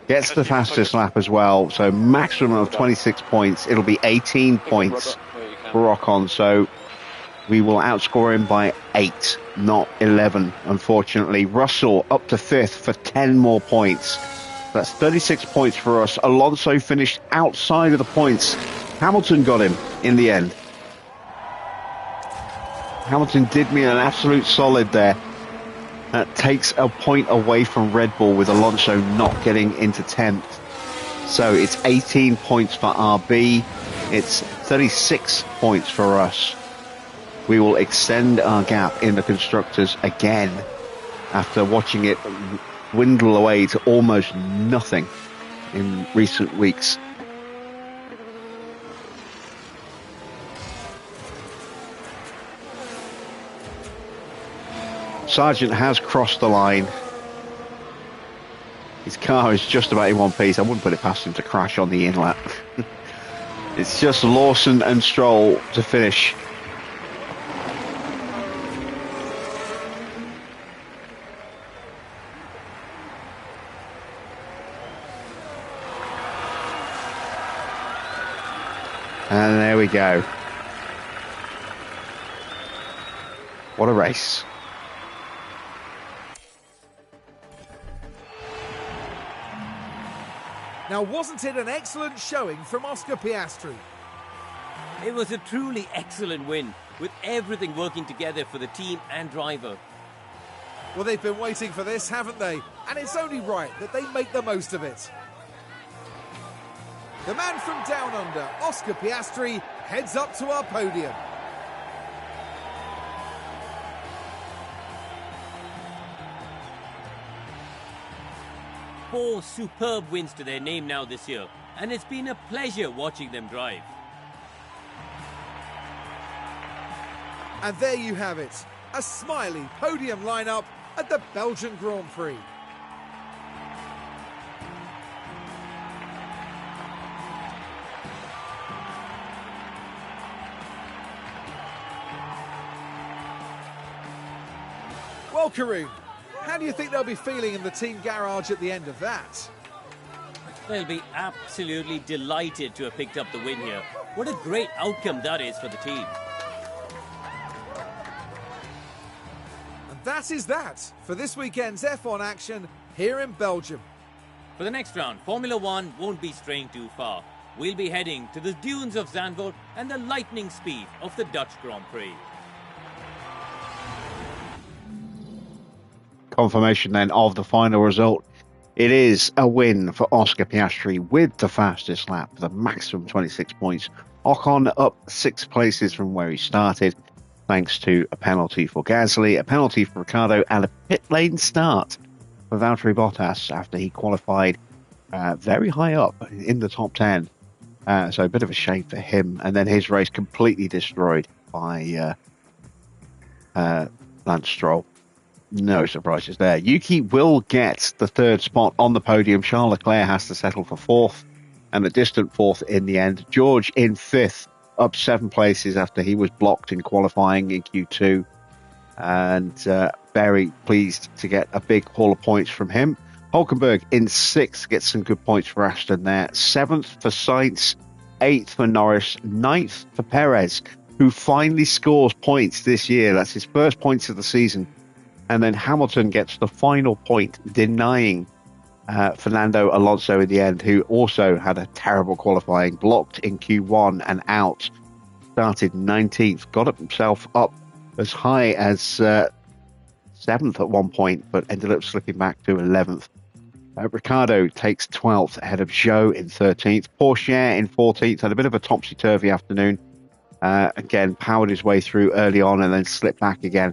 Gets the fastest lap as well, so maximum of 26 points. It'll be 18 points for Ocon, so we will outscore him by 8, not 11, unfortunately. Russell up to 5th for 10 more points. That's 36 points for us. Alonso finished outside of the points. Hamilton got him in the end. Hamilton did me an absolute solid there. That takes a point away from Red Bull with Alonso not getting into 10th. So it's 18 points for RB. It's 36 points for us. We will extend our gap in the Constructors again after watching it dwindle away to almost nothing in recent weeks. Sargent has crossed the line. His car is just about in one piece. I wouldn't put it past him to crash on the inlet. It's just Lawson and Stroll to finish. And there we go. What a race. Now, wasn't it an excellent showing from Oscar Piastri? It was a truly excellent win, with everything working together for the team and driver. Well, they've been waiting for this, haven't they? And it's only right that they make the most of it. The man from down under, Oscar Piastri, heads up to our podium. Four superb wins to their name now this year, and it's been a pleasure watching them drive. And there you have it, a smiley podium lineup at the Belgian Grand Prix. Well, Karun, how do you think they'll be feeling in the team garage at the end of that? They'll be absolutely delighted to have picked up the win here. What a great outcome that is for the team. And that is that for this weekend's F1 action here in Belgium. For the next round, Formula One won't be straying too far. We'll be heading to the dunes of Zandvoort and the lightning speed of the Dutch Grand Prix. confirmation then of the final result. It is a win for Oscar Piastri with the fastest lap, the maximum 26 points. Ocon up 6 places from where he started, thanks to a penalty for Gasly, a penalty for Ricciardo, and a pit lane start for Valtteri Bottas after he qualified very high up in the top 10. So a bit of a shame for him. And then his race completely destroyed by Lance Stroll. No surprises there. Yuki will get the 3rd spot on the podium. Charles Leclerc has to settle for 4th, and a distant 4th in the end. George in 5th, up 7 places after he was blocked in qualifying in Q2. And very pleased to get a big haul of points from him. Hulkenberg in 6th, gets some good points for Aston there. 7th for Sainz, 8th for Norris, 9th for Perez, who finally scores points this year. That's his first points of the season. And then Hamilton gets the final point, denying Fernando Alonso in the end, who also had a terrible qualifying, blocked in Q1 and out. Started 19th, got himself up as high as 7th at one point, but ended up slipping back to 11th. Ricciardo takes 12th ahead of Zhou in 13th. Porsche in 14th, had a bit of a topsy-turvy afternoon. Again, powered his way through early on and then slipped back again.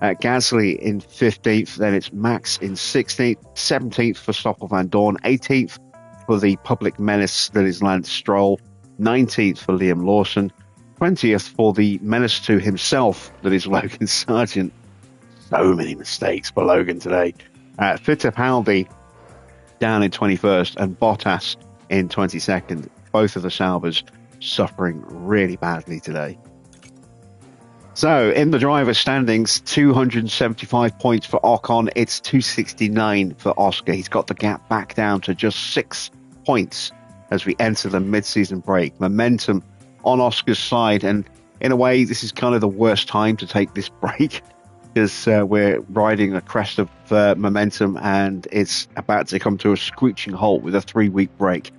Gasly in 15th, then it's Max in 16th, 17th for Stoffel Van Dorn, 18th for the public menace that is Lance Stroll, 19th for Liam Lawson, 20th for the menace to himself that is Logan Sargent. So many mistakes for Logan today. Fittipaldi down in 21st and Bottas in 22nd. Both of the Saubers suffering really badly today. So, in the driver's standings, 275 points for Ocon. It's 269 for Oscar. He's got the gap back down to just 6 points as we enter the mid-season break. Momentum on Oscar's side, and in a way, this is kind of the worst time to take this break because we're riding a crest of momentum and it's about to come to a screeching halt with a 3-week break.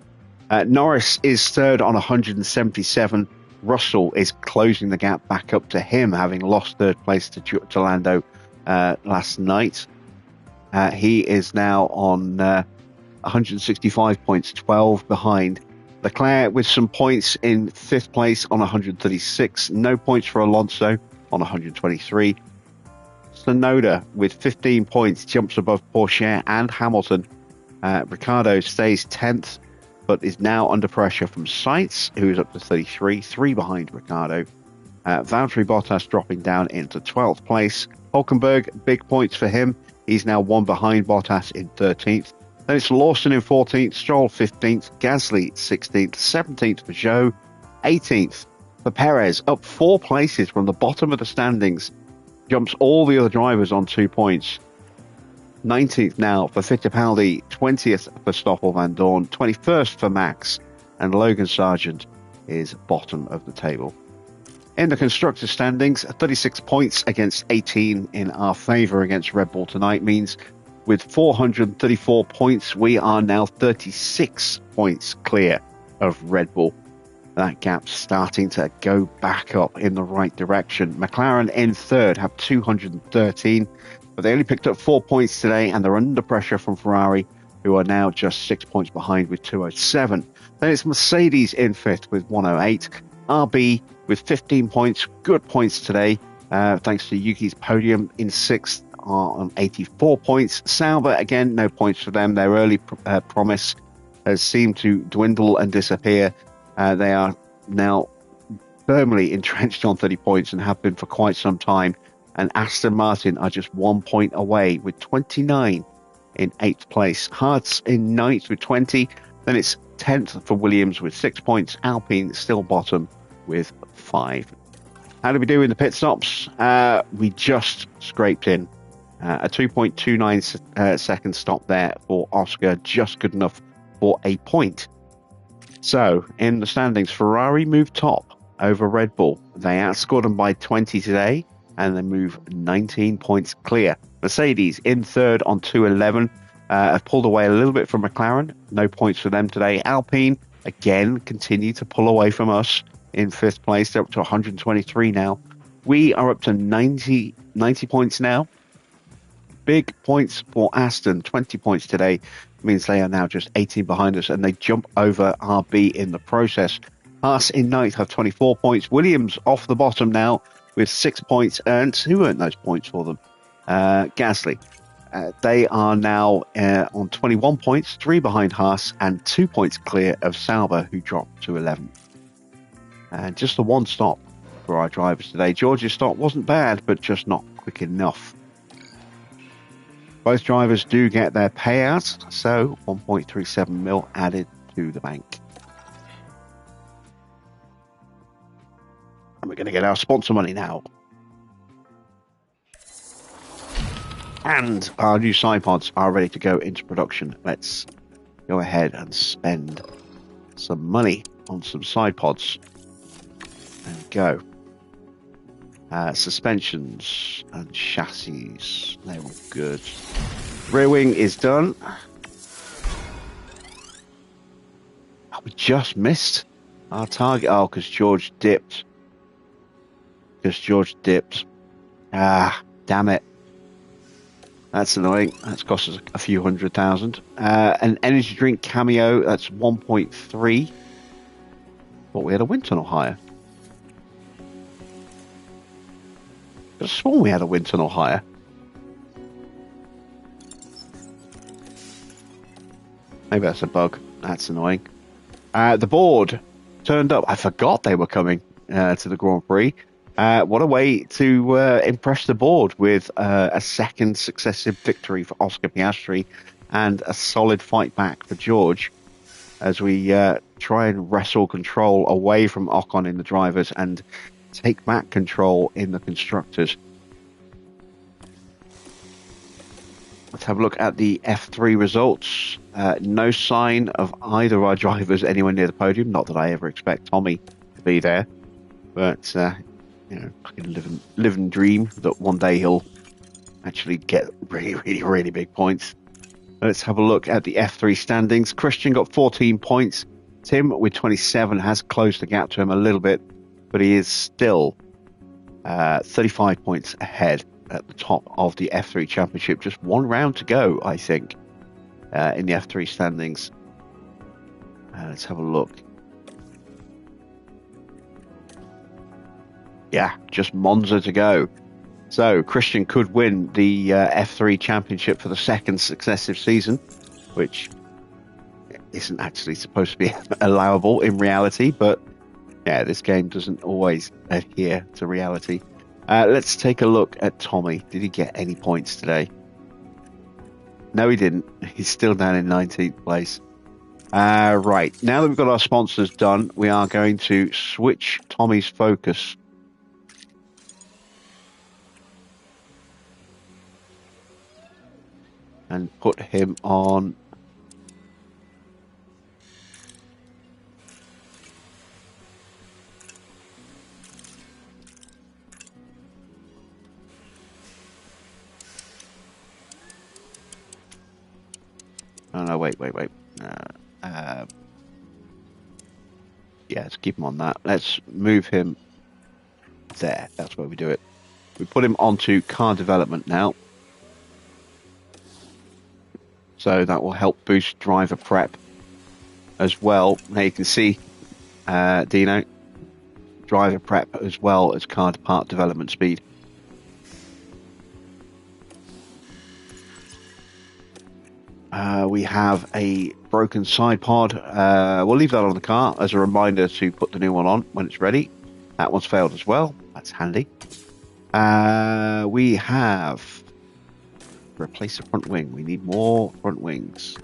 Norris is 3rd on 177. Russell is closing the gap back up to him, having lost 3rd place to Lando last night. He is now on 165 points, 12 behind. Leclerc with some points in 5th place on 136. No points for Alonso on 123. Tsunoda with 15 points jumps above Porsche and Hamilton. Ricciardo stays 10th, but is now under pressure from Sainz, who is up to 33, 3 behind Ricciardo. Valtteri Bottas dropping down into 12th place. Hulkenberg, big points for him. He's now 1 behind Bottas in 13th. Then it's Lawson in 14th, Stroll 15th, Gasly 16th, 17th for Zhou, 18th for Perez, up 4 places from the bottom of the standings. Jumps all the other drivers on 2 points. 19th now for Fittipaldi, 20th for Stoffel Van Dorn, 21st for Max, and Logan Sargent is bottom of the table. In the constructors' standings, 36 points against 18 in our favour against Red Bull tonight means with 434 points, we are now 36 points clear of Red Bull. That gap's starting to go back up in the right direction. McLaren in 3rd have 213, but they only picked up 4 points today and they're under pressure from Ferrari, who are now just 6 points behind with 207. Then it's Mercedes in 5th with 108. RB with 15 points, good points today, thanks to Yuki's podium in 6th on 84 points. Sauber, again, no points for them. Their early promise has seemed to dwindle and disappear. They are now firmly entrenched on 30 points and have been for quite some time. And Aston Martin are just 1 point away with 29 in 8th place. Haas in 9th with 20. Then it's 10th for Williams with 6 points. Alpine still bottom with 5. How did we do in the pit stops? We just scraped in. A 2.29 second stop there for Oscar, just good enough for a point. So, in the standings, Ferrari moved top over Red Bull. They outscored them by 20 today, and they move 19 points clear. Mercedes in 3rd on 211, have pulled away a little bit from McLaren. No points for them today. Alpine, again, continue to pull away from us in 5th place. They're up to 123 now. We are up to 90 points now. big points for Aston. 20 points today means they are now just 18 behind us, and they jump over RB in the process. Haas in ninth have 24 points. Williams off the bottom now with 6 points earned. Who earned those points for them? Gasly. They are now on 21 points, 3 behind Haas, and 2 points clear of Sauber, who dropped to 11th. And just the one stop for our drivers today. George's stop wasn't bad, but just not quick enough. Both drivers do get their payouts, so 1.37 mil added to the bank. And we're going to get our sponsor money now. And our new side pods are ready to go into production. Let's go ahead and spend some money on some side pods. There we go. Suspensions and chassis, they're all good. Rear wing is done. Oh, we just missed our target. Oh, because George dipped. Ah, damn it. That's annoying. That's cost us a few 100,000. An energy drink cameo, that's 1.3. Thought we had a wind tunnel hire. I swore we had a wind tunnel hire. Maybe that's a bug. That's annoying. The board turned up. I forgot they were coming to the Grand Prix. What a way to impress the board with a second successive victory for Oscar Piastri and a solid fight back for George as we try and wrestle control away from Ocon in the drivers and take back control in the constructors. Let's have a look at the F3 results. No sign of either of our drivers anywhere near the podium. Not that I ever expect Tommy to be there, but you know, I can live and dream that one day he'll actually get really big points. Let's have a look at the F3 standings. Christian got 14 points. Tim with 27 has closed the gap to him a little bit, but he is still 35 points ahead at the top of the F3 championship. Just one round to go, I think, in the F3 standings. Let's have a look. Yeah, just Monza to go. So Christian could win the F3 championship for the second successive season, which isn't actually supposed to be allowable in reality, but yeah, this game doesn't always adhere to reality. Let's take a look at Tommy. Did he get any points today? No, he didn't. He's still down in 19th place. Right, now that we've got our sponsors done, we are going to switch Tommy's focus. And put him on oh no, wait. Yeah, let's keep him on that. Let's move him there. That's where we do it. We put him onto car development now. So that will help boost driver prep as well. Now you can see, Dino, driver prep as well as car part development speed. We have a broken side pod. We'll leave that on the car as a reminder to put the new one on when it's ready. That one's failed as well. That's handy. We have replace the front wing. We need more front wings.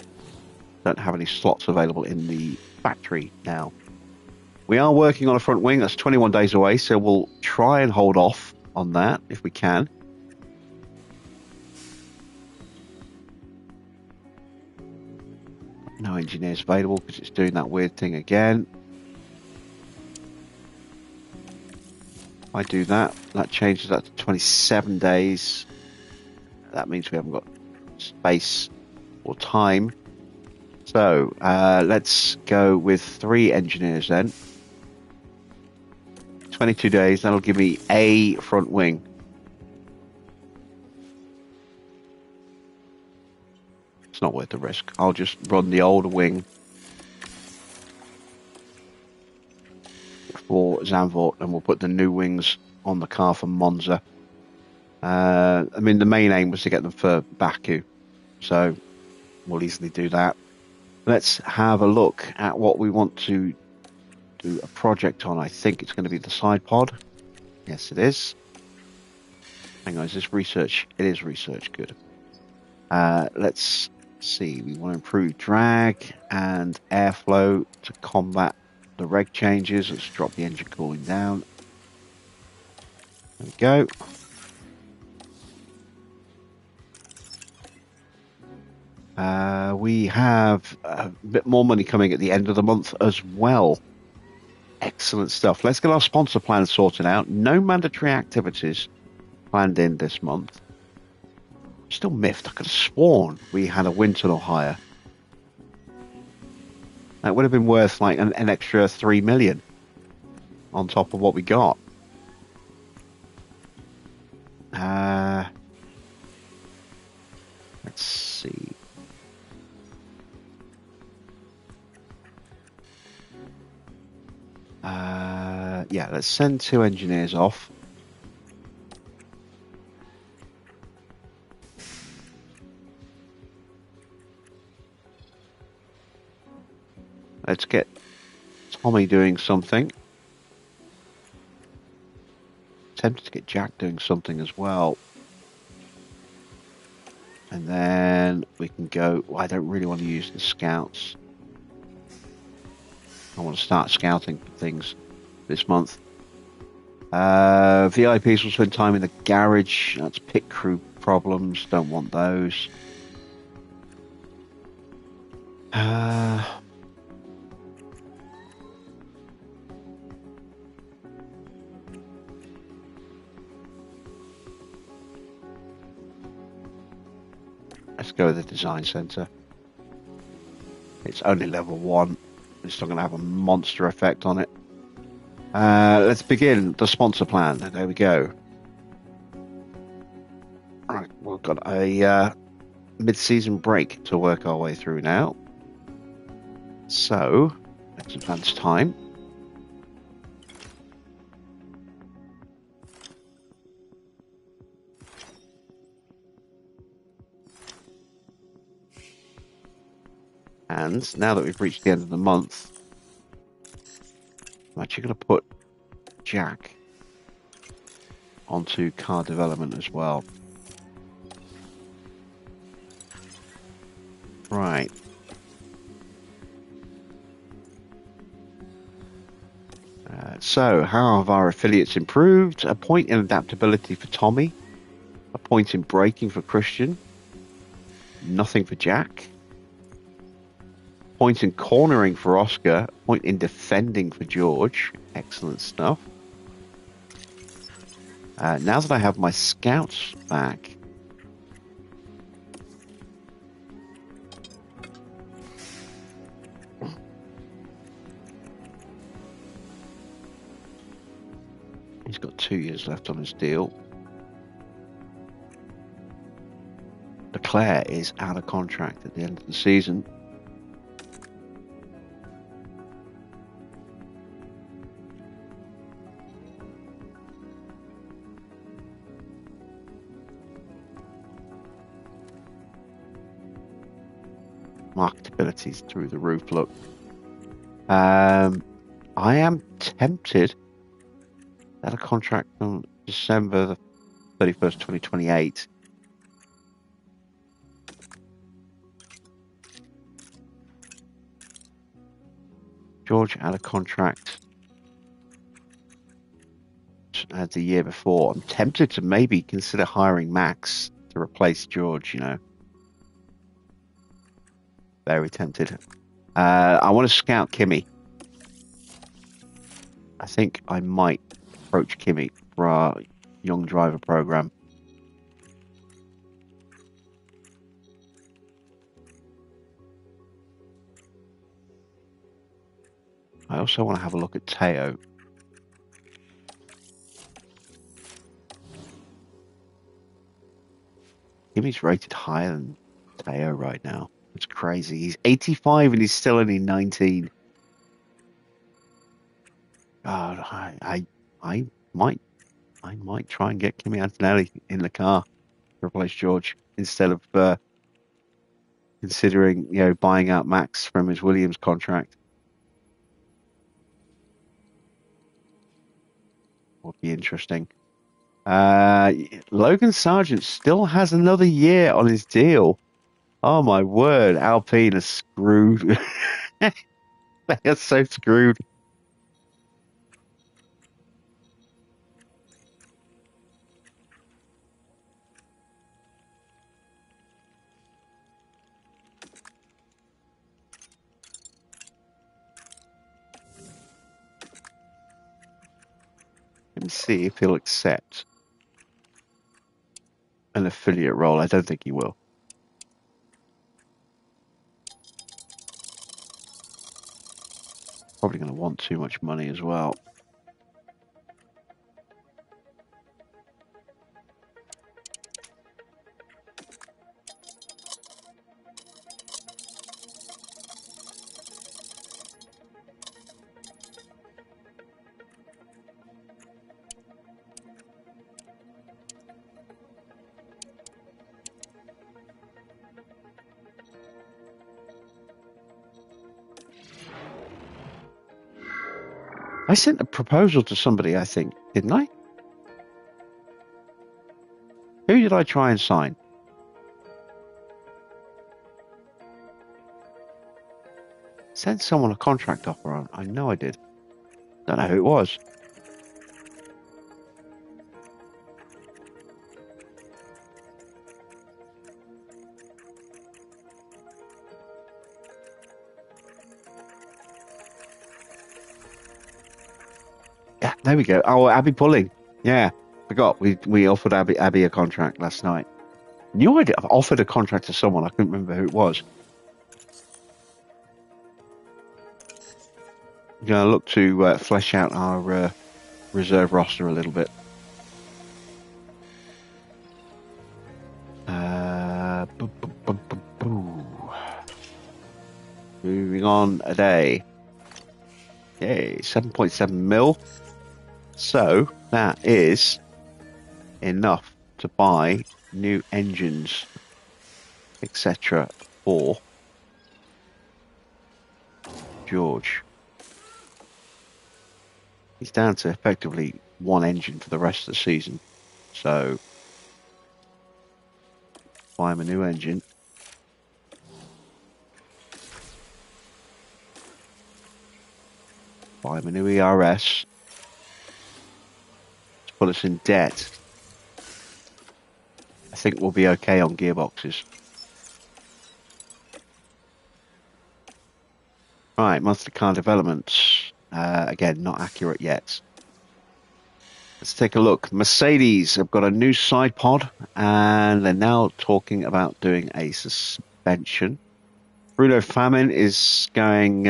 Don't have any slots available in the factory now. We are working on a front wing. That's 21 days away, so we'll try and hold off on that if we can. No engineers available because it's doing that weird thing again. If I do that, that changes that to 27 days. That means we haven't got space or time. So let's go with 3 engineers then. 22 days, that'll give me a front wing. It's not worth the risk. I'll just run the older wing for Zandvoort, and we'll put the new wings on the car for Monza. I mean, the main aim was to get them for Baku, so we'll easily do that. Let's have a look at what we want to do a project on. I think it's going to be the side pod. Yes, it is. Hang on, is this research? It is research, good. Let's see, we want to improve drag and airflow to combat the reg changes. Let's drop the engine cooling down. There we go. We have a bit more money coming at the end of the month as well. Excellent stuff. Let's get our sponsor plan sorted out. No mandatory activities planned in this month. Still miffed. I could have sworn we had a wind tunnel hire. That would have been worth like an extra 3 million on top of what we got. Let's see. Yeah, let's send 2 engineers off. Let's get Tommy doing something. Tempted to get Jack doing something as well. And then we can go... Well, I don't really want to use the scouts. I want to start scouting things this month. VIPs will spend time in the garage. That's pit crew problems. Don't want those. Let's go with the design center. It's only level 1. It's not going to have a monster effect on it. Let's begin the sponsor plan. There we go. Right, we've got a mid-season break to work our way through now. So, let's advance time. And now that we've reached the end of the month, I'm actually going to put Jack onto car development as well. Right. So, how have our affiliates improved? A point in adaptability for Tommy. A point in braking for Christian. Nothing for Jack. Point in cornering for Oscar. Point in defending for George. Excellent stuff. Now that I have my scouts back, he's got 2 years left on his deal. Leclerc is out of contract at the end of the season. Marketability's through the roof, look. I am tempted at a contract on December the 31st, 2028. George had a contract the year before. I'm tempted to maybe consider hiring Max to replace George, you know. Very tempted. I want to scout Kimmy. I think I might approach Kimmy for our young driver program. I also want to have a look at Teo. Kimmy's rated higher than Theo right now. It's crazy. He's 85 and he's still only 19. God, I might try and get Kimi Antonelli in the car to replace George instead of considering, buying out Max from his Williams contract. Would be interesting. Logan Sargent still has another year on his deal. Oh my word, Alpine is screwed. They are so screwed. Let me see if he'll accept an affiliate role. I don't think he will. Probably going to want too much money as well. I sent a proposal to somebody, I think, didn't I? Who did I try and sign? Sent someone a contract offer on. I know I did. Don't know who it was. Yeah, there we go. Oh, Abby Pulling. Yeah, forgot. We offered Abby a contract last night. Knew I'd offered a contract to someone. I couldn't remember who it was. I'm going to look to flesh out our reserve roster a little bit. Moving on a day. Yay, 7.7 mil. So that is enough to buy new engines, etc. for George. He's down to effectively one engine for the rest of the season. So buy him a new engine. Buy him a new ERS. To put us in debt. I think we'll be okay on gearboxes. Right, monthly car developments. Again, not accurate yet. Let's take a look. Mercedes have got a new side pod, and they're now talking about doing a suspension. Bruno Famin is going,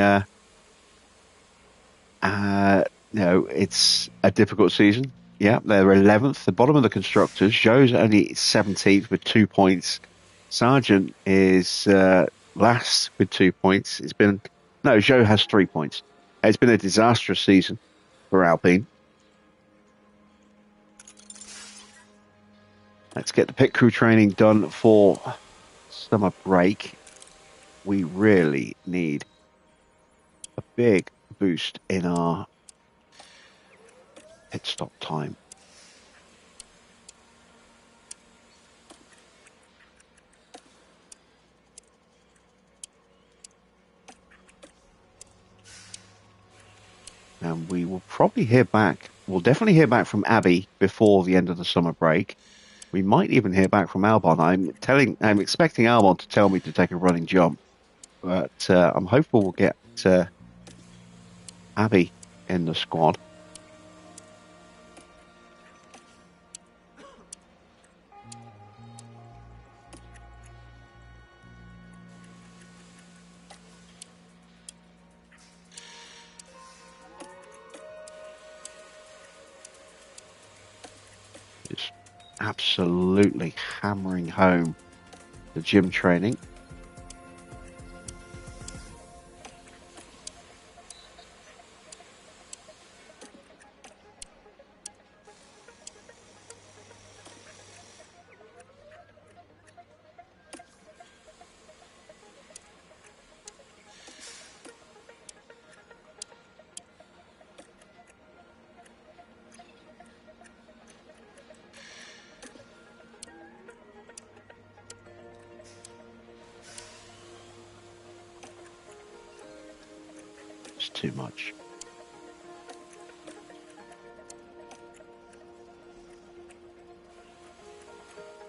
it's a difficult season. Yeah, they're 11th, the bottom of the constructors. Joe's only 17th with 2 points. Sargent is last with 2 points. Joe has 3 points. It's been a disastrous season for Alpine. Let's get the pit crew training done for summer break. We really need a big boost in our pit stop time. And we will probably hear back. We'll definitely hear back from Abby before the end of the summer break. We might even hear back from Albon. I'm expecting Albon to tell me to take a running jump, but I'm hopeful we'll get Abby in the squad. It's absolutely hammering home the gym training. It's too much.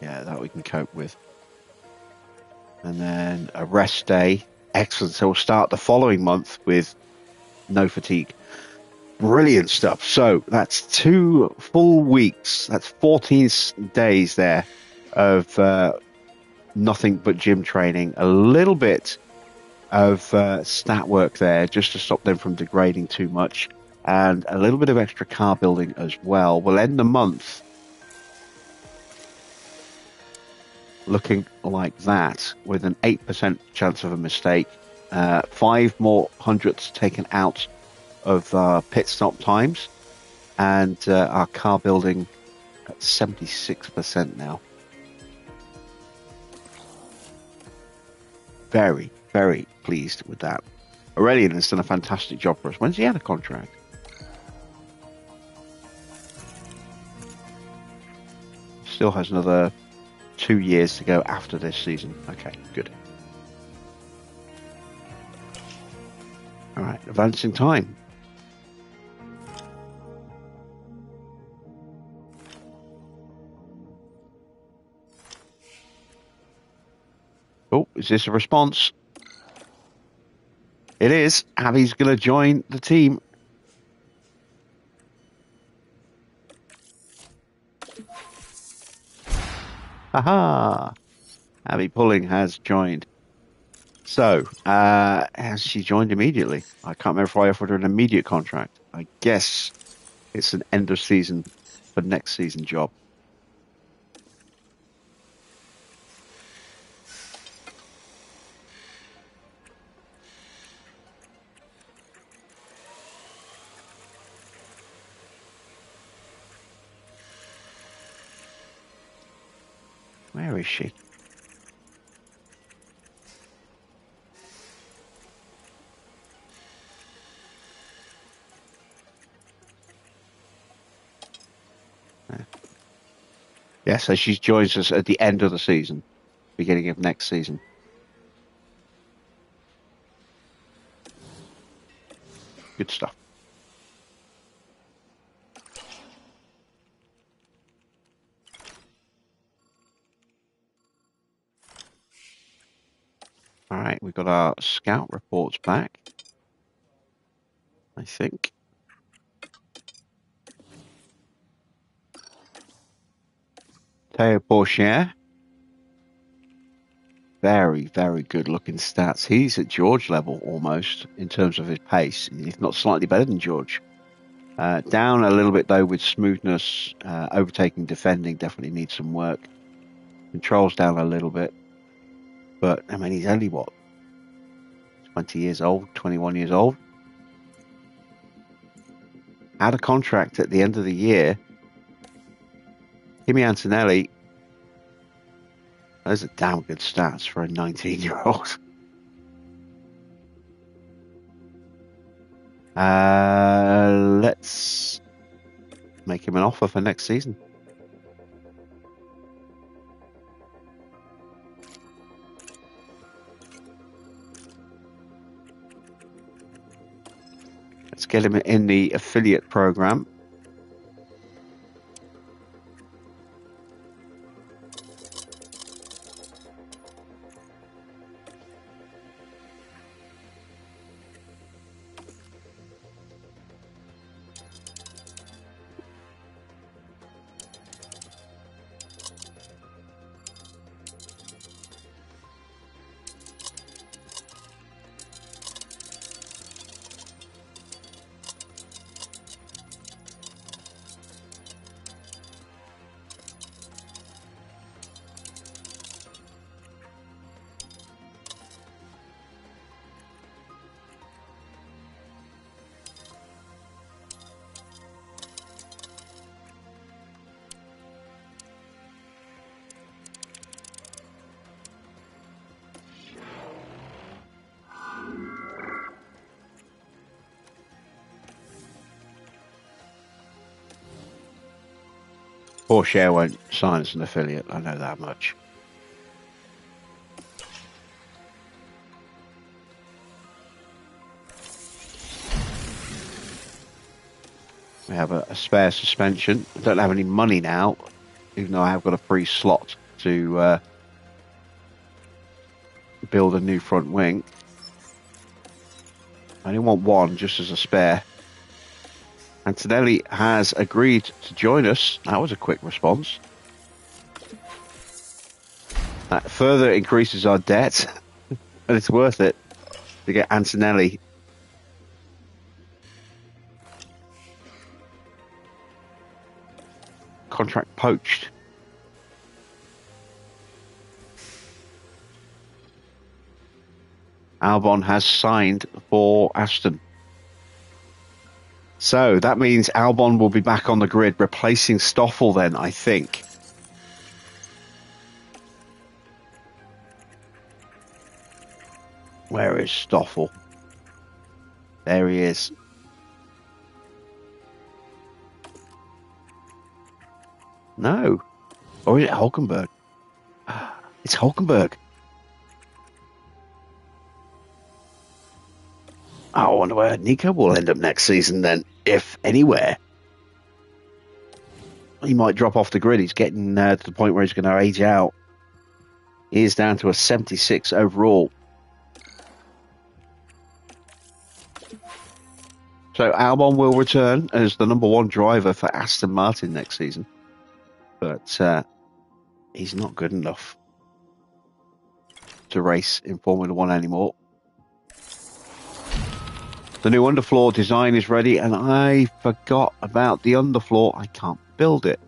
Yeah, that we can cope with. And then a rest day. Excellent. So we'll start the following month with no fatigue. Brilliant stuff. So that's 2 full weeks. That's 14 days there of nothing but gym training. A little bit of stat work there just to stop them from degrading too much. And a little bit of extra car building as well. We'll end the month looking like that with an 8% chance of a mistake. 5 more hundredths taken out of pit stop times, and our car building at 76% now. Very, very pleased with that. Aurelian has done a fantastic job for us. When's he had a contract? Still has another 2 years to go after this season. Okay, good. All right, advancing time. Oh, is this a response? It is. Abby's going to join the team. Aha! Abby Pulling has joined. So, has she joined immediately? I can't remember if I offered her an immediate contract. I guess it's an end of season for next season job. Where is she? Yeah, so she joins us at the end of the season, beginning of next season. Good stuff. All right, we've got our scout reports back, I think. Teo Porcher. Very, very good looking stats. He's at George level almost in terms of his pace, if not slightly better than George. Down a little bit though with smoothness, overtaking, defending definitely needs some work. Controls down a little bit, but I mean he's only what, 20 years old, 21 years old. Had a contract at the end of the year. Kimi Antonelli. Those are damn good stats for a 19-year-old. Let's make him an offer for next season. Let's get him in the affiliate program. Porsche won't sign as an affiliate, I know that much. We have a spare suspension. I don't have any money now, even though I have got a free slot to build a new front wing. I only want one just as a spare. Antonelli has agreed to join us. That was a quick response. That further increases our debt, but it's worth it to get Antonelli. Contract poached. Albon has signed for Aston. So that means Albon will be back on the grid, replacing Stoffel then, I think. Where is Stoffel? There he is. No. Or is it Hulkenberg? It's Hulkenberg. I wonder where Nico will end up next season then, if anywhere. He might drop off the grid. He's getting to the point where he's going to age out. He is down to a 76 overall. So Albon will return as the #1 driver for Aston Martin next season. But he's not good enough to race in Formula 1 anymore. The new underfloor design is ready, and I forgot about the underfloor. I can't build it.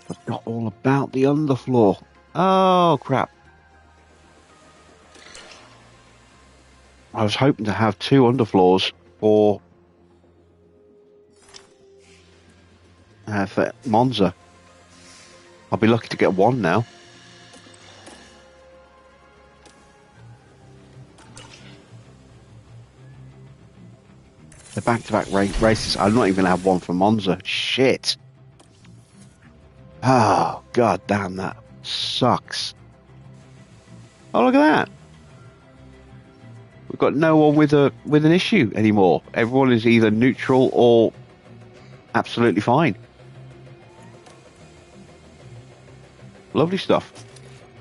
Forgot all about the underfloor. Oh, crap. I was hoping to have 2 underfloors for Monza. I'll be lucky to get 1 now. The back-to-back races. I'm not even going to have 1 for Monza. Shit. Oh, god damn, that sucks. Oh, look at that. We've got no one with an issue anymore. Everyone is either neutral or absolutely fine. Lovely stuff.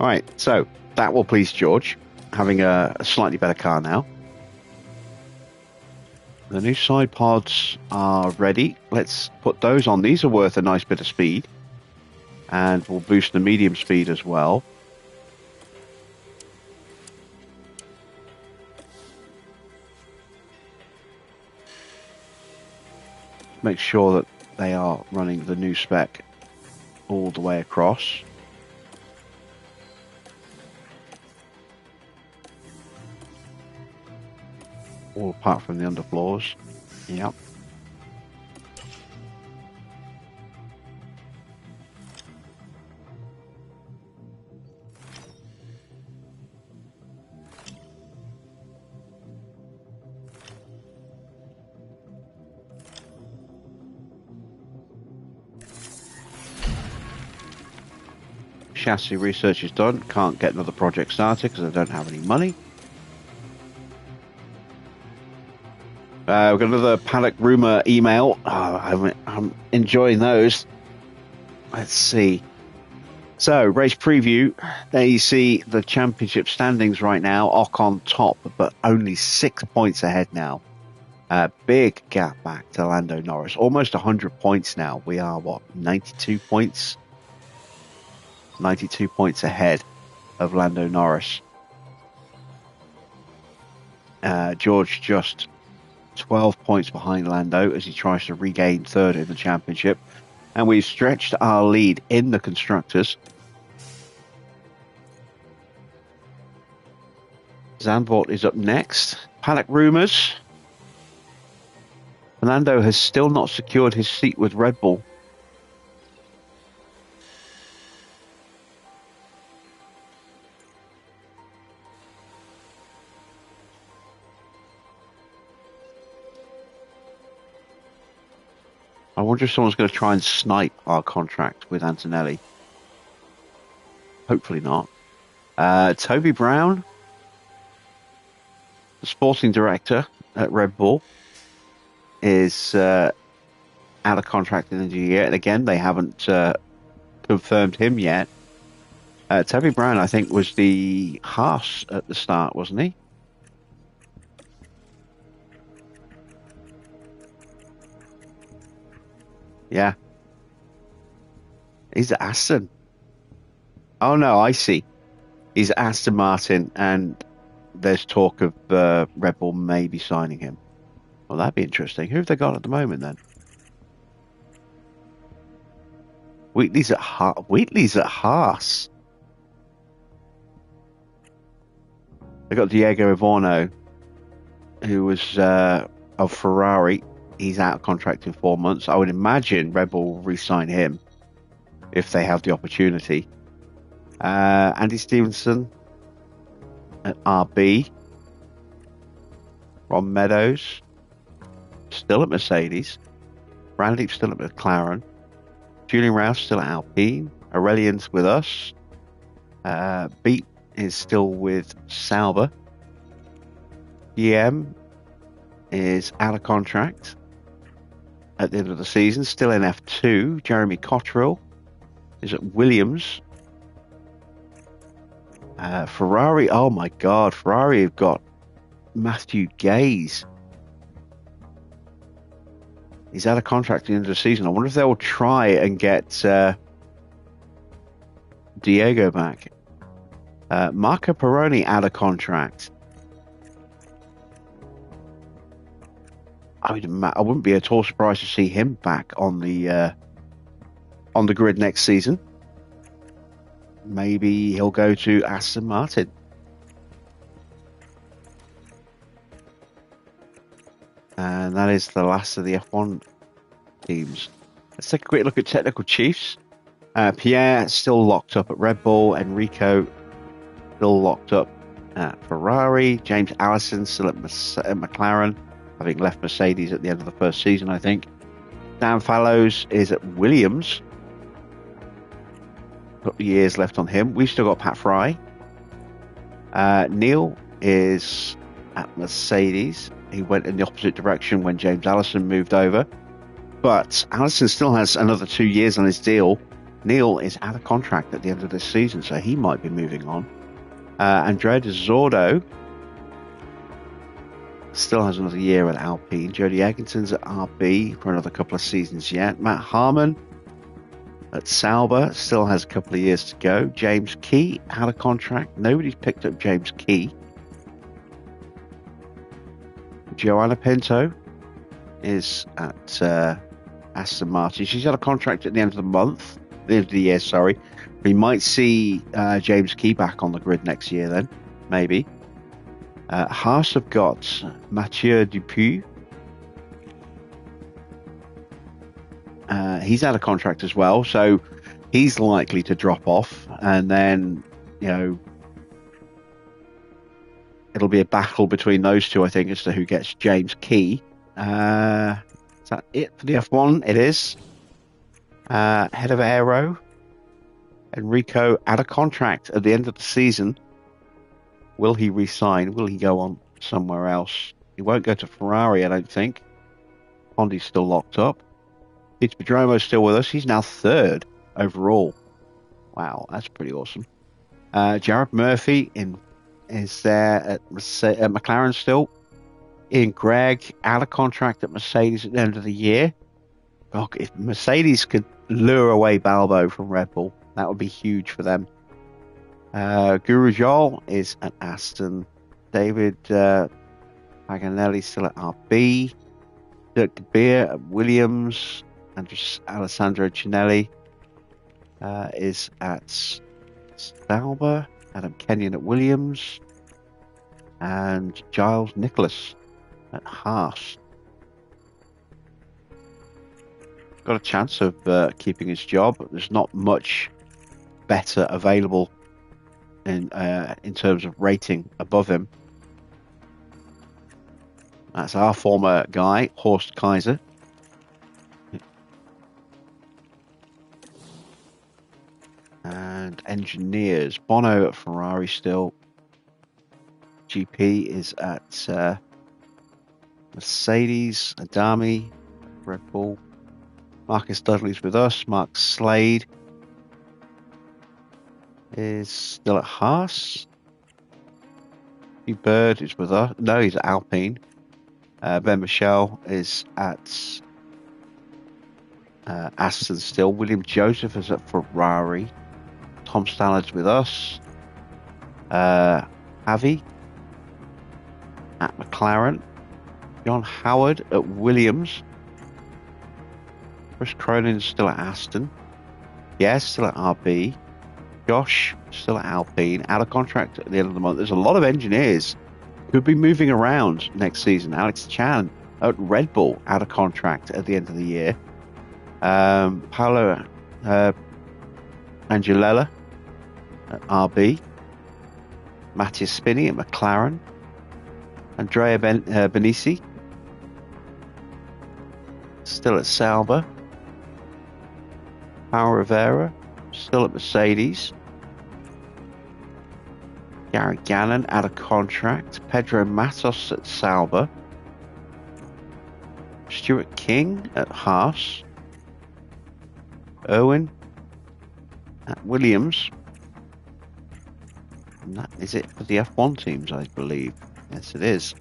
All right, so that will please George, having a slightly better car now. The new side pods are ready. Let's put those on. These are worth a nice bit of speed. And we'll boost the medium speed as well. Make sure that they are running the new spec all the way across. All apart from the underfloors. Yep. Chassis research is done. Can't get another project started because I don't have any money. We've got another paddock rumour email. Oh, I'm enjoying those. Let's see. So, race preview. There you see the championship standings right now. Ocon top, but only 6 points ahead now. Big gap back to Lando Norris. Almost 100 points now. We are, 92 points? 92 points ahead of Lando Norris. George just 12 points behind Lando as he tries to regain third in the championship. And we've stretched our lead in the constructors. Zandvoort is up next. Paddock rumours. Fernando has still not secured his seat with Red Bull. I wonder if someone's going to try and snipe our contract with Antonelli. Hopefully not. Toby Brown, the sporting director at Red Bull, is out of contract in the new year. And again, they haven't confirmed him yet. Toby Brown, I think, was the Haas at the start, wasn't he? Yeah. He's at Aston. Oh, no, I see. He's at Aston Martin, and there's talk of Red Bull maybe signing him. Well, that'd be interesting. Who have they got at the moment, then? Wheatley's at Haas. They got Diego Ivorno, who was of Ferrari. He's out of contract in 4 months. I would imagine Red Bull will re-sign him if they have the opportunity. Andy Stevenson at RB. Ron Meadows still at Mercedes. Brandeep still at McLaren. Julian Rouse still at Alpine. Aurelian's with us. Beat is still with Sauber. EM is out of contract at the end of the season, still in F2. Jeremy Cottrell is at Williams. Ferrari, oh my God, Ferrari have got Matthew Gaze. He's out of contract at the end of the season. I wonder if they'll try and get Diego back. Marco Peroni out of contract. I wouldn't be at all surprised to see him back on the grid next season. Maybe he'll go to Aston Martin. And that is the last of the F1 teams. Let's take a quick look at technical chiefs. Pierre still locked up at Red Bull. Enrico still locked up at Ferrari. James Allison still at McLaren, having left Mercedes at the end of the first season, I think. Dan Fallows is at Williams. Got years left on him. We've still got Pat Fry. Neil is at Mercedes. He went in the opposite direction when James Allison moved over. But Allison still has another 2 years on his deal. Neil is out of contract at the end of this season, so he might be moving on. Andrea De Zordo still has another year at Alpine. Jody Egginton's at RB for another couple of seasons yet. Matt Harmon at Sauber still has a couple of years to go. James Key out of contract. Nobody's picked up James Key. Joanna Pinto is at Aston Martin. She's out of contract at the end of the year, sorry. We might see James Key back on the grid next year then, maybe. Haas have got Mathieu Dupuis. He's out of contract as well, so he's likely to drop off, and then, it'll be a battle between those two, I think, as to who gets James Key. Is that it for the F1? It is. Head of Aero, Enrico out of contract at the end of the season. Will he resign? Will he go on somewhere else? He won't go to Ferrari, I don't think. Honda's still locked up. Peter Pedromo's still with us. He's now third overall. Wow, that's pretty awesome. Jared Murphy is there at McLaren still. Ian Gregg out of contract at Mercedes at the end of the year. Oh, if Mercedes could lure away Balbo from Red Bull, that would be huge for them. Guru Joel is at Aston. David Paganelli still at RB. Dirk De Beer at Williams. Alessandro Cinelli is at Sauber. Adam Kenyon at Williams. And Giles Nicholas at Haas. Got a chance of keeping his job. There's not much better available in terms of rating above him. That's our former guy, Horst Kaiser. engineers. Bono at Ferrari still. GP is at Mercedes. Adami, Red Bull. Marcus Dudley's with us. Mark Slade is still at Haas. Hugh Bird is with us. No, he's at Alpine. Ben Michel is at Aston still. William Joseph is at Ferrari. Tom Stallard's with us. Javi at McLaren. John Howard at Williams. Chris Cronin's still at Aston. Yes, still at RB. Josh still at Alpine. Out of contract at the end of the month. There's a lot of engineers who'll be moving around next season. Alex Chan at Red Bull out of contract at the end of the year. Paolo Angelella at RB. Matthias Spinney at McLaren. Andrea Benisi still at Sauber. Paulo Rivera still at Mercedes. Gary Gannon out of contract. Pedro Matos at Sauber. Stuart King at Haas. Irwin at Williams. And that is it for the F1 teams, I believe. Yes, it is.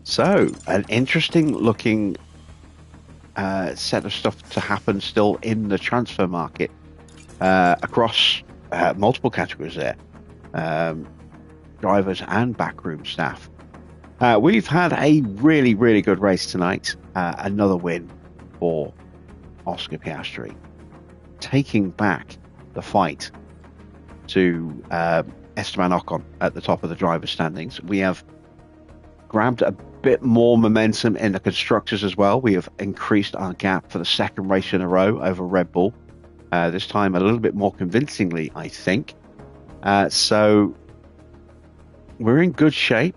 So, an interesting looking set of stuff to happen still in the transfer market across multiple categories there. Drivers and backroom staff. We've had a really, really good race tonight. Another win for Oscar Piastri. Taking back the fight to Esteban Ocon at the top of the driver standings. We have grabbed a bit more momentum in the constructors as well. We have increased our gap for the second race in a row over Red Bull. This time a little bit more convincingly, I think. So we're in good shape.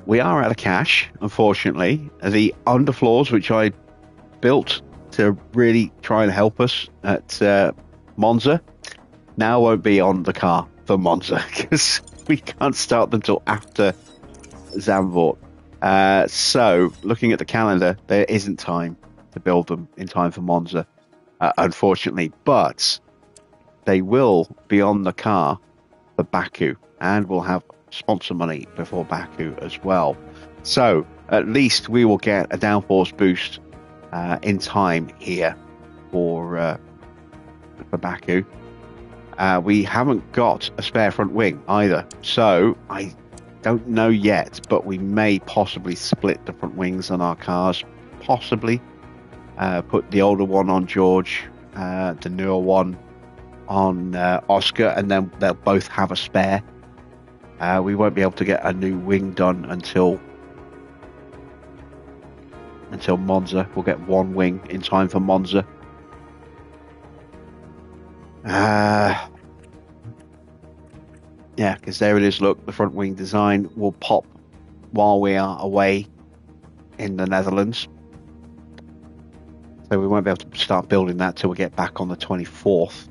We are out of cash, unfortunately. The underfloors, which I built to really try and help us at Monza, now won't be on the car for Monza because we can't start them till after Zandvoort. So looking at the calendar, there isn't time to build them in time for Monza, unfortunately, but they will be on the car for Baku, and we'll have sponsor money before Baku as well. So at least we will get a downforce boost in time here for Baku. We haven't got a spare front wing either, so I don't know yet, but we may possibly split the front wings on our cars, possibly put the older one on George, the newer one on Oscar, and then they'll both have a spare. We won't be able to get a new wing done until Monza. We'll get one wing in time for Monza. Yeah, because there it is. Look, the front wing design will pop while we are away in the Netherlands. So we won't be able to start building that till we get back on the 24th.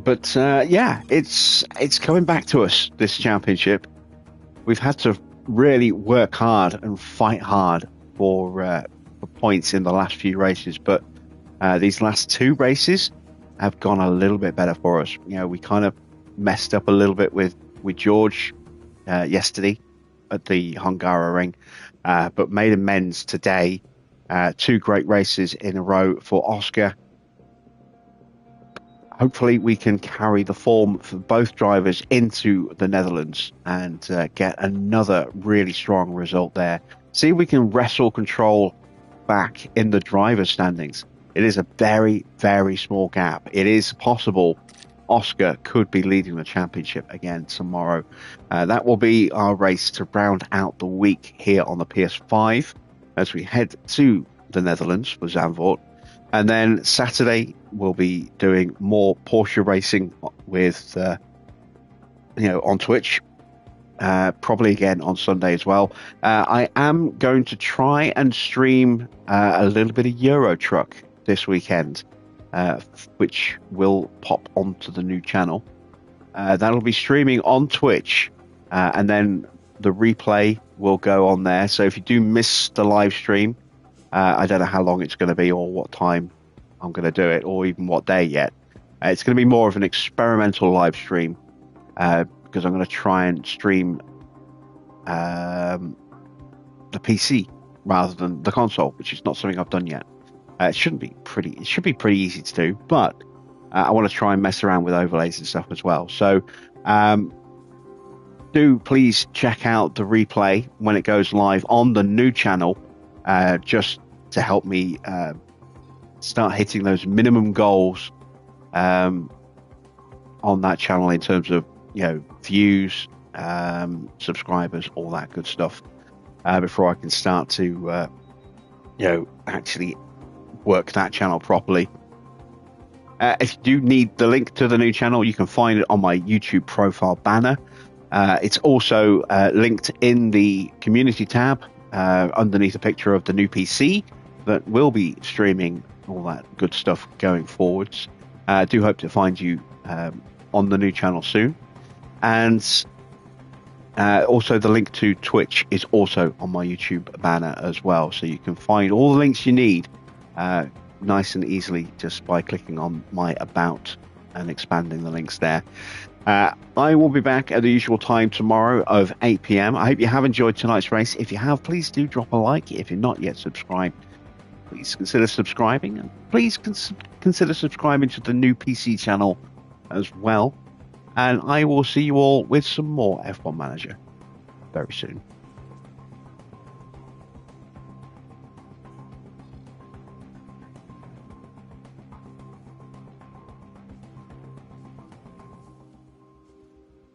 But yeah, it's coming back to us, this championship. We've had to really work hard and fight hard for points in the last few races, but these last two races have gone a little bit better for us. You know, we kind of messed up a little bit with George yesterday at the Hungaroring, but made amends today. Two great races in a row for Oscar. Hopefully we can carry the form for both drivers into the Netherlands and get another really strong result there. See if we can wrestle control back in the driver's standings. It is a very, very small gap. It is possible Oscar could be leading the championship again tomorrow. That will be our race to round out the week here on the PS5 as we head to the Netherlands for Zandvoort. And then Saturday we'll be doing more Porsche racing with, on Twitch. probably again on Sunday as well. I am going to try and stream a little bit of Euro Truck this weekend, which will pop onto the new channel. That'll be streaming on Twitch, and then the replay will go on there. So if you do miss the live stream, I don't know how long it's going to be or what time I'm going to do it, or even what day yet. It's going to be more of an experimental live stream, because I'm going to try and stream the PC rather than the console, which is not something I've done yet. It should be pretty easy to do, but I want to try and mess around with overlays and stuff as well. So do please check out the replay when it goes live on the new channel, just to help me start hitting those minimum goals on that channel in terms of, you know, views, subscribers, all that good stuff, before I can start to you know, actually work that channel properly. If you do need the link to the new channel, you can find it on my YouTube profile banner. It's also linked in the community tab underneath a picture of the new PC that will be streaming all that good stuff going forwards. I do hope to find you on the new channel soon. And also the link to Twitch is also on my YouTube banner as well. So you can find all the links you need nice and easily just by clicking on my About and expanding the links there. I will be back at the usual time tomorrow of 8 p.m. I hope you have enjoyed tonight's race. If you have, please do drop a like. If you're not yet subscribed, please consider subscribing, and please consider subscribing to the new PC channel as well. And I will see you all with some more F1 Manager very soon.